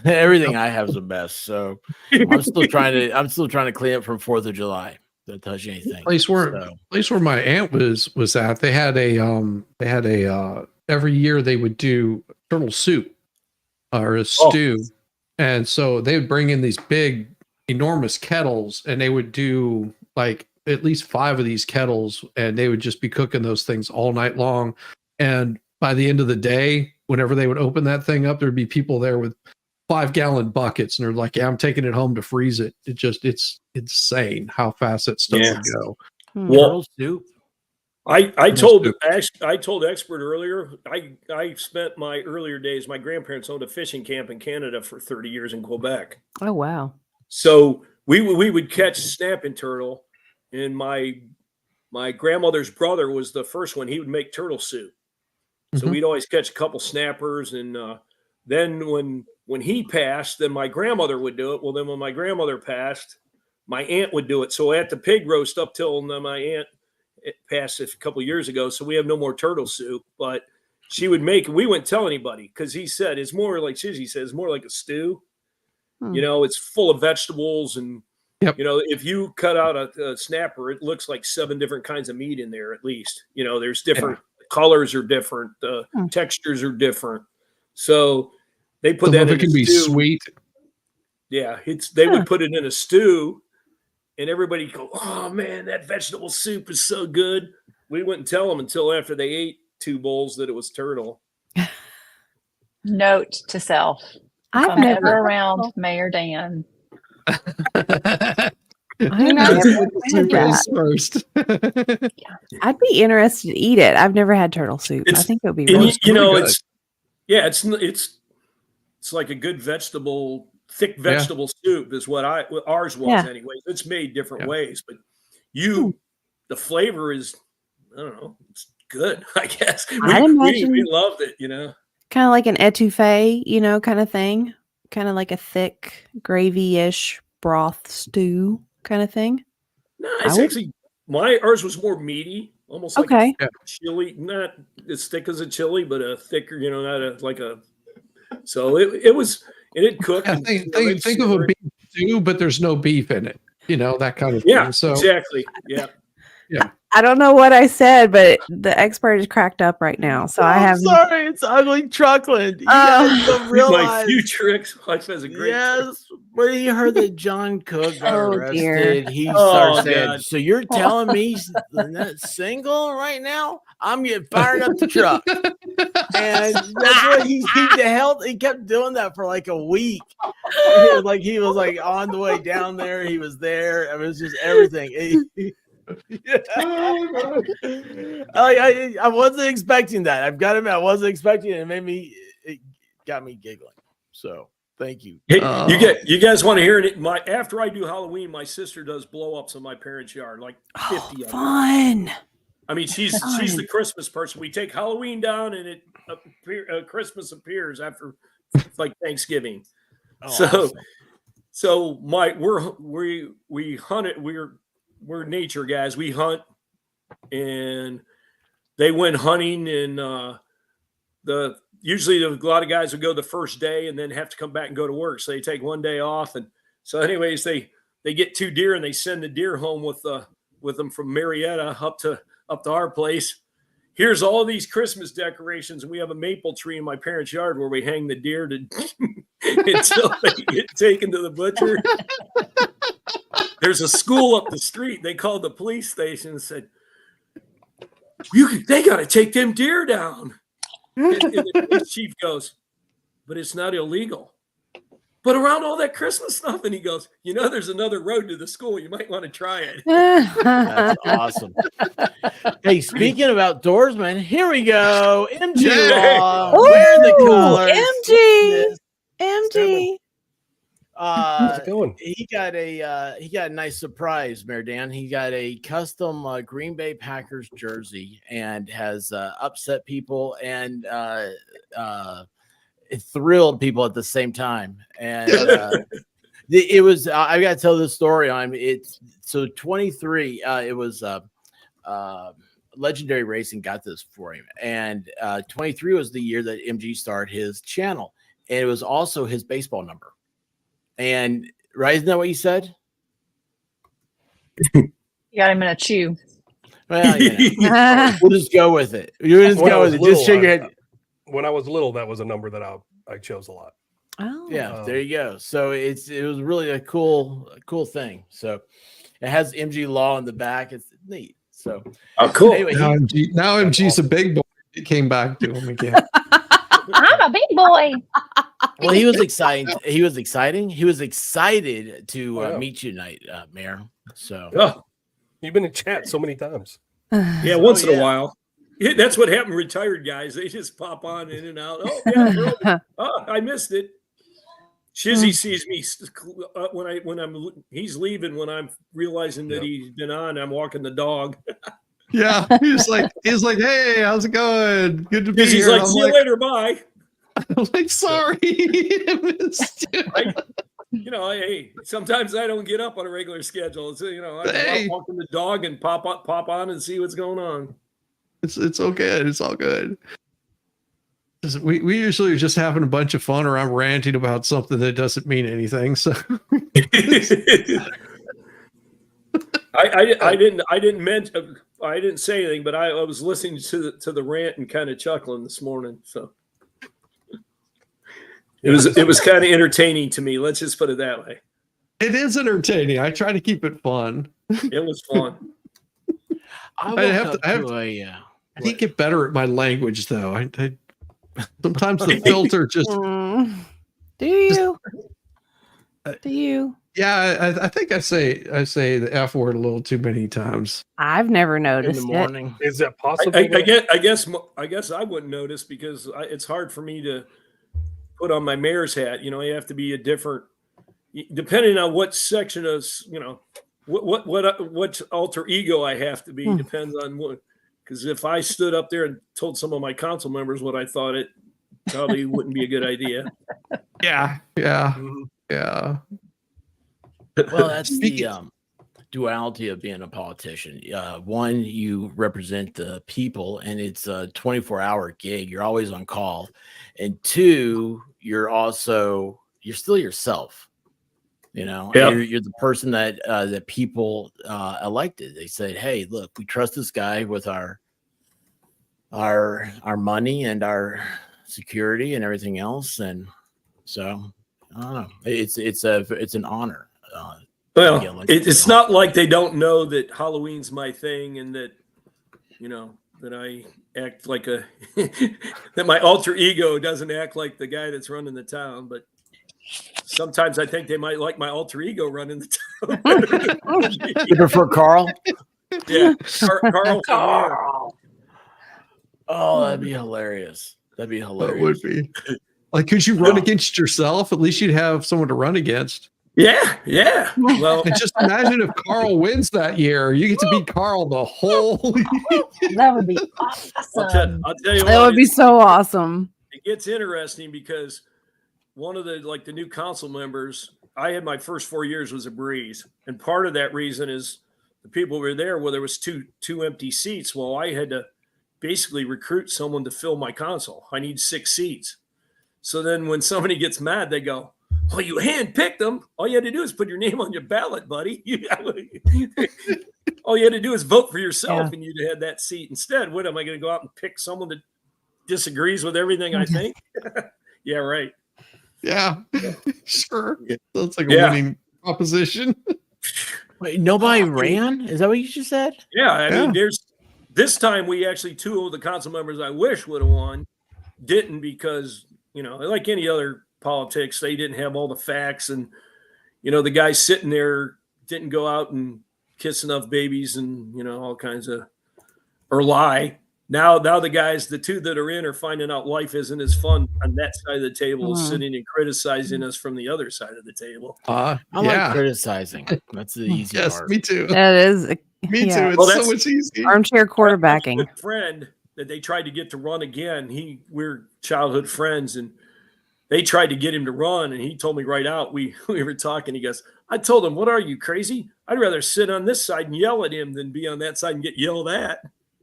everything I have is a mess. So I'm still trying to clean up from 4th of July. Don't touch anything. Place where my aunt was at, they had a every year they would do turtle soup or a stew. And so they would bring in these big, enormous kettles, and they would do like at least 5 of these kettles, and they would just be cooking those things all night long. And by the end of the day, whenever they would open that thing up, there'd be people there with 5-gallon buckets, and they're like, yeah, I'm taking it home to freeze it. It's insane how fast that stuff would go. Turtle soup. I told Expert earlier, I spent my earlier days, my grandparents owned a fishing camp in Canada for 30 years in Quebec. Oh, wow. So we would catch snapping turtle, and my grandmother's brother was the first one. He would make turtle soup. So we'd always catch a couple snappers, and then when he passed, then my grandmother would do it. Well, then when my grandmother passed, my aunt would do it. So at the pig roast up till my aunt passed a couple of years ago, so we have no more turtle soup, but she would make it. We wouldn't tell anybody, because he said it's more like Shizzy says, more like a stew. You know, it's full of vegetables and, Yep. you know, if you cut out a snapper, it looks like 7 different kinds of meat in there at least. You know, there's different colors are different, textures are different. So they put Some that of in it can a be stew. sweet. Yeah, they would put it in a stew, and everybody go, "Oh man, that vegetable soup is so good." We wouldn't tell them until after they ate 2 bowls that it was turtle. Note to self: if I've I'm ever never, around Mayor Dan, I've never had that. First. I'd be interested to eat it. I've never had turtle soup. I think it would be And really you know, good. it's like a good vegetable, thick vegetable soup is what ours was anyways. It's made different ways, but the flavor is, I don't know, it's good, I guess. We loved it, you know. Kind of like an etouffee, you know, kind of thing. Kind of like a thick gravy-ish broth stew kind of thing. No, it's actually ours was more meaty, almost like a chili, not as thick as a chili, but a thicker, you know, so it was, and it cooked. Yeah, think of a beef stew, but there's no beef in it, you know, that kind of thing. Yeah, So exactly. Yeah. I don't know what I said, but the expert is cracked up right now. So I'm sorry, it's ugly truckling. You guys don't My realize. future ex-wife has a great. Yes, when he heard that John Cook got arrested, he Oh, started saying, God. "So you're telling me he's not single right now? I'm getting fired up the truck." And that's what he kept doing that for like a week. Like he was like on the way down there, he was there. I mean, it was just everything. I wasn't expecting that. I've got to admit, I wasn't expecting it. It got me giggling. So thank you. Hey, you guys want to hear it? After I do Halloween, my sister does blow ups in my parents' yard, like 50 of them. Fun. I mean, she's the Christmas person. We take Halloween down, and Christmas appears after like Thanksgiving. Awesome. So we hunt it. We're nature guys. We hunt, and they went hunting, and usually a lot of guys would go the first day and then have to come back and go to work. So they take one day off, and so anyways, they get 2 deer and they send the deer home with them from Marietta up to our place. Here's all these Christmas decorations, and we have a maple tree in my parents' yard where we hang the deer until they get taken to the butcher. There's a school up the street. They called the police station and said, "They got to take them deer down." And the police chief goes, "But it's not illegal." But around all that Christmas stuff, and he goes, "You know, there's another road to the school. You might want to try it." That's awesome. Hey, speaking of outdoorsmen, here we go. MG Law, wearing the colors. MG. How's it going? He got a nice surprise, Mayor Dan. He got a custom Green Bay Packers jersey and has upset people and it thrilled people at the same time. And it was I got to tell this story on it's so 23. It was Legendary Racing got this for him, and 23 was the year that MG started his channel, and it was also his baseball number. And right, isn't that what you said? You got him in a chew. Well, we'll just go with it. Just shake your head. When I was little, that was a number that I chose a lot. Oh, yeah, there you go. So it was really a cool thing. So it has MG Law in the back. It's neat. So cool. Anyway, now MG's a big boy. It came back to him again. I'm a big boy. Well, he was exciting. He was excited to meet you tonight, Mayor. So you've been in chat so many times. Yeah, once in a while. Yeah, that's what happened to retired guys. They just pop on in and out. Oh, yeah, I missed it. Shizzy sees me he's leaving when I'm realizing that he's been on. I'm walking the dog. Yeah, he's like, "Hey, how's it going? Good to be here." He's like, "See you later, bye." I'm like, "Sorry, I missed you." Hey, sometimes I don't get up on a regular schedule. So, I'm walking the dog and pop on and see what's going on. It's all good. It's all good. We usually are just having a bunch of fun, or I'm ranting about something that doesn't mean anything. So I didn't say anything, but I was listening to the rant and kind of chuckling this morning. So it was kind of entertaining to me. Let's just put it that way. it is entertaining. I try to keep it fun. It was fun. I can't get better at my language though. Sometimes the filter just. Do you? Do you? Yeah, I think I say the F word a little too many times. I've never noticed in the morning. Is that possible? I guess I wouldn't notice because it's hard for me to put on my mayor's hat. You have to be a different, depending on what section of what alter ego I have to be. Depends on what. Because if I stood up there and told some of my council members what I thought, it probably wouldn't be a good idea. Yeah. Well, that's the duality of being a politician. One, you represent the people, and it's a 24-hour gig. You're always on call. And two, you're still yourself. You're the person that that people elected. They said, "Hey, look, we trust this guy with our money and our security and everything else." And so, I don't know. It's an honor. Well, it's not like they don't know that Halloween's my thing, and that that I act like that my alter ego doesn't act like the guy that's running the town, but. Sometimes I think they might like my alter ego running the town. You prefer Carl? Yeah, Carl. Oh, that'd be hilarious. That would be. Like, could you run against yourself? At least you'd have someone to run against. Yeah. Well, and just imagine if Carl wins that year. You get to beat Carl the whole year. That would be awesome. I'll tell you That would be so awesome. It gets interesting because one of the new council members, I had my first 4 years was a breeze. And part of that reason is the people were there where there was two empty seats. Well, I had to basically recruit someone to fill my council. I need 6 seats. So then when somebody gets mad, they go, "Well, you handpicked them. All you had to do is put your name on your ballot, buddy. All you had to do is vote for yourself and you'd had that seat instead. What, am I going to go out and pick someone that disagrees with everything I think?" Yeah, right. Yeah, sure. That's like a winning proposition. Wait, nobody ran? Is that what you just said? Yeah, I mean, there's this time we actually 2 of the council members I wish would have won didn't because, like any other politics, they didn't have all the facts. And, the guy sitting there didn't go out and kiss enough babies and, all kinds of, or lie. Now the guys, the 2 that are in, are finding out life isn't as fun on that side of the table, sitting and criticizing us from the other side of the table. I like criticizing. That's the easy part. Yes, me too. That is. Me too. It's so much easier. Armchair quarterbacking. My friend that they tried to get to run again. We're childhood friends, and they tried to get him to run, and he told me right out. We were talking. He goes, "I told him, what are you, crazy? I'd rather sit on this side and yell at him than be on that side and get yelled at."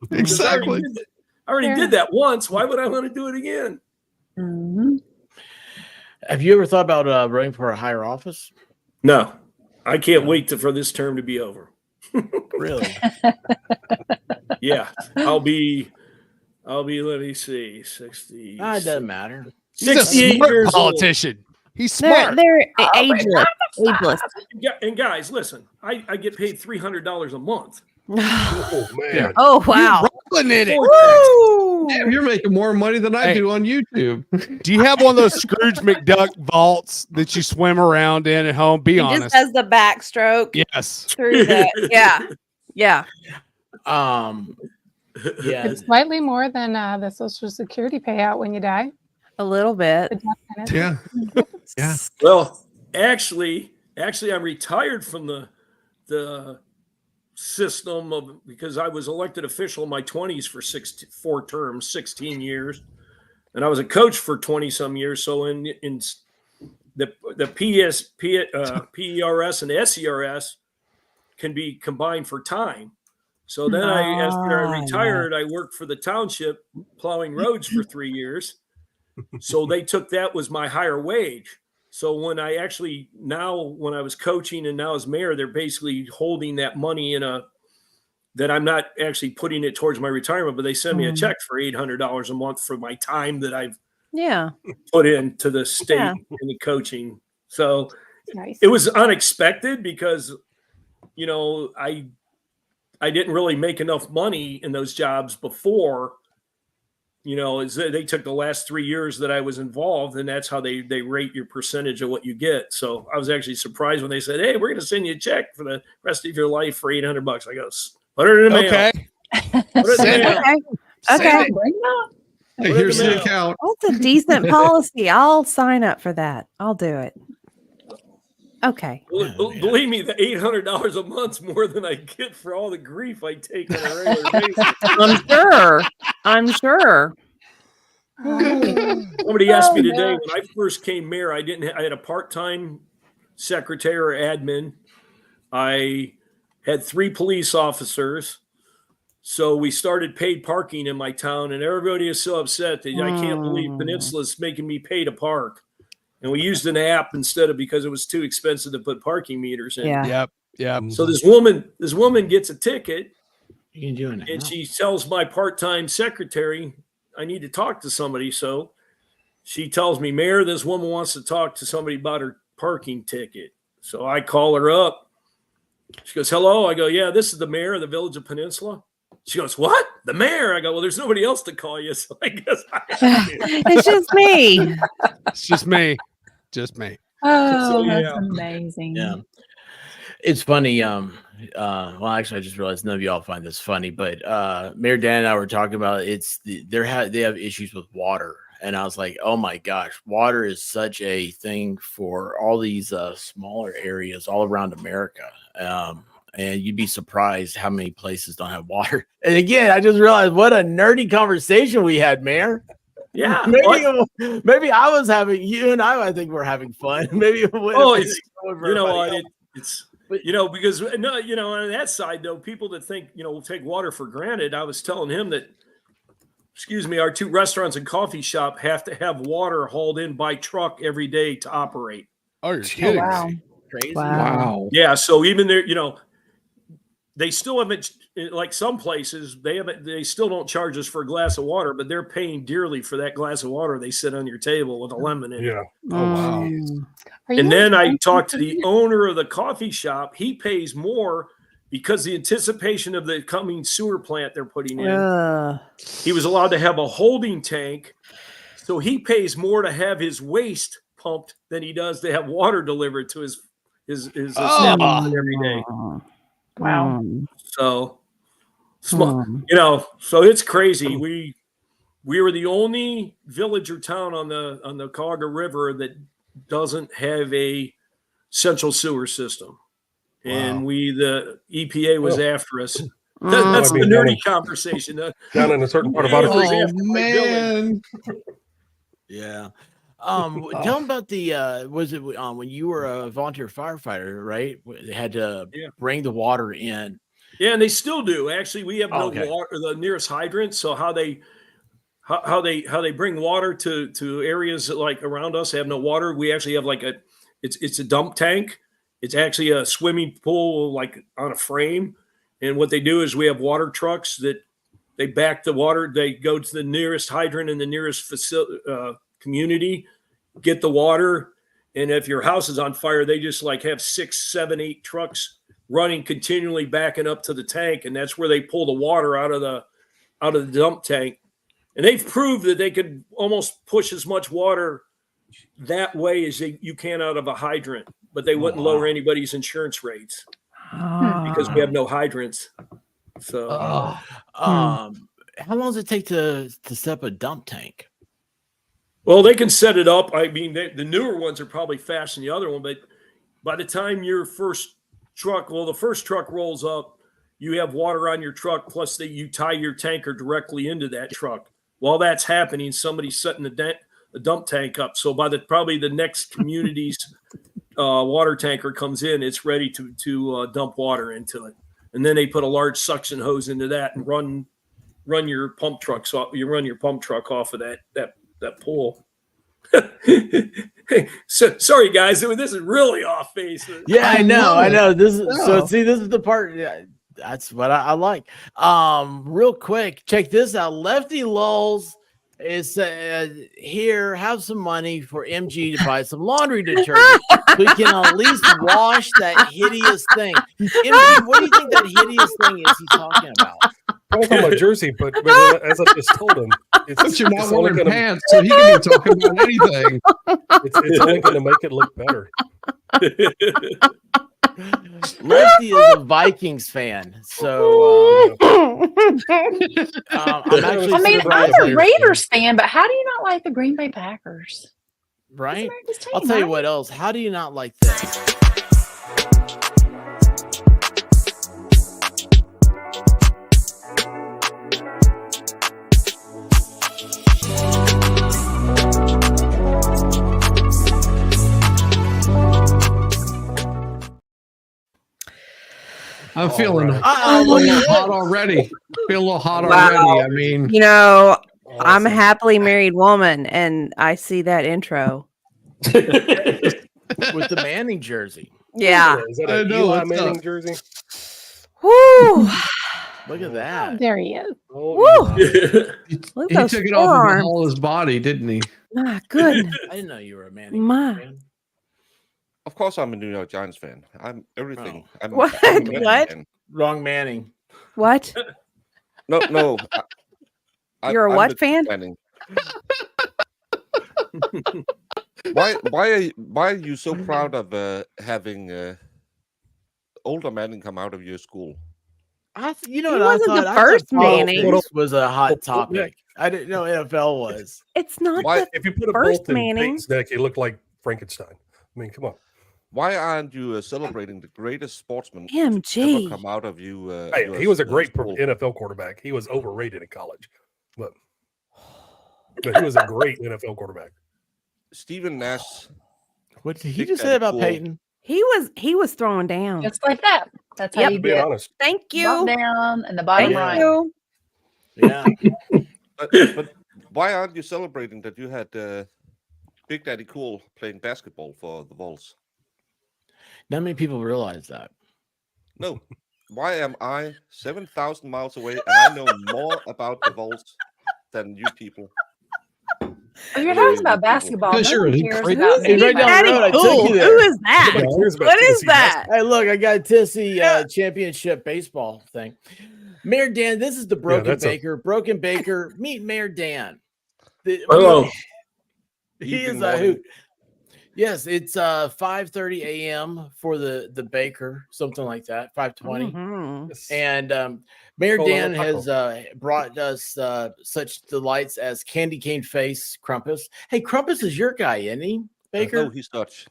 Exactly. I already did that once. Why would I want to do it again? Mm-hmm. Have you ever thought about running for a higher office? No, I can't wait for this term to be over. Really? Yeah, I'll be. Let me see, 60. It doesn't matter. He's a 68 smart years politician. He's smart. They're ageless. And guys, listen, I get paid $300 a month. Oh man! Oh wow! You're rolling in it. Woo! Damn, you're making more money than I do on YouTube. Do you have one of those Scrooge McDuck vaults that you swim around in at home? Be honest. Just has the backstroke. Yes. Through that. Yeah. Yeah. It's slightly more than the Social Security payout when you die. A little bit. Yeah. Yeah. Well, actually, I'm retired from the system because I was elected official in my 20s for 4 terms, 16 years, and I was a coach for 20 some years. So in the PERS and the SERS can be combined for time. So then after I retired, I worked for the township plowing roads for 3 years. So they took that was my higher wage. So when I actually when I was coaching and now as mayor, they're basically holding that money that I'm not actually putting it towards my retirement, but they send me a check for $800 a month for my time that I've put into the state and the coaching. So it was unexpected because, I didn't really make enough money in those jobs before. They took the last 3 years that I was involved, and that's how they rate your percentage of what you get. So I was actually surprised when they said, "Hey, we're going to send you a check for the rest of your life for $800." I go, "Put it in the mail." Okay. Put it in the mail. Okay. Hey, here's the account. That's a decent policy. I'll sign up for that. I'll do it. Okay. Believe me, the $800 a month's more than I get for all the grief I take on a regular basis. I'm sure. Somebody asked me today when I first came mayor, I had a part-time secretary or admin. I had 3 police officers. So we started paid parking in my town, and everybody is so upset that I can't believe Peninsula's making me pay to park. And we used an app because it was too expensive to put parking meters in. Yep. So this woman gets a ticket, and she tells my part-time secretary, "I need to talk to somebody." So she tells me, "Mayor, this woman wants to talk to somebody about her parking ticket." So I call her up. She goes, "Hello." I go, "Yeah, this is the mayor of the Village of Peninsula." She goes, "What? The mayor?" I go, "Well, there's nobody else to call you, so I guess it's just me. It's just me. Just me." Oh, that's amazing. Yeah. It's funny. Well, actually, I just realized none of y'all find this funny, but Mayor Dan and I were talking about they have issues with water, and I was like, oh my gosh, water is such a thing for all these smaller areas all around America. And you'd be surprised how many places don't have water. And again, I just realized what a nerdy conversation we had, Mayor. Yeah, maybe I was having you and I think we're having fun. Maybe it's because on that side though, people that think take water for granted. I was telling him that, our 2 restaurants and coffee shop have to have water hauled in by truck every day to operate. Oh, you're kidding me. Crazy. Wow. Yeah, so even there, they still haven't, like some places, they still don't charge us for a glass of water, but they're paying dearly for that glass of water they sit on your table with a lemon in it. Yeah. Oh, wow. And then I talked to the owner of the coffee shop. He pays more because the anticipation of the coming sewer plant they're putting in. He was allowed to have a holding tank, so he pays more to have his waste pumped than he does to have water delivered to his establishment every day. Wow. So small, so it's crazy. We were the only village or town on the Cuyahoga River that doesn't have a central sewer system. And the EPA was after us. That's the nerdy conversation. Down in a certain part of our man. Yeah. Tell them about was it when you were a volunteer firefighter, right? They had to bring the water in. Yeah, and they still do. Actually, we have no water, the nearest hydrant. So how they bring water to areas that, like around us have no water. We actually have it's a dump tank. It's actually a swimming pool like on a frame. And what they do is we have water trucks that they back the water. They go to the nearest hydrant in the nearest community, get the water. And if your house is on fire, they just have 6, 7, 8 trucks running continually backing up to the tank. And that's where they pull the water out of the dump tank. And they've proved that they could almost push as much water that way as you can out of a hydrant, but they wouldn't lower anybody's insurance rates because we have no hydrants. So, how long does it take to set up a dump tank? Well, they can set it up. I mean, the newer ones are probably faster than the other one, but by the time your first truck, the first truck rolls up, you have water on your truck, plus you tie your tanker directly into that truck. While that's happening, somebody's setting the dump tank up. So by probably the next community's water tanker comes in, it's ready to dump water into it. And then they put a large suction hose into that and run your pump truck. So you run your pump truck off of that pool. So sorry, guys. This is really off base. Yeah, I know. This is so. See, this is the part. Yeah, that's what I like. Real quick, check this out. Lefty Lulz is here. Have some money for MG to buy some laundry detergent. We can at least wash that hideous thing. MG, what do you think that hideous thing is he's talking about? I'm talking about Jersey, but as I just told him, but you're not wearing pants, so he can be talking about anything. It's only going to make it look better. Lefty is a Vikings fan, so I'm a Raiders fan, but how do you not like the Green Bay Packers? Right? I'll tell you what else. How do you not like this? I'm feeling a little hot already. Feel a little hot already. I mean, you know, I'm a happily married woman, and I see that intro with the Manning jersey. Yeah, is that a Eli Manning jersey? Woo! Look at that. Oh, there he is. Oh, he took it off of all his body, didn't he? My goodness. I didn't know you were a Manning fan. Of course, I'm a New York Giants fan. I'm everything. Oh. I'm What? What? Wrong Manning. What? No. You're a what fan? Why are you so proud of having older Manning come out of your school? You know He what wasn't I the thought? first I thought Manning. politics was a hot topic. I didn't know NFL was. It's not If you put a first bolt in Manning. Peyton's neck, it looked like Frankenstein. I mean, come on. Why aren't you celebrating the greatest sportsman MG. ever come out of you? Hey, he was a great NFL quarterback. He was overrated in college, but he was a great NFL quarterback. Stephen Nash. What did he just say about Peyton? He was throwing down. Just like that. That's how you Being get honest. Thank you. bumped down and the bottom right. You. Yeah. but why aren't you celebrating that you had Big Daddy Cool playing basketball for the Vols? Not many people realize that. No. Why am I 7,000 miles away and I know more about the Vols than you people? Oh, you're talking about basketball. Because you're Nobody an cares incredible- about me. Right down the road, I took you there. Who is that? Nobody cares about What is Tennessee that? Hey, look, I got a Tennessee championship baseball thing. Mayor Dan, this is the Broken Baker. Broken Baker, meet Mayor Dan. Hello. He is a hoot. Yes, it's 5:30 a.m. for the baker, something like that, 5:20. Mhm. And Mayor Hold on, Dan let's has brought us such delights as candy cane face Crumpus. Hey, Crumpus is your guy, isn't he, Baker? No, he's Dutch.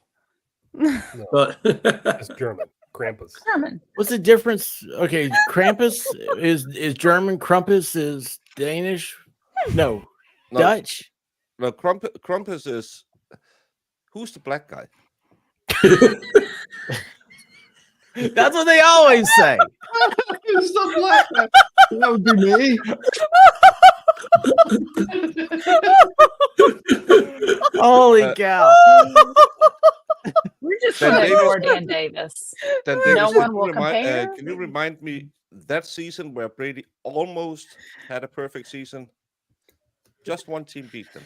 It's German. Krampus. German. What's the difference? Okay, Krampus is German. Crumpus is Danish. No, Dutch. No, Krampus is. Who's the black guy? That's what they always say. It's the black guy. That would be me. Holy cow. We're just Dan going to Davis- ignore Dan Davis. Then No Davis, one will compare. can you remind me that season where Brady almost had a perfect season? Just one team beat them.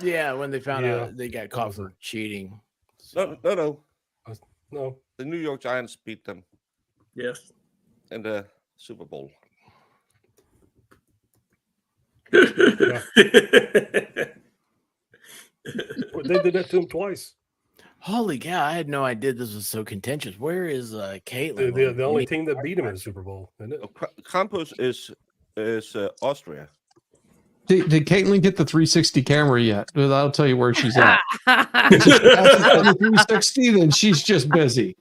Yeah, when they found Yeah. out they got caught for cheating. No. No. The New York Giants beat them Yes. in the Super Bowl. They did that to him twice. Holy cow, I had no idea this was so contentious. Where is Caitlin? The only team that beat him in the Super Bowl, isn't it? Campus is Austria. Did Caitlin get the 360 camera yet? I'll tell you where she's at. If she's the 360, then she's just busy.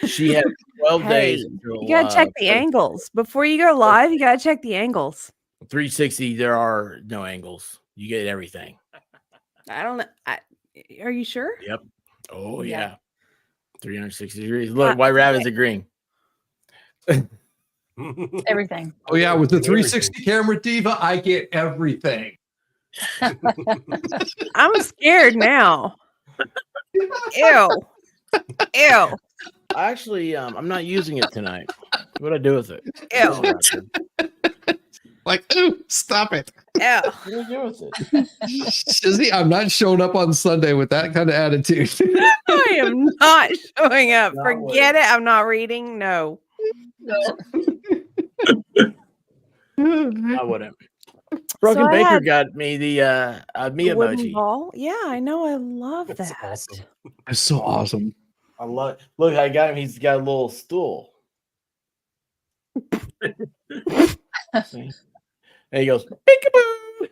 She had 12 Hey, days. Until, You gotta check the angles before you go live. You gotta check the angles. 360, there are no angles. You get everything. I don't know. Are you sure? Yep. Oh, Yeah. yeah. 360 degrees. Look, White Rabbit's agreeing. Everything. Oh yeah, with the 360 camera, Diva, I get everything. I'm scared now. Ew. Ew. Actually, I'm not using it tonight. What do I do with it? Ew. Like, ooh, stop it. Ew. What do I do with it? Shizzy, I'm not showing up on Sunday with that kind of attitude. I am not showing up. Not Forget it. I'm not reading. No. I wouldn't. Broken So I Baker had got me the me the wooden emoji. ball. Yeah, I know. I love That's that. awesome. That's so awesome. I love it. Look, I got him. He's got a little stool. See? And he goes, peekaboo.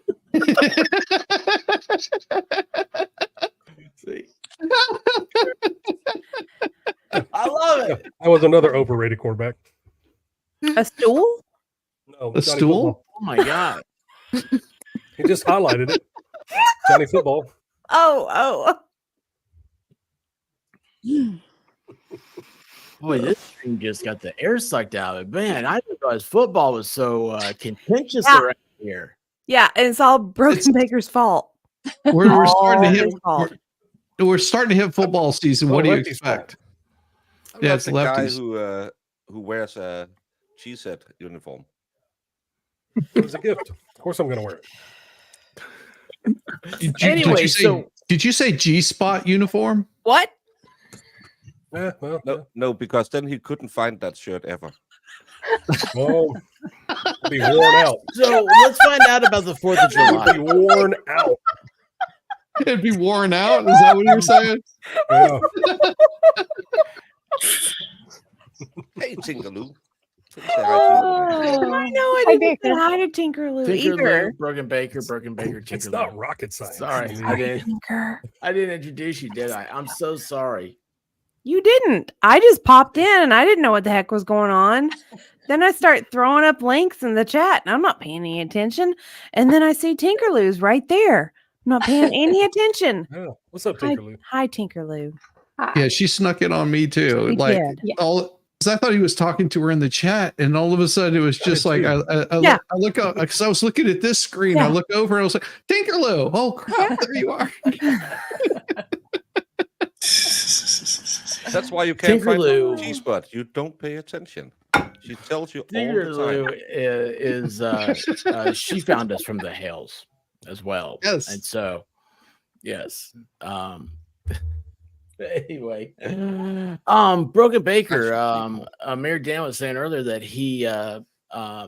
See? I love it. That was another overrated quarterback. A stool? No, A Johnny stool? Football. Oh my god. He just highlighted it. Johnny Football. Oh. Boy, this thing just got the air sucked out of it. Man, I didn't realize football was so contentious Yeah. around here. Yeah, and it's all Broken Baker's fault. We're starting to All hit. his fault. We're starting to hit football season. What do you Lefty's fault. expect? I'm Yeah, not it's the guy lefties. who wears a cheesehead uniform. It was a gift. Of course, I'm going to wear it. Anyway, Did you say G-spot uniform? What? Yeah, well, No, because then he couldn't find that shirt ever. well, it'll be worn out. So let's find out about the 4th of July. It'll be worn out. It'd be worn out. Is that what you're saying? Yeah. Hey, Tingaloo. Say hi to you. I know. I didn't say hi to Tinkerloo either. Tinkerloo, Broken Baker, It's Tinkerloo. not rocket science. Sorry, I didn't introduce you, did I? I'm so sorry. You didn't. I just popped in and I didn't know what the heck was going on. Then I start throwing up links in the chat and I'm not paying any attention. And then I see Tinkerloo's right there. I'm not paying any attention. Yeah. What's up, Tinkerloo? Hi, Tinkerloo. Yeah, she snuck in on me too. She Like did. Yeah. all. I thought he was talking to her in the chat, and all of a sudden it was just like I look up because I was looking at this screen. I look over and I was like, Tinkerloo! Oh crap! There you are. That's why you can't Tinkerloo. find cheese butt. You don't pay attention. She tells you all the Tinkerloo time. is she found us from the Hales as well. Yes. And so yes. Anyway, Broken Baker, Mayor Dan was saying earlier that he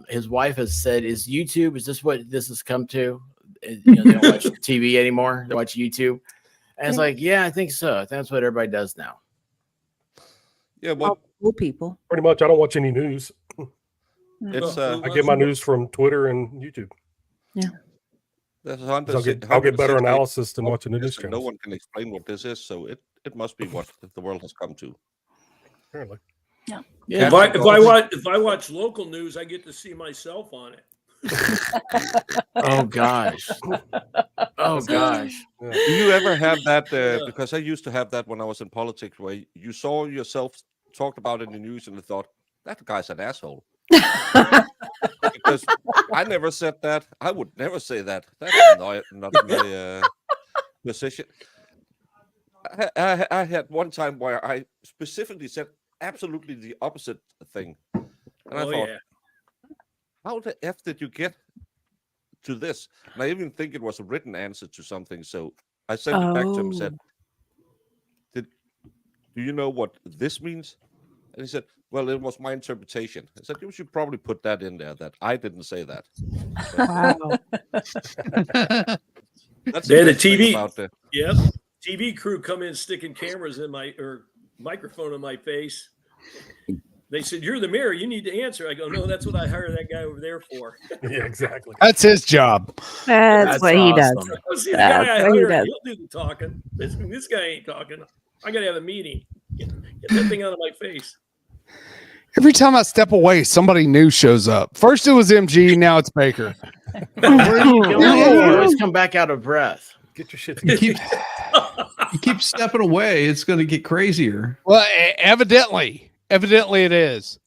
his wife has said, is this what this has come to? They don't watch TV anymore, they watch YouTube. And it's like, yeah, I think so. I think that's what everybody does now. Yeah, well, cool people. Pretty much, I don't watch any news. It's I get my news from Twitter and YouTube. Yeah. I'll get better analysis than watching the news No channels. one can explain what this is, so it must be what the world has come to. Apparently. Yeah. Yeah. If I watch local news, I get to see myself on it. Oh gosh. Oh gosh. Do you ever have that? Because I used to have that when I was in politics, where you saw yourself talked about in the news and you thought, that guy's an asshole. Because I never said that. I would never say that. That's not my position. I had one time where I specifically said absolutely the opposite thing. And I thought, how the F did you get to this? And I even think it was a written answer to something. So I sent it back to him and said, do you know what this means? And he said, well, it was my interpretation. I said, you should probably put that in there, that I didn't say that. Wow. That's the best thing TV. about the Yep. TV crew come in sticking cameras in microphone in my face. They said, "You're the mayor. You need to answer." I go, "No, that's what I hired that guy over there for." Yeah, exactly. That's his job. That's what he does. See, the guy I That's what he hired, does. he'll do the talking. This guy ain't talking. I got to have a meeting. Get that thing out of my face. Every time I step away, somebody new shows up. First it was MG, now it's Baker. Where are you going? You always come back out of breath. Get your shit You together. you keep stepping away. It's going to get crazier. Well, evidently it is.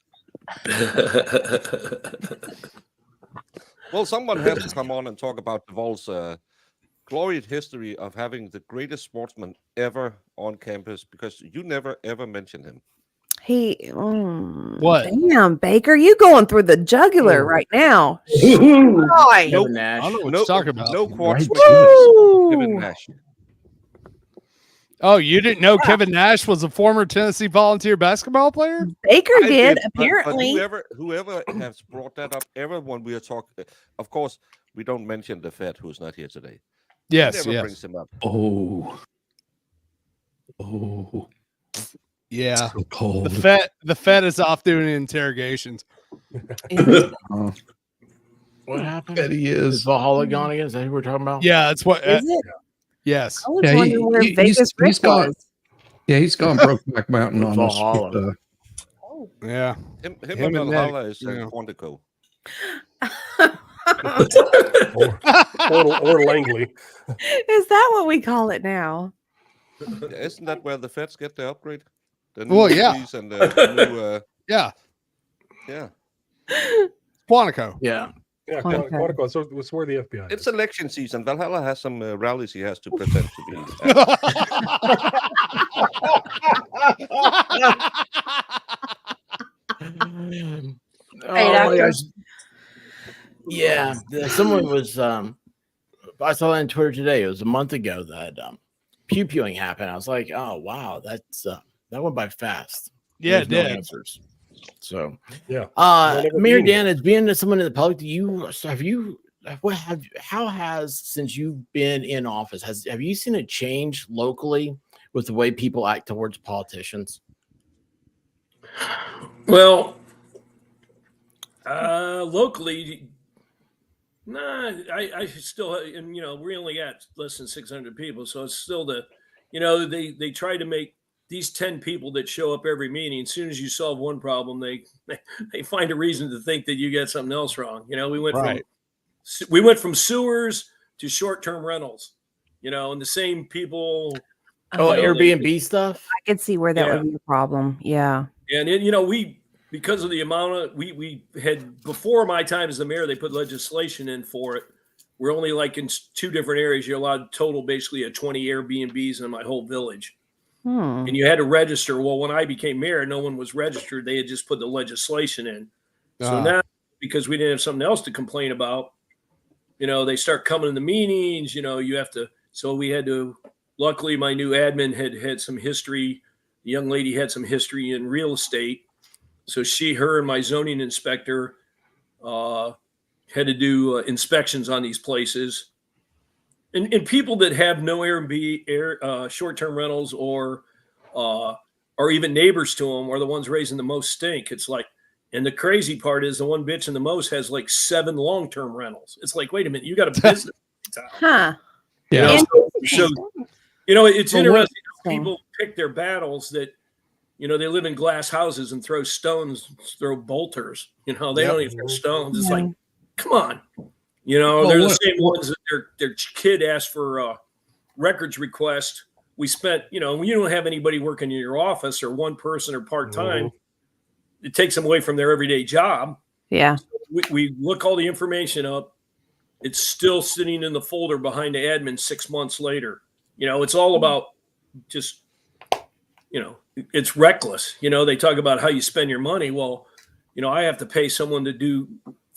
Well, someone has to come on and talk about Duvall's glorious history of having the greatest sportsman ever on campus because you never ever mention him. What? Damn, Baker, you going through the jugular right now. Kevin No, Nash. I don't know what you're talking about. No quartz Woo! Kevin Nash. Oh, you didn't know Kevin Nash was a former Tennessee volunteer basketball player? Baker I did, but apparently. whoever has brought that up, everyone we are talking, of course, we don't mention the Fed who's not here today. Yes, Never yes. brings him up. Oh, Yeah. so cold. The Fed is off doing interrogations. What happened? Bet he Is is. Valhalla gone again? Is that who we're talking about? Yeah, that's what. Is it? Yes. I was Yeah, wondering where Vegas Rick he's gone. was. Yeah, he's gone Brokeback Mountain on us. Valhalla. with, Yeah. Him Him and and Valhalla Nick, is yeah. Quantico. or Langley. Is that what we call it now? Isn't that where the Feds get the upgrade? The Well, yeah. movies and the new, Yeah. yeah. Quantico. Yeah. Yeah, Quantico. Quantico. It's where the FBI It's is. election season. Valhalla has some rallies he has to present to be. Oh Hey, my doctor. gosh. Yeah, someone was. I saw that on Twitter today. It was a month ago that pew pewing happened. I was like, oh wow, that's that went by fast. Yeah, There's it no did. answers. So, Yeah. Mayor Dan, as being someone in the public, how has since you've been in office have you seen a change locally with the way people act towards politicians? Well, locally, nah, I still, and we only got less than 600 people, so it's still they try to make these 10 people that show up every meeting. As soon as you solve one problem, they find a reason to think that you got something else wrong. We went from sewers to short-term rentals, and the same people. Oh, Airbnb stuff. I could see where that would be a problem. Yeah. And because of the amount of we had before my time as the mayor, they put legislation in for it. We're only like in 2 different areas. You're allowed total basically at 20 Airbnbs in my whole village. And you had to register. Well, when I became mayor, no one was registered. They had just put the legislation in. So now, because we didn't have something else to complain about, they start coming to the meetings, you have to. So we had to, luckily my new admin had some history. The young lady had some history in real estate. So her and my zoning inspector had to do inspections on these places. And people that have no Airbnb, short-term rentals or even neighbors to them are the ones raising the most stink. It's like, and the crazy part is the one bitching the most has like 7 long-term rentals. It's like, wait a minute, you got a business. Huh. Yeah. So, it's interesting how people pick their battles that, they live in glass houses and throw stones, throw bolters. They don't even throw stones. It's like, come on. They're the same ones that their kid asked for a records request. We spent, when you don't have anybody working in your office or one person or part-time, it takes them away from their everyday job. Yeah. We look all the information up. It's still sitting in the folder behind the admin 6 months later. It's all about just, it's reckless. They talk about how you spend your money. Well, I have to pay someone to do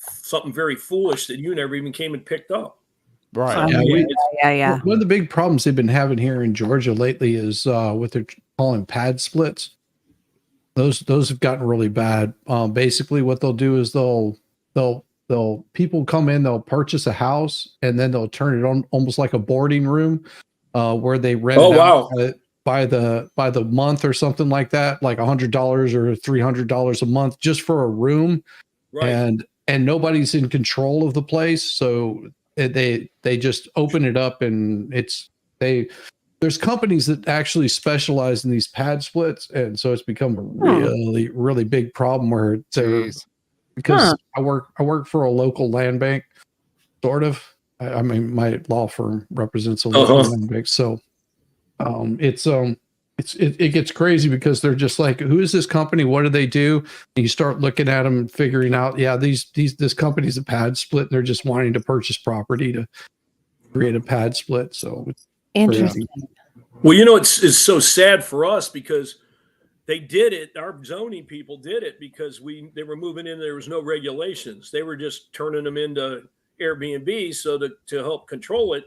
something very foolish that you never even came and picked up. Right. Yeah. One of the big problems they've been having here in Georgia lately is what they're calling pad splits. Those have gotten really bad. Basically, what they'll do is they'll people come in, they'll purchase a house, and then they'll turn it on almost like a boarding room, where they rent it out by the month or something like that, like $100 or $300 a month just for a room, and nobody's in control of the place, so they just open it up, and there's companies that actually specialize in these pad splits, and so it's become a really, really big problem where because I work for a local land bank, sort of. I mean, my law firm represents a local land bank, so it gets crazy because they're just like, who is this company? What do they do? And you start looking at them and figuring out, this company's a pad split, and they're just wanting to purchase property to create a pad split. So Interesting. Well, you know, it's so sad for us because they did it. Our zoning people did it because they were moving in. There was no regulations. They were just turning them into Airbnb. So to help control it,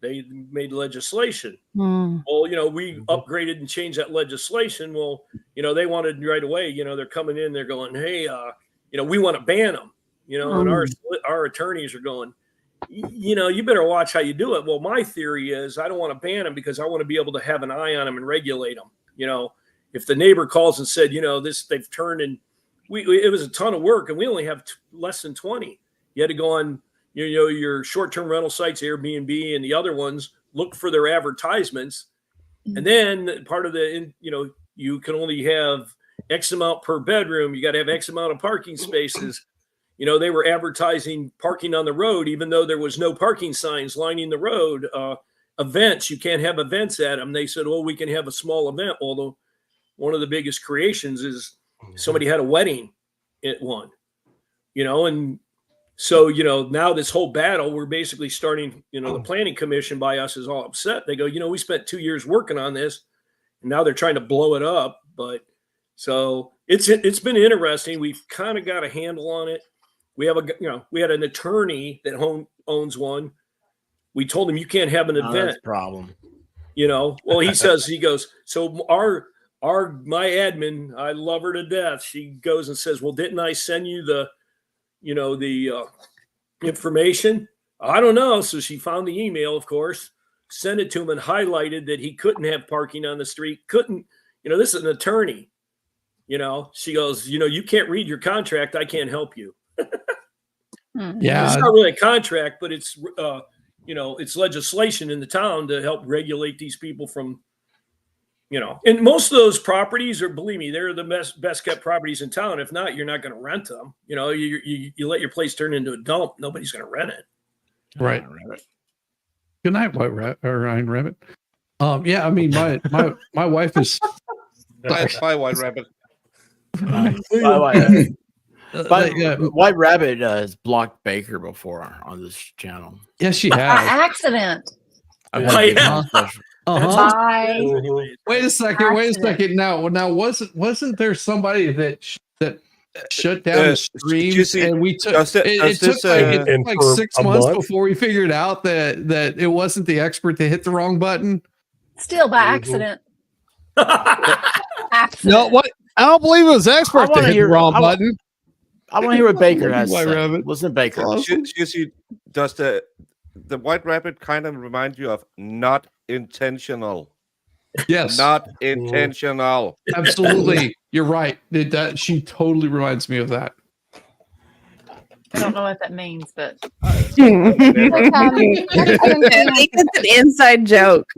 they made legislation. Well, you know, we upgraded and changed that legislation. Well, you know, they wanted right away. You know, they're coming in. They're going, hey, you know, we want to ban them. You know, and our attorneys are going, you know, you better watch how you do it. Well, my theory is I don't want to ban them because I want to be able to have an eye on them and regulate them. You know, if the neighbor calls and said, you know, they've turned and it was a ton of work and we only have less than 20. You had to go on, you know, your short-term rental sites, Airbnb and the other ones, look for their advertisements. And then part of the, you know, you can only have X amount per bedroom. You got to have X amount of parking spaces. You know, they were advertising parking on the road, even though there was no parking signs lining the road. Events, you can't have events at them. They said, well, we can have a small event. Although one of the biggest creations is somebody had a wedding at one, you know, and so, you know, now this whole battle, we're basically starting, you know, the planning commission by us is all upset. They go, you know, we spent 2 years working on this and now they're trying to blow it up. But so it's been interesting. We've kind of got a handle on it. We have we had an attorney that owns one. We told him you can't have an event. That's a problem. You know, well, he goes, so my admin, I love her to death. She goes and says, well, didn't I send you the information? I don't know. So she found the email, of course, sent it to him and highlighted that he couldn't have parking on the street. Couldn't, you know, this is an attorney, you know, she goes, you know, you can't read your contract. I can't help you. Yeah. It's not really a contract, but it's, you know, it's legislation in the town to help regulate these people from, you know, and most of those properties are, believe me, they're the best kept properties in town. If not, you're not going to rent them. You know, you let your place turn into a dump. Nobody's going to rent it. Right. Good night, Ryan Rabbit. Yeah, I mean, my wife is Bye, White Rabbit. White Rabbit has blocked Baker before on this channel. Yes, she By has. accident. Wait a second. Accident. Now, wasn't there somebody that shut down the streams and we took it took like 6 months before we figured out that it wasn't the expert that hit the wrong button? Still by accident. No, what? I don't believe it was expert to hit the wrong button. I want to hear what Baker has to say. Listen, Baker. Does the White Rabbit kind of remind you of not intentional? Yes. Not intentional. Absolutely. You're right. She totally reminds me of that. I don't know what that means, but I think it's an inside joke.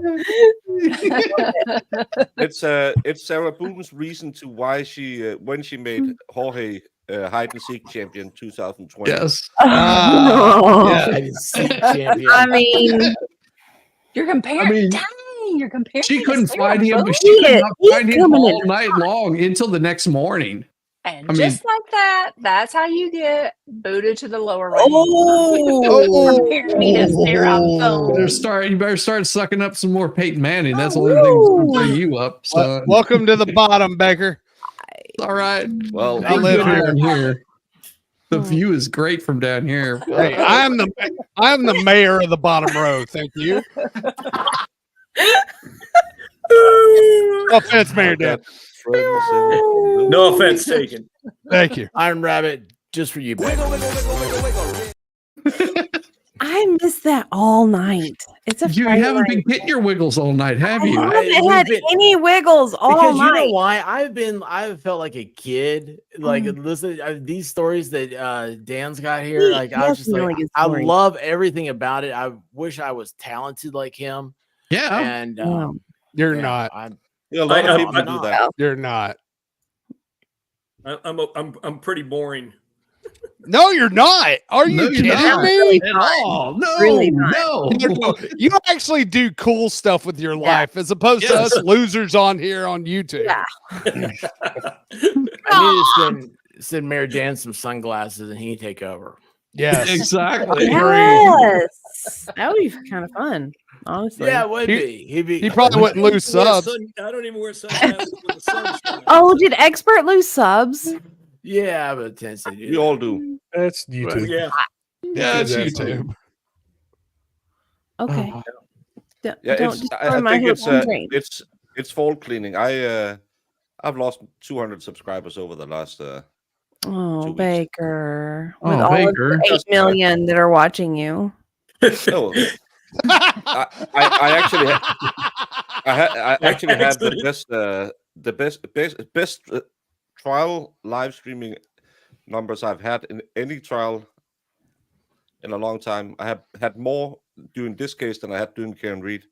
It's Sarah Boone's reason to why she when she made Jorge hide and seek champion 2020. Yes. I mean, you're comparing. Dang, you're comparing. She couldn't find him. She could not find him all night long until the next morning. And just like that, that's how you get booted to the lower right. You better start sucking up some more Peyton Manning. That's the only thing that's going to bring you up. So. Welcome to the bottom, Baker. All right. Well, I live down here. The view is great from down here. Hey, I'm the mayor of the bottom row. Thank you. No offense, Mayor Dan. No offense taken. Thank you. Iron Rabbit, just for you, baby. I missed that all night. It's a You Friday haven't night. been getting your wiggles all night, have you? I haven't had any wiggles all Because night. you know why? I've felt like a kid. Like listen, these stories that Dan's got here. Like I was just like, really good I story. love everything about it. I wish I was talented like him. Yeah. And You're not. Yeah, a lot of people do that. You're not. I'm pretty boring. No, you're not. Are you kidding me? No, Really not. no. You actually do cool stuff with your life as opposed to us losers on here on YouTube. Yeah. I need to send Mayor Dan some sunglasses and he take over. Yes. Exactly. Yes, that would be kind of fun, honestly. Yeah, it would He- be. He probably wouldn't lose subs. I don't even wear sunglasses with the sunshine. Oh, did Expert lose subs? Yeah, but it tends to do We that. all do. That's YouTube. Yeah. Yeah, it's That's YouTube. Okay. Oh. Yeah, Don't it's. destroy I my think hopes and dreams. it's fall cleaning. I've lost 200 subscribers over the last. 2 Oh, weeks. Baker. Oh, With all of Baker. the 8 million that are watching you. No, I actually, I actually have the best trial live streaming numbers I've had in any trial in a long time. I have had more doing this case than I had doing Karen Reed.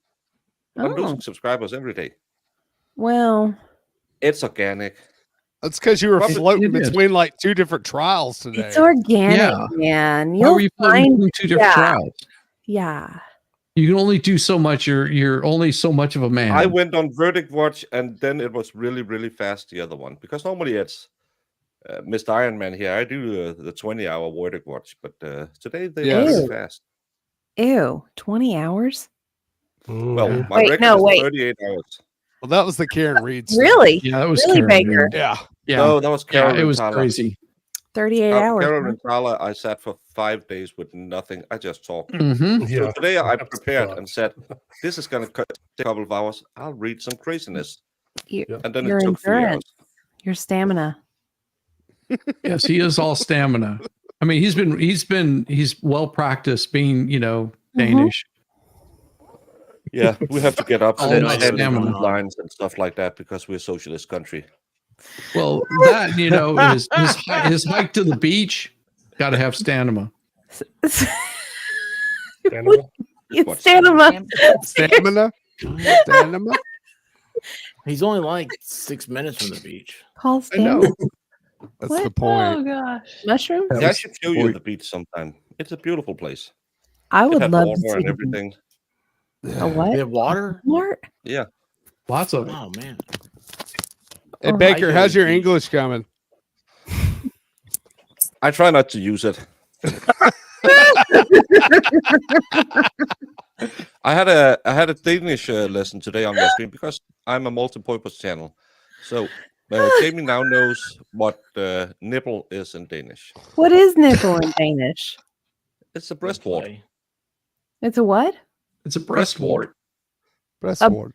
I'm Oh. losing subscribers every day. Well, It's organic. That's because you were Probably- floating It is. between like 2 different trials today. it's organic, Yeah. man. Why You'll were you floating find between 2 different yeah. trials? Yeah. You can only do so much. You're only so much of a man. I went on Verdict Watch, and then it was really, really fast, the other one. Because normally it's Mr. Iron Man here. I do the 20-hour Verdict Watch, but today they Yes. were really Ew. fast. Ew. 20 hours? Well, Mhm. my Wait, record no, is wait. 38 hours. Well, that was the Karen Reed stuff. Really? Yeah, that was Really, Karen Baker? Reed. Yeah. Yeah, No, that was yeah, Carol. it was Rentala. crazy. 38 hours. Carol huh? Rentala, I sat for 5 days with nothing. I just talked. Mm-hmm. So Yeah. today I That's prepared fun. and said, this is going to take a couple of hours. I'll read some craziness. You- Yeah. And then Your it took 3 hours. endurance, your stamina. Yes, he is all stamina. I mean, he's well practiced being, Danish. Yeah, we have to get up All and about handle stamina. lines and stuff like that because we're a socialist country. Well, that his hike to the beach, got to have stamina. Animal? What's Stamina. Stamina. Stamina. He's only like 6 minutes from the beach. Call I know. stamina. That's What? the point. Oh gosh. Mushrooms? That Yeah, I was should show you point. the beach sometime. It's a beautiful place. I It would had love to water see and the everything. A what? They have water? What? Yeah. Lots of it. Oh man. Hey, Oh, Baker, I how's do. your English coming? I try not to use it. I had a Danish lesson today on my stream because I'm a multi-purpose channel. So Jamie now knows what nipple is in Danish. What is nipple in Danish? It's a breast wart. It's a what? It's a breast wart. Breastboard.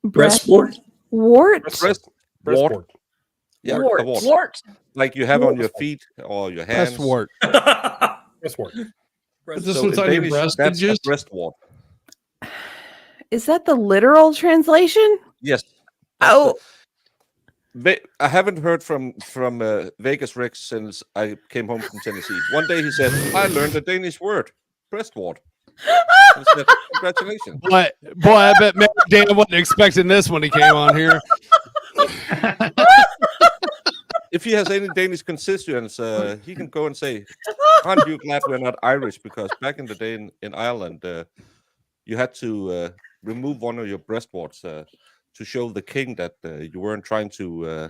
Breastboard. Wart? Breast Breastboard. wart. Yeah, Wart. a wart. Wart. Like you have on your feet or your hands. Breastwort. Breastboard. Is this So what's in on your Danish, breast? that's a Just breast wart. Is that the literal translation? Yes. Oh, I haven't heard from Vegas Rex since I came home from Tennessee. One day he said, "I learned a Danish word, breast wart." I said, "Congratulations!" Boy, I bet Dan wasn't expecting this when he came on here. If he has any Danish constituents, he can go and say, "Aren't you glad we're not Irish?" Because back in the day in Ireland, you had to remove one of your breast warts to show the king that you weren't trying to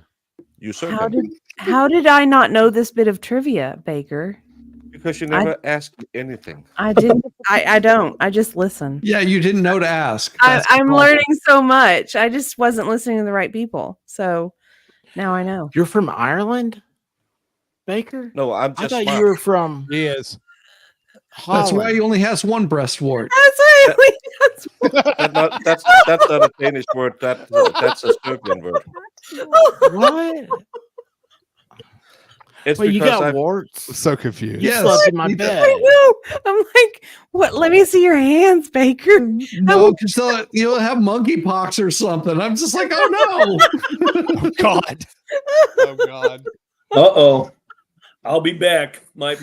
usurp him. how did I not know this bit of trivia, Baker? Because you never asked anything. I didn't. I don't. I just listen. yeah, you didn't know to ask. I'm That's the problem. learning so much. I just wasn't listening to the right people. So now I know. You're from Ireland, Baker? No, I'm I just thought smart. you were from He is. That's why Holland. he only has one breast wart. That's really. That's not a Danish word. That's a Serbian word. What? It's Wait, you because got I've, warts? I'm so confused. You Yes. slept in my I bed. I know. I'm like, what? Let me see your hands, Baker. No, because you'll have monkeypox or something. I'm just like, oh no. Oh, God. Oh, God. Uh-oh. I'll be back. My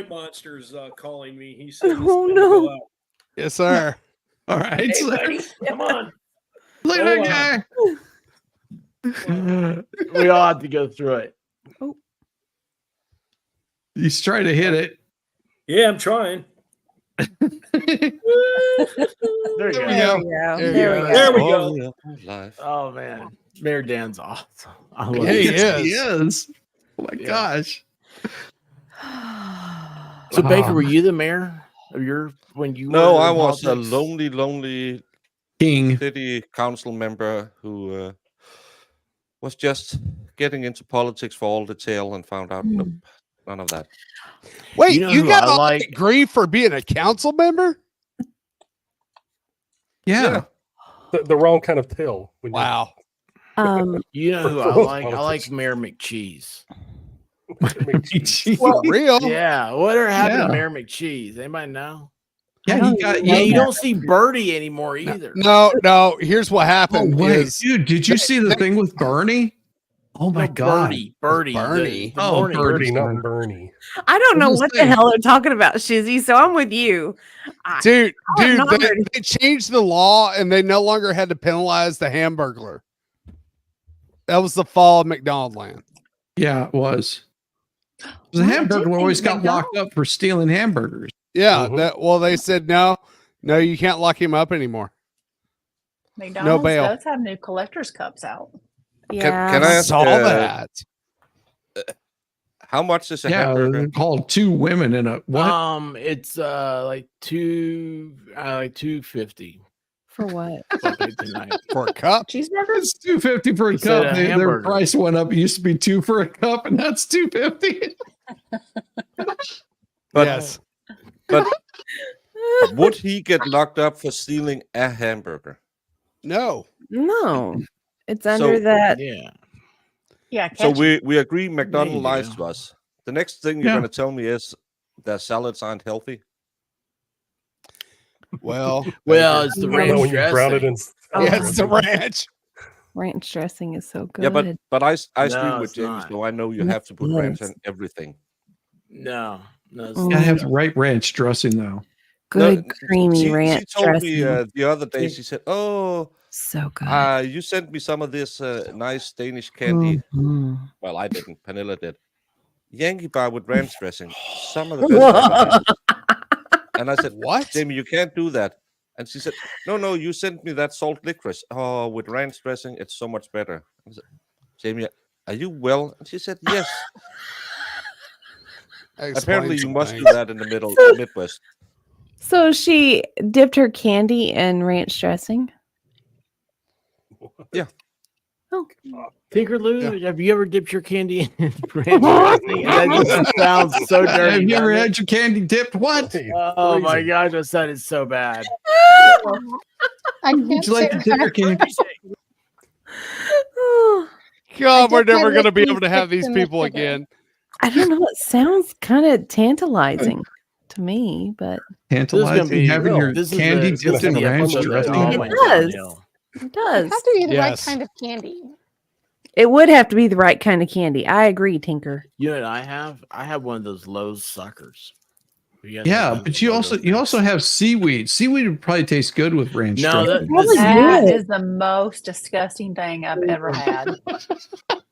monster's calling me. He said, Oh, "It's time to no. go out." Yes, sir. All right. Hey, So- buddy, come on. look at Hold that guy. We all have to go through it. He's trying to hit it. Yeah, I'm trying. There you There go. we go. There we go. Life. Oh man, Mayor Dan's awesome. I love Yeah, he it. is. He is. Oh my Yeah. gosh. So Baker, were you the mayor of your when you? No, were I in was a politics? lonely King. city council member who was just getting into politics for all the tail and found out nope, none of that. Wait, You know you who got I all like? that grief for being a council member? Yeah. The wrong kind of tail. Wow. You know who I like? I like Mayor McCheese. For real? Yeah. Whatever happened Yeah. to Mayor McCheese? Anybody know? Yeah, he got. Yeah, you don't see Birdie anymore either. No. Here's what Oh happened. wait, is dude! Did you see the thing with Bernie? Oh my No, god! Birdie. Bernie. The Oh, morning. Birdie, Bernie. not Bernie. I don't know was what the saying. hell they're talking about, Shizzy. So I'm with you. Dude, I'm not they, ready. they changed the law and they no longer had to penalize the hamburglar. That was the fall of McDonald land. Yeah, it was. The hamburger always got locked up for stealing hamburgers. Yeah, they said no, you can't lock him up anymore. McDonald's bail. does have new collector's cups out. Yeah. Can I ask, saw that. How much is a Yeah, hamburger? they're called two women in a what? It's like $2.50 For what? tonight. For a cup? Cheeseburgers? It's $2.50 for a Instead cup. of Their hamburger. price went up. It used to be $2 for a cup, and that's $2.50. But, Yes. But would he get locked up for stealing a hamburger? No. No. It's under So- that. Yeah. Yeah. So ketchup. we agree McDonald There you lies go. to us. The next thing you're Yeah. going to tell me is that salads aren't healthy. Well, It's the I don't know ranch when you drown it dressing. in. yeah, it's the ranch. Ranch dressing is so good. Yeah, but I No, stream with it's James, not. so I know you have to put ranch Yes. on everything. No. It's Mm. Gotta have the right ranch dressing though. good No, creamy she ranch told dressing. me the other day. She said, "Oh, so good. you sent me some of this nice Danish candy." Mhm. Well, I didn't. Pernilla did. Yankee bar with ranch dressing. Some of the best. And I said, What? Jamie, you can't do that. And she said, No, you sent me that salt licorice. Oh, with ranch dressing, it's so much better. I said, Jamie, are you well? And she said, yes. Apparently, you must do that in the Midwest. So she dipped her candy in ranch dressing. Yeah. Oh, Tinkerloo, have you ever dipped your candy in ranch dressing? That just sounds so dirty. Have you ever doesn't it? had your candy dipped? What? Oh my gosh, that sounded so bad. I can't Would you like to say dip your candy? oh, God, we're dipped my never going to be liquidy able to have sticks these in the people sugar. again. I don't know. It sounds kind of tantalizing to me, but Tantalizing having your this is candy the- dipped this is in the ranch episode that dressing. all It went does. downhill. it It does. has to be the right Yes. kind of candy. It would have to be the right kind of candy. I agree, Tinker. You know what I have? I have one of those Lowe's suckers. You guys Yeah, have but those you Lowe's also things? have seaweed. Seaweed would probably taste good with ranch No, dressing. Probably That good. is the most disgusting thing I've ever had.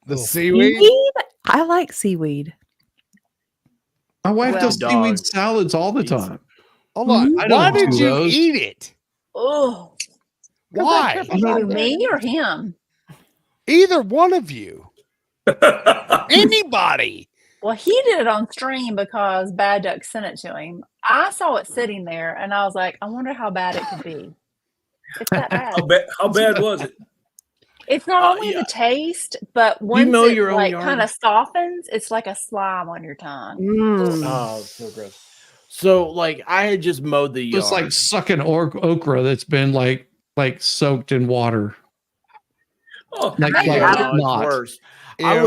The seaweed? Seaweed? I like seaweed. My wife Well, does seaweed dog salads all the eats time. Hold on. I Why don't did do you those. eat it? Oh, Why? you me or him? Either one of you. Anybody. Well, he did it on stream because Bad Duck sent it to him. I saw it sitting there, and I was like, I wonder how bad it could be. It's that bad. How bad was it? It's not only yeah. the taste, but once mow it your own like yard? kind of softens, it's like a slime on your tongue. Mm. Oh, so gross. So, like, I had just mowed the yard. It's like sucking okra that's been like soaked in water. Oh, Like, I like know. No, it's not. worse. Yeah.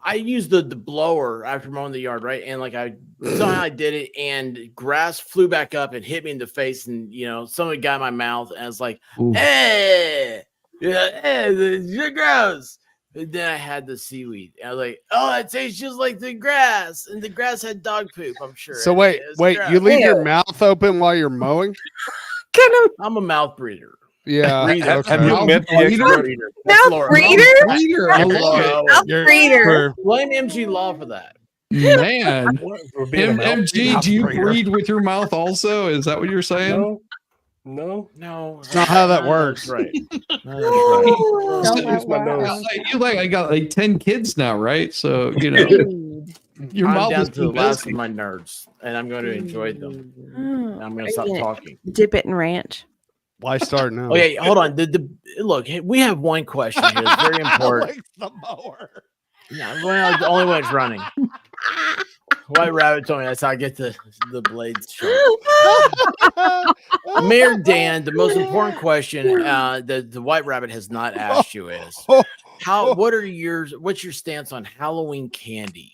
I used the blower after mowing the yard, right? And like somehow I did it, and grass flew back up and hit me in the face, and somebody got in my mouth, and I was like, Ooh. "Hey, you're gross." And then I had the seaweed, and I was like, "Oh, it tastes just like the grass," and the grass had dog poop. I'm sure. So It wait, is you gross. leave your mouth open while you're mowing? I'm a mouth breeder. Yeah. Breeder. Have okay. you met the Breeder? expert? Breeder. Mouth That's Laura. breeder? Breeder, I That's love Laura it. Owen. Mouth You're- breeder. Blame MG Law for that. Man. For being a mouth MG, mouth do you breeder. breed with your mouth also? Is that what you're saying? No. No, It's not how that that's works. right. That's right. Don't Use my let nose. Laura- I got like 10 kids now, right? So, you know. Your I'm mouth down is to the too last busy. of my nerds, and I'm going to enjoy them. Oh, I'm going are to stop you gonna talking. Dip it in ranch. Why start now? Okay, hold on. Look, we have one question here. It's very important. Like the mower. Yeah, well, the only way it's running. White Rabbit told me that's how I get the blades sharp. Mayor Dan, the most important question the White Rabbit has not asked you is what's your stance on Halloween candy?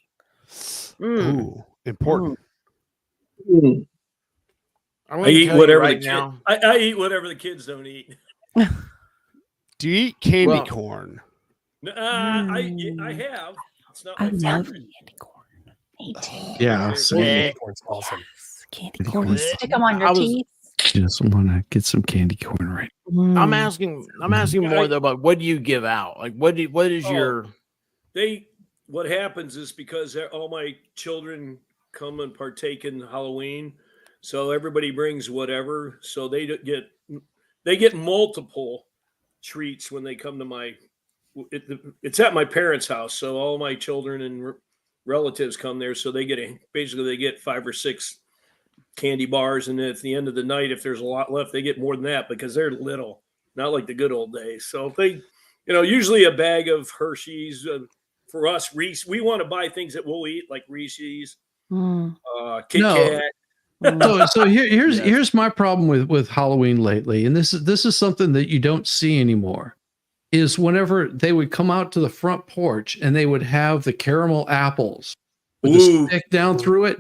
Ooh, important. I'm I gonna eat tell you whatever right the now. I eat whatever the kids don't eat. Do you eat candy Well- corn? I have. It's not my I love favorite. candy corn. Yeah, Candy corn's awesome. Candy corn. Stick them on I your was- teeth. just want to get some candy corn right. I'm asking more though about what do you give out? Like what is your What happens is because all my children come and partake in Halloween, so everybody brings whatever, so they get multiple treats when they come to my. It's at my parents' house, so all my children and relatives come there, so they get 5 or 6 candy bars, and at the end of the night, if there's a lot left, they get more than that because they're little, not like the good old days. So they, usually a bag of Hershey's. For us, Reese, we want to buy things that we'll eat, like Reese's, Kit Kat. So here's my problem with Halloween lately, and this is something that you don't see anymore. Is whenever they would come out to the front porch and they would have the caramel apples with the stick down through it.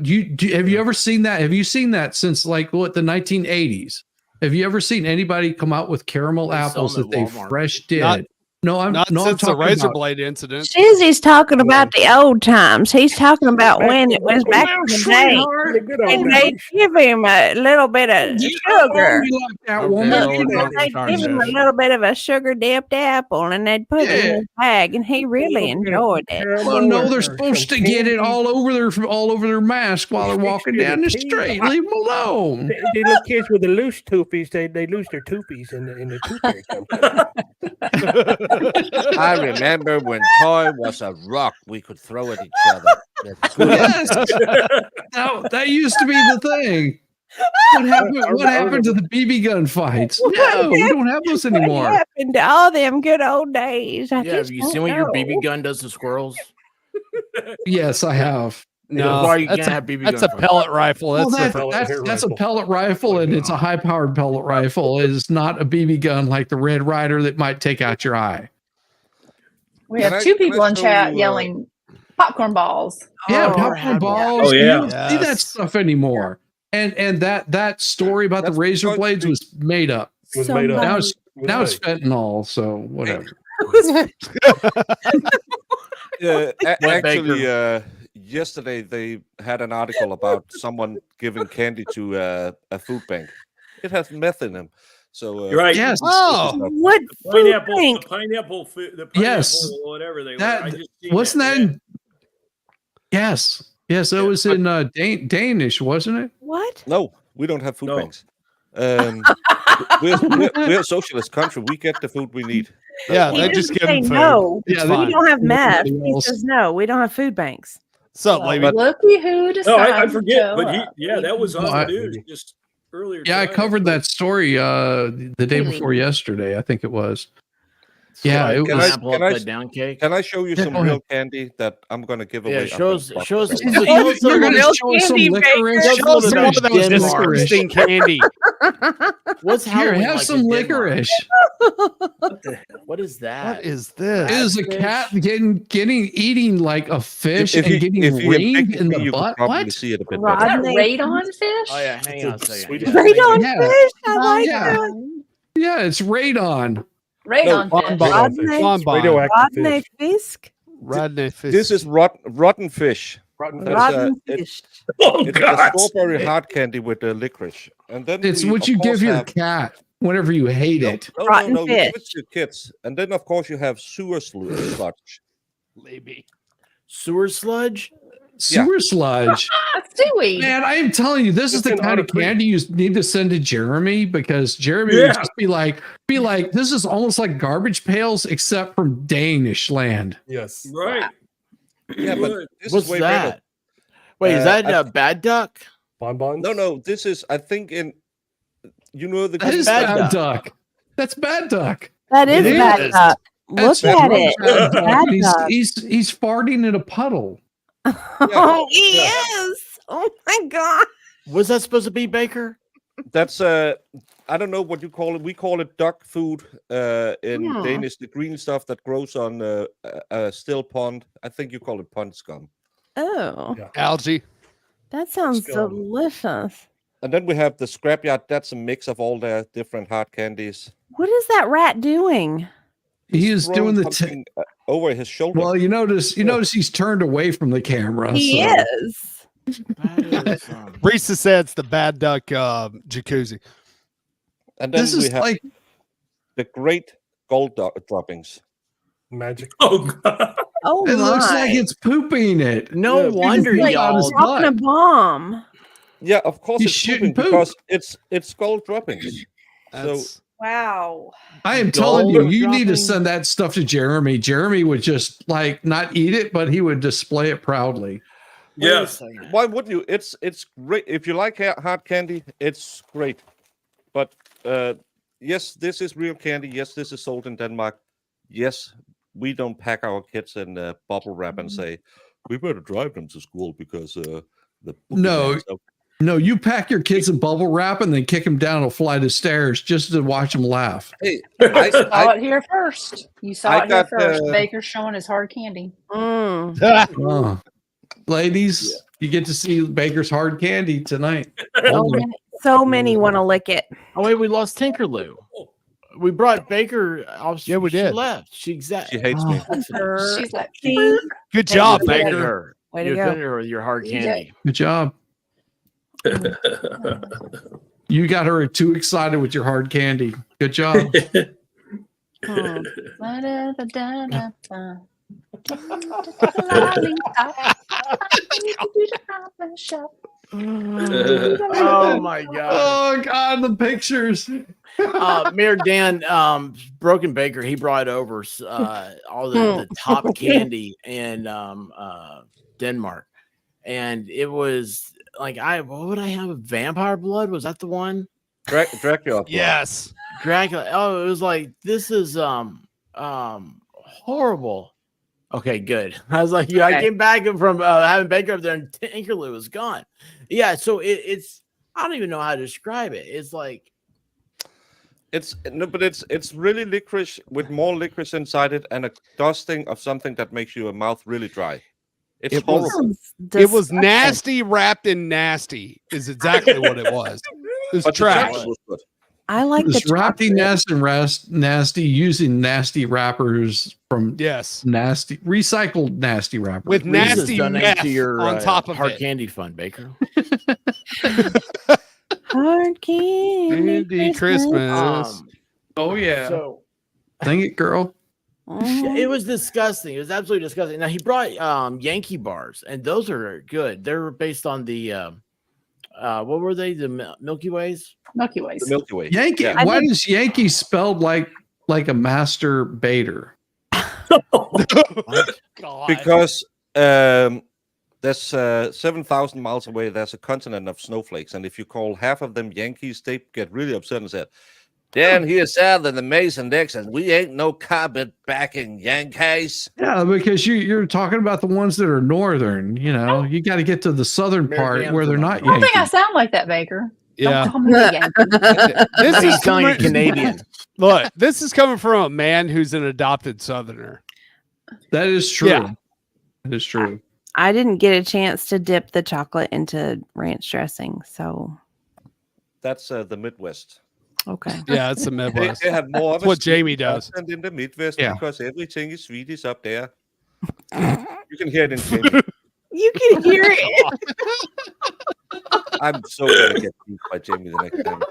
Have you ever seen that? Have you seen that since the 1980s? Have you ever seen anybody come out with caramel apples that they fresh did? Not since the razor blade incident. Shizzy's talking about the old times. He's talking about when it was back in the day. And they give him a little bit of sugar. They'd give him a little bit of a sugar dipped apple, and they'd put it in his bag, and he really enjoyed it. Well, no, they're supposed to get it all over their mask while they're walking down the street. Leave them alone. The little kids with the loose toofies, they lose their toofies in the tooth fairy. I remember when toy was a rock we could throw at each other. Yes. That used to be the thing. What happened to the BB gun fights? No, we don't have those anymore. What happened to all them good old days? have you seen what your BB gun does to squirrels? Yes, I have. No, Why you that's can't have BB that's gun a pellet rifle. Well, That's that's a pellet rifle, and it's a high-powered pellet rifle. It is not a BB gun like the Red Ryder that might take out your eye. We have two people in chat yelling popcorn balls. Yeah, popcorn balls. Oh, yeah. You don't see that stuff anymore. And that story about the razor blades was made up. It was made up. Now it's fentanyl, so whatever. Actually, yesterday they had an article about someone giving candy to a food bank. It has meth in them. So You're right. Yes. What Pineapple, food the pineapple, the pineapple, Yes. whatever they That were. I just seen wasn't that. yeah. Yes. Yes, it was in Danish, wasn't it? What? No, we don't have food No. banks. We're a socialist country. We get the food we need. Yeah, He they just doesn't give say them food. no. It's Yeah, fine. We don't have meth. Everybody He else. says no. We don't have food banks. So, lady, Looky who No, decided I forget, to but show up. that was on No, the news just earlier. Yeah, I tonight. covered that story the day Really? before yesterday, I think it was. Yeah, it Can was. Pineapple can I- upside down cake. Can I show you Yeah, some go real ahead. candy that I'm going to give away? Yeah, after show us. the podcast Show us. is Show over? us You're some going to real show us some candy licorice. baker. show us some more of that was Dim disgusting candy. What's Here, Halloween have like some in Denmark? licorice. What is that? What is this? It is a cat eating like a fish If and you getting had reamed picked in me, the you could butt. probably What? see it a bit Rod- better. Is that radon fish? Oh yeah, hang on a second. Sweet. Yeah, Radon Yeah. fish. I like Yeah. that. Yeah, it's radon. Radon fish. Bonbon. Radioactive Rodney fish. Fisk. Rodney fish. This is rotten fish. Rotten That's, Rotten it- fish. Oh It's God! a strawberry hard candy with the licorice, and then It's we, what of you course, give your have- cat whenever you hate it. Rotten You give fish. it to your kids, and then of course you have sewer sludge. Maybe. Sewer sludge. Sewer sludge. That's seaweed. Man, I am telling you, this is It's the an kind of autoclave. candy you need to send to Jeremy, because Jeremy would Yeah. just be like, this is almost like garbage pails, except from Danish land. Yes. Right. Yeah, but this What's is way that? better. Wait, is that a bad duck? Bonbons? No. This is, I think, in the That is bad duck. That's bad duck. That is It bad is. duck. Look That's at it. bad duck. Bad He's, duck. he's farting in a puddle. Oh, he is. Oh my god. Was that supposed to be, Baker? That's I don't know what you call it. We call it duck food in Danish. The green stuff that grows on a still pond. I think you call it pond scum. Oh, Algae. that sounds Scum. delicious. And then we have the scrapyard. That's a mix of all their different hard candies. What is that rat doing? He is doing the something, over his shoulder. well. You notice he's turned away from the camera. He so. is. Risa said it's the bad duck jacuzzi. And then This we is have like the great gold droppings. Magic. Oh god. Oh it looks my. like it's pooping it. No wonder Like y'all. dropping a bomb. Yeah, of course He's it's shooting pooping poop. because it's gold droppings. So That's, Wow. I am telling you, Gold you need to dropping. send that stuff to Jeremy. Jeremy would just like not eat it, but he would display it proudly. Yes. why wouldn't you? It's great if you like hard candy. It's great, but yes, this is real candy. Yes, this is sold in Denmark. Yes, we don't pack our kids in bubble wrap and say we better drive them to school because the No, boogeyman's out." no, you pack your kids in bubble wrap and then kick them down a flight of stairs just to watch them laugh. Hey, Saw it here first. You saw I it here got, first. Baker's showing his hard candy. Mm. Oh. Ladies, you get to see Baker's hard candy tonight. So many want to lick it. Oh wait, we lost Tinkerloo. We brought Baker. Yeah, we she did. left. She hates me. She's like, See? good job, You offended Baker. her. Way to You go. offended her with your hard You did. candy. Good job. You got her too excited with your hard candy. Good job. Hmm. Oh my god. Oh God, the pictures. Mayor Dan, Broken Baker, he brought over all the top candy in Denmark. And it was like what would I have? Vampire blood? Was that the one? Dracula. Yes. Dracula. Oh, it was like this is horrible. Okay, good. I was like, I came back from having Baker up there and Tinkerloo was gone. Yeah, so it's I don't even know how to describe it. It's like It's really licorice with more licorice inside it and a dusting of something that makes your mouth really dry. It's It horrible. was, it was nasty wrapped in nasty is exactly what it was. It was But the trash. chocolate was good. I like It's the wrapped in chocolate. nasty using nasty wrappers from nasty recycled nasty wrappers With nasty meth on top of hard it. candy fun, Baker. Hard candy Candy Christmas. Oh yeah. So Sing it, girl. it was disgusting. It was absolutely disgusting. Now he brought Yankee bars, and those are good. They're based on the what were they? The Milky Ways? Milky Ways. The Milky Way. Yankee. Yeah. Why is Yankee spelled like a master baiter? Because there's 7,000 miles away, there's a continent of snowflakes. And if you call half of them Yankees, they get really upset and say, Dan, he is south of the Mason Dixon. We ain't no carpet backing Yankees. Yeah, because you're talking about the ones that are northern. You know, you got to get to the southern part where they're not I don't think I Yankees. sound like that, Baker. Yeah. Don't call me a Yankee. This He's is telling you coming, Canadian. look, this is coming from a man who's an adopted southerner. That is true. Yeah. That is true. I didn't get a chance to dip the chocolate into ranch dressing, so That's the Midwest. okay. Yeah, it's the Midwest. They have more of That's what Jamie does. accent in the Midwest Yeah. because everything is Swedish up there. You can hear it in Jamie. You can hear it. I'm so gonna get beat by Jamie the next time.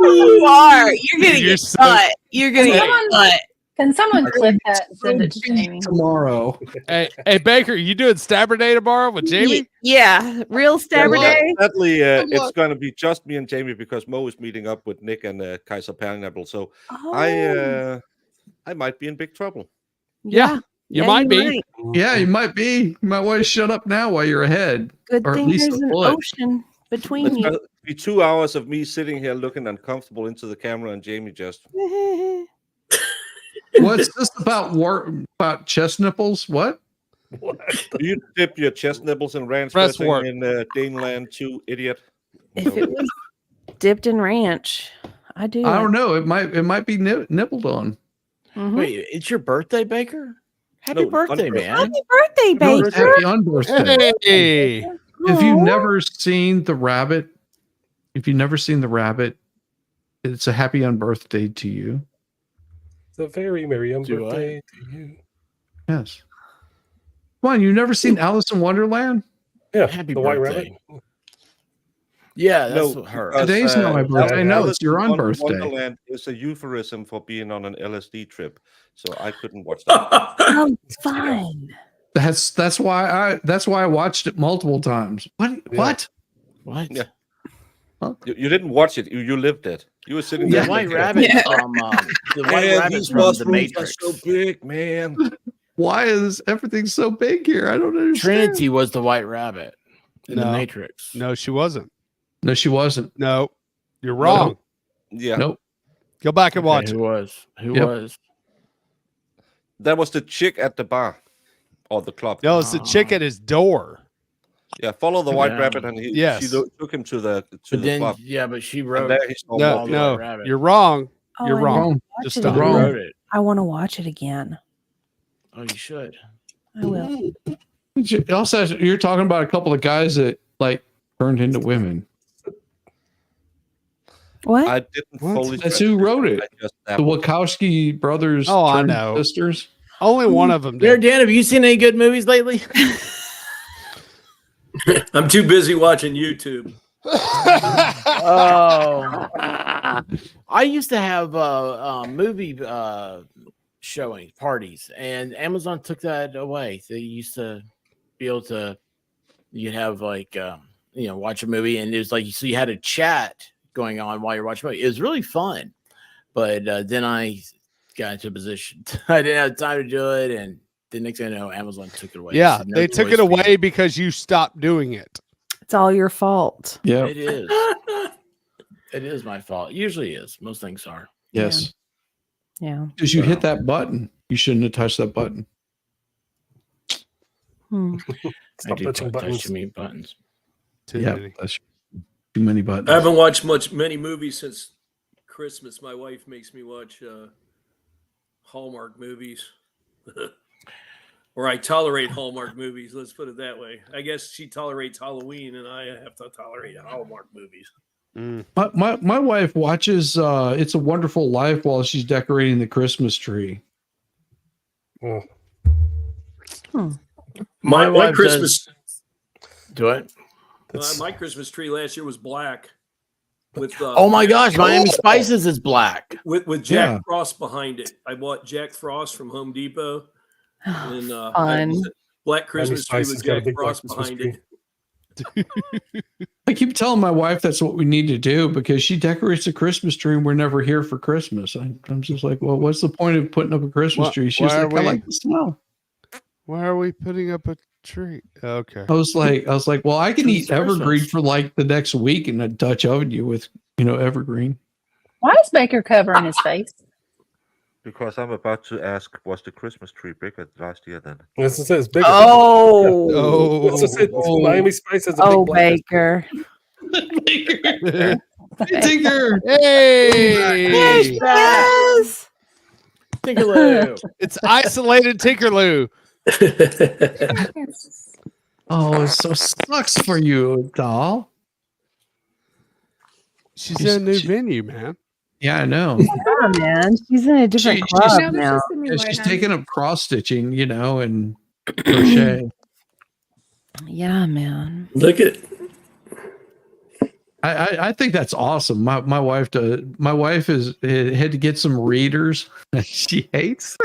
You are. You're gonna You're get so- cut. You're gonna get Someone- cut. Can someone clip that and send it to Jamie? Tomorrow. Hey, Baker, you doing Stabber Day tomorrow with Jamie? Yeah, real stabber day. Sadly, it's going to be just me and Jamie because Mo is meeting up with Nick and Kaiser Pineapple. So Oh, I might be in big trouble. yeah. You might be. Yeah, you might be. You might want to shut up now while you're ahead. Good or at thing least there's a an foot. ocean between It's you. gonna be 2 hours of me sitting here looking uncomfortable into the camera, and Jamie just. What's this about chest nipples? What? Do you dip your chest nipples in ranch Breast dressing work. in Daneland too, idiot? If it was dipped in ranch, I do. I don't know. It might be nibbled on. Mhm. Wait, it's your birthday, Baker? Happy No, birthday, unbirthday. man. Happy birthday, No, Baker. it's happy unbirthday. Hey. If you've Aw. never seen the rabbit, it's a happy unbirthday to you. It's a very merry Do I? birthday to you. Yes. Come on, you've never seen Alice in Wonderland? Yeah, Happy the white birthday. rabbit. Yeah, that's No, her. because, Today's not my birthday. I know, Alice it's your in own birthday. Wonderland is a euphemism for being on an LSD trip, so I couldn't watch that. Oh, fun. That's why I watched it multiple times. What? What? Yeah. You didn't watch it. You lived it. You were sitting The there. white like, rabbit Yeah. from the white Man, rabbit these from the mushrooms are Matrix. so big, man. Why is everything so big here? I don't understand. Trinity was the white rabbit in the No. Matrix. No, she wasn't. No, she wasn't. No, you're wrong. Yeah, Nope. Go back and Okay, watch who it. was? Who Yep. was? that was the chick at the bar or the club. No, it's the chick at his door. Yeah, follow the white Yeah. rabbit, and Yes. she took him to the But then, club. yeah, but she And wrote. there he saw No, Walt the no, White Rabbit. you're wrong. Oh, You're I wrong. never Wrong. watched Just it stop. Who Wrong. again. wrote it? I want to watch it again. Oh, you should. I will. Also, you're talking about a couple of guys that like turned into women. What? I didn't What? fully. That's who wrote it. I just The dabbled. Wachowski brothers Oh, I turned know. sisters. Only one of them There, did. Dan, have you seen any good movies lately? I'm too busy watching YouTube. Oh, I used to have movie showing parties, and Amazon took that away. They used to be able to, you'd have like watch a movie, and it was like so you had a chat going on while you're watching a movie. It was really fun, but then I got into a position I didn't have time to do it, and the next thing I know, Amazon took it away. Yeah, So no they took choice it for you. away because you stopped doing it. It's all your fault. Yeah. It is. It is my fault. It usually is. Most things are. Yes. Yeah. Because you hit that button. You shouldn't have touched that button. Hmm. I Stop do touching touch buttons. too many buttons. Too Yeah, many. that's too many buttons. I haven't watched many movies since Christmas. My wife makes me watch Hallmark movies. Or I tolerate Hallmark movies. Let's put it that way. I guess she tolerates Halloween, and I have to tolerate Hallmark movies. Mm. My wife watches It's a Wonderful Life while she's decorating the Christmas tree. Oh. My wife Christmas Do it. my Christmas tree last year was black with Oh my gosh, Miami Spices is black. with Jack Yeah. Frost behind it. I bought Jack Frost from Home Depot, and Fun. black Christmas tree Spice with has got a Jack big black Frost Christmas behind tree. it. I keep telling my wife that's what we need to do because she decorates the Christmas tree and we're never here for Christmas. I'm just like, well, what's the point of putting up a Christmas Why- tree? She's why are like, I we- like the smell. Why are we putting up a tree? Okay. I was like, well, I can It's eat evergreen Christmas. for like the next week and a Dutch oven you with, evergreen. Why is Baker covering his face? Because I'm about to ask, was the Christmas tree bigger last year then? This is it's bigger. Oh. Oh. This is it. Miami Spice has a Oh, big black Baker. Tinker. Hey. Yes. Tinkerloo. It's isolated Tinkerloo. Oh, it so sucks for you, doll. She's in a new venue, man. Yeah, I know. Yeah, man. She's in a different She's- club No, there's now. just a new Yeah, light she's on. taking up cross stitching, and crochet. Yeah, man. Look at I think that's awesome. My wife does. My wife had to get some readers. She hates.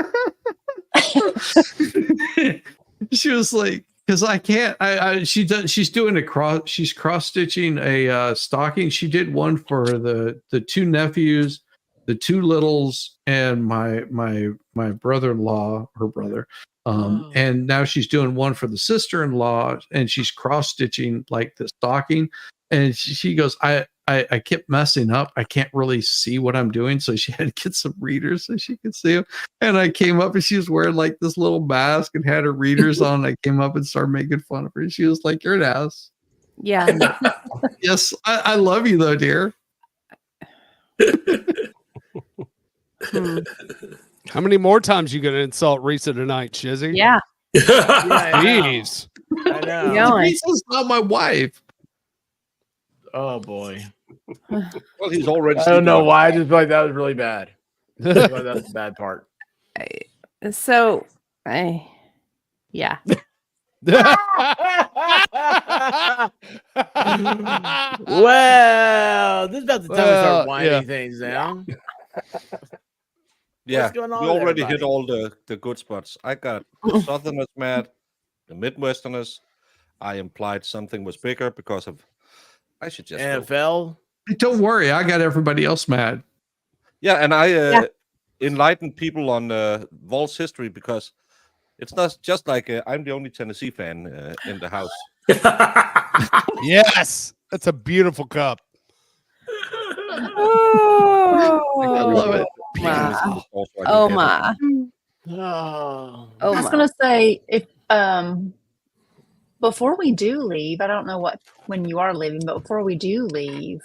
She was like, because I can't. She's doing a cross. She's cross stitching a stocking. She did one for the two nephews, the two littles and my brother-in-law, her brother. And now she's doing one for the sister-in-law, and she's cross-stitching like the stocking. And she goes, I kept messing up. I can't really see what I'm doing. So she had to get some readers so she could see them. And I came up and she was wearing like this little mask and had her readers on. I came up and started making fun of her. And she was like, "You're an ass." Yeah. Yes, I love you though, dear. How many more times you gonna insult Risa tonight, Shizzy? Yeah. Jeez. I know. Risa's not my wife. Oh boy. Well, he's already. I don't know why. I just feel like that was really bad. That's the bad part. So, yeah. Well, this is about the time we start winding yeah. things down. Yeah, What's going on we with already everybody? hit all the good spots. I got the Southerners mad, the Midwesterners. I implied something was bigger because of. I should just NFL. Hey, don't worry, I got everybody else mad. Yeah, and I enlightened people on Vol's history because it's not just like I'm the only Tennessee fan in the house. Yes, that's a beautiful cup. I love it. My. Oh my. Oh. I was gonna say if before we do leave, I don't know when you are leaving, but before we do leave,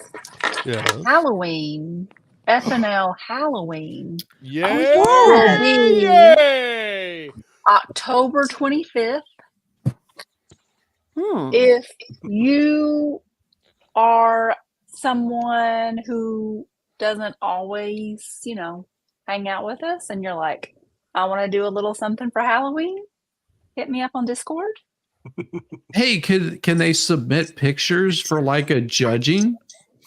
Yeah. Halloween, FNL Halloween Yay! October 25th. If you are someone who doesn't always, hang out with us and you're like, I want to do a little something for Halloween, hit me up on Discord. Hey, can they submit pictures for like a judging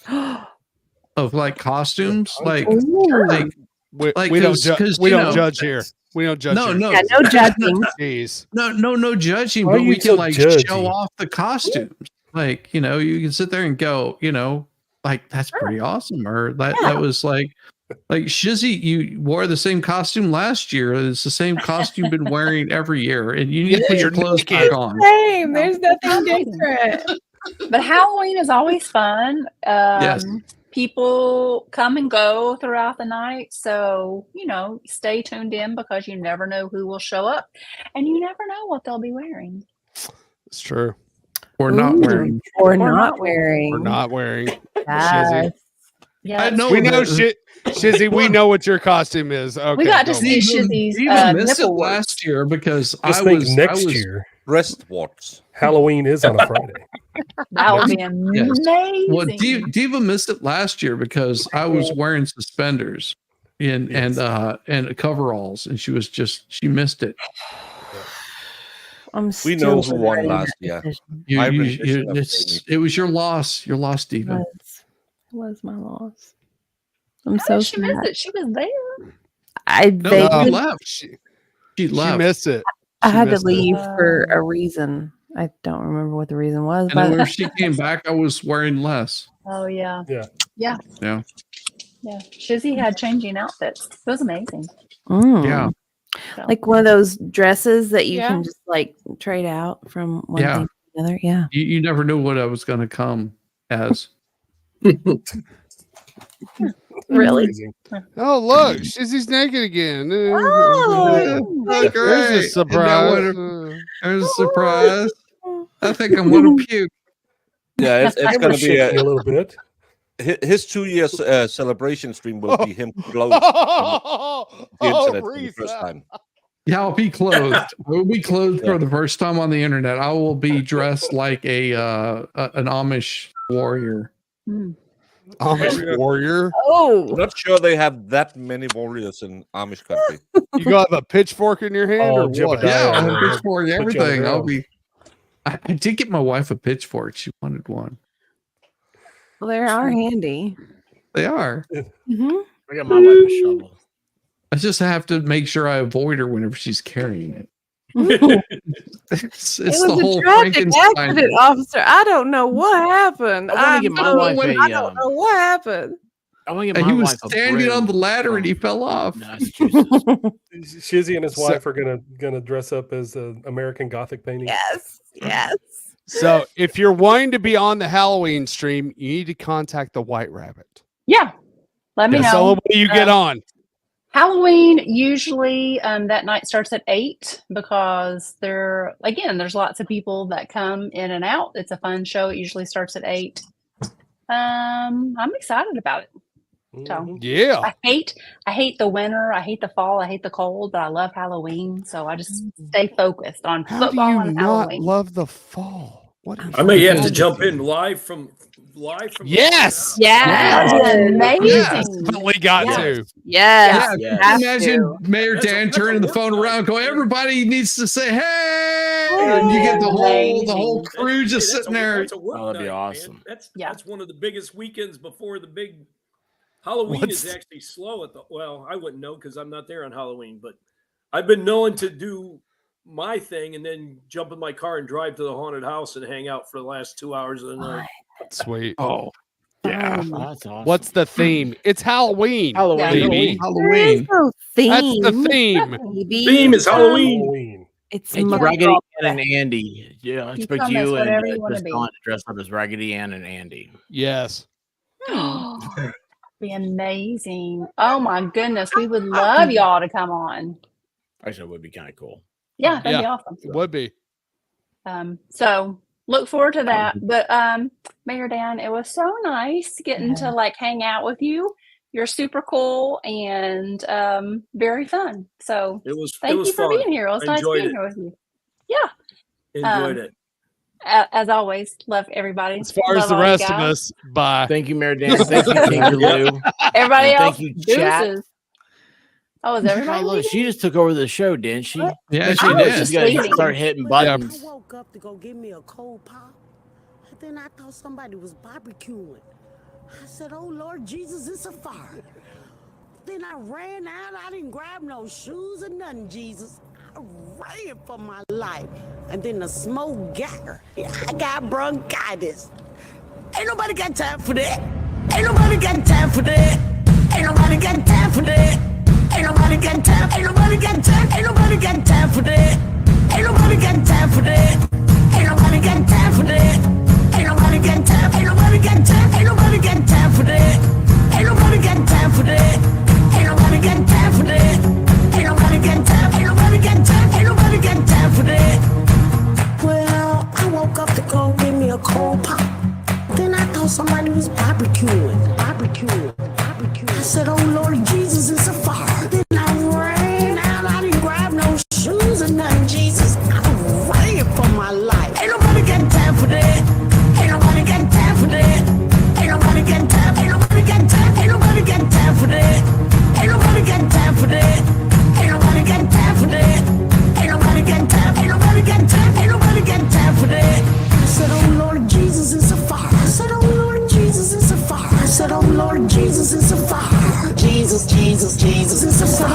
of like costumes? Like we don't judge here. We don't judge. No, here. no, Yeah, no judging. Jeez. No judging. Why But are we you can so like judgy? show off the costumes. Like you can sit there and go, like that's pretty awesome. Or that was like Shizzy, you wore the same costume last year. It's the same costume you've been wearing every year, and you need to put your clothes back on. Same. There's nothing different. But Halloween is always fun. Yes. People come and go throughout the night. So, stay tuned in because you never know who will show up and you never know what they'll be wearing. It's true. Or not wearing. Or not wearing. We're not wearing. Yes. Yeah, We know Shizzy, we know what your costume is. Okay. we got to go see on. Shizzy's Even missed it nipple work. last year because Just I think was next year breast warts. Halloween is on a Friday. That would be Yes. amazing. Well, Diva missed it last year because I was wearing suspenders and coveralls, and she missed it. I'm We know still who won regretting last that year. decision. It was your loss. Your loss, Diva. It was my loss. I'm How so did she miss sad. it? She was there. I No, vaguely she left. She left. She missed it. I had to missed it. leave for a reason. I don't remember what the reason was. And then But when she came back, I was wearing less. Oh, yeah. Yeah. Yeah. Yeah. Yeah. Shizzy had changing outfits. It was amazing. Yeah. So, like one of those dresses that you Yeah. can just like trade out from one Yeah. thing to another. Yeah. You never knew what I was going to come as. Really? Amazing. Oh, look, Shizzy's naked again. Oh, Oh, There's a great. surprise. There's a surprise. I think I'm going to puke. Yeah, it's We're going to be shaking a little bit. his 2 years celebration stream will be him clothed on the internet for the first time. Yeah, I'll be clothed. I will be clothed for the first time on the internet. I will be dressed like an Amish warrior. Amish warrior. Oh. I'm not sure they have that many warriors in Amish country. You got a pitchfork in your hand or what? Yeah, I'll have a Yeah. pitchfork, Put you on everything. the I'll ground. be. I did get my wife a pitchfork. She wanted one. Well, they are handy. They are. Mm-hmm. I got my wife a shovel. I just have to make sure I avoid her whenever she's carrying it. It's It the was whole a tragic Frankenstein. accident, officer. I don't know what happened. I want to get my wife I don't know what happened. I want to get And my he was wife a standing on the broom. ladder and he fell off. Shizzy and his wife are gonna dress up as American Gothic paintings. Yes, yes. So if you're wanting to be on the Halloween stream, you need to contact the White Rabbit. Yeah. Let me know. So what do you get on? Halloween usually that night starts at 8 because there's lots of people that come in and out. It's a fun show. It usually starts at 8. I'm excited about it. So yeah, I hate the winter. I hate the fall. I hate the cold, but I love Halloween. So I just stay focused on How do football you and not Halloween. love the fall? What? I may have to jump in live from. Yes. Yeah. Amazing. Yes. Definitely got to. Yes. Yeah. Imagine Mayor Dan turning the phone around, going, "Everybody needs to say hey," and you get the whole crew just sitting there. That's a work that'd be night, awesome. Man. That's one of the biggest weekends before the big Halloween is actually slow at the. Well, I wouldn't know because I'm not there on Halloween, but I've been known to do my thing and then jump in my car and drive to the haunted house and hang out for the last 2 hours of the night. Sweet. Oh, yeah. That's awesome. What's the theme? It's Halloween. Halloween. Baby. Halloween. No theme. That's the theme. Theme is Halloween. It's Raggedy Ann and Andy. Yeah, You expect come as you and whatever you wanna just be. Dawn to dress up as Raggedy Ann and Andy. Yes. Be amazing. Oh my goodness. We would love y'all to come on. Actually, it would be kind of cool. Yeah, that'd be awesome. It would be. So look forward to that. But Mayor Dan, it was so nice getting to like hang out with you. You're super cool and very fun. So thank you for fun. being here. It was I nice enjoyed being it. here with you. Yeah. Enjoyed it. As always, love everybody. As far as Love the all you rest of guys. us, bye. Thank you, Mayor Dan. Thank you, Tinkerloo. Everybody And else, thank you, chat. deuces. Oh, is everybody Look, leaving? she just took over the show, didn't she? Yeah, I she was did. just She's got to leaving. start hitting buttons. I woke up to go get me a cold pop, and then I thought somebody was barbecuing. I said, "Oh Lord Jesus, it's a fire." Then I ran out. I didn't grab no shoes or nothing, Jesus. I ran for my life. And then the smoke got her. I got bronchitis. Ain't nobody got time for that. Ain't nobody got time for that. Ain't nobody got time for that. Ain't nobody got time. Ain't nobody got time. Ain't nobody got time for that. Ain't nobody got time for that. Ain't nobody got time for that. Ain't nobody got time. Ain't nobody got time. Ain't nobody got time for that. Ain't nobody got time for that. Ain't nobody got time for that. Ain't nobody got time. Ain't nobody got time. Ain't nobody got time for that. Well, I woke up to go get me a cold pop. Then I thought somebody was barbecuing. I said, "Oh Lord Jesus, it's a fire." Then I ran out. I didn't grab no shoes or nothing, Jesus. I ran for my life. Ain't nobody got time for that. Ain't nobody got time for that. Ain't nobody got time. Ain't nobody got time. Ain't nobody got time for that. Ain't nobody got time for that. Ain't nobody got time for that. Ain't nobody got time. Ain't nobody got time. Ain't nobody got time for that. I said, "Oh Lord Jesus, it's a fire." I said, "Oh Lord Jesus, it's a fire." I said, "Oh Lord Jesus, it's a fire." Jesus, Jesus, Jesus, it's a fire.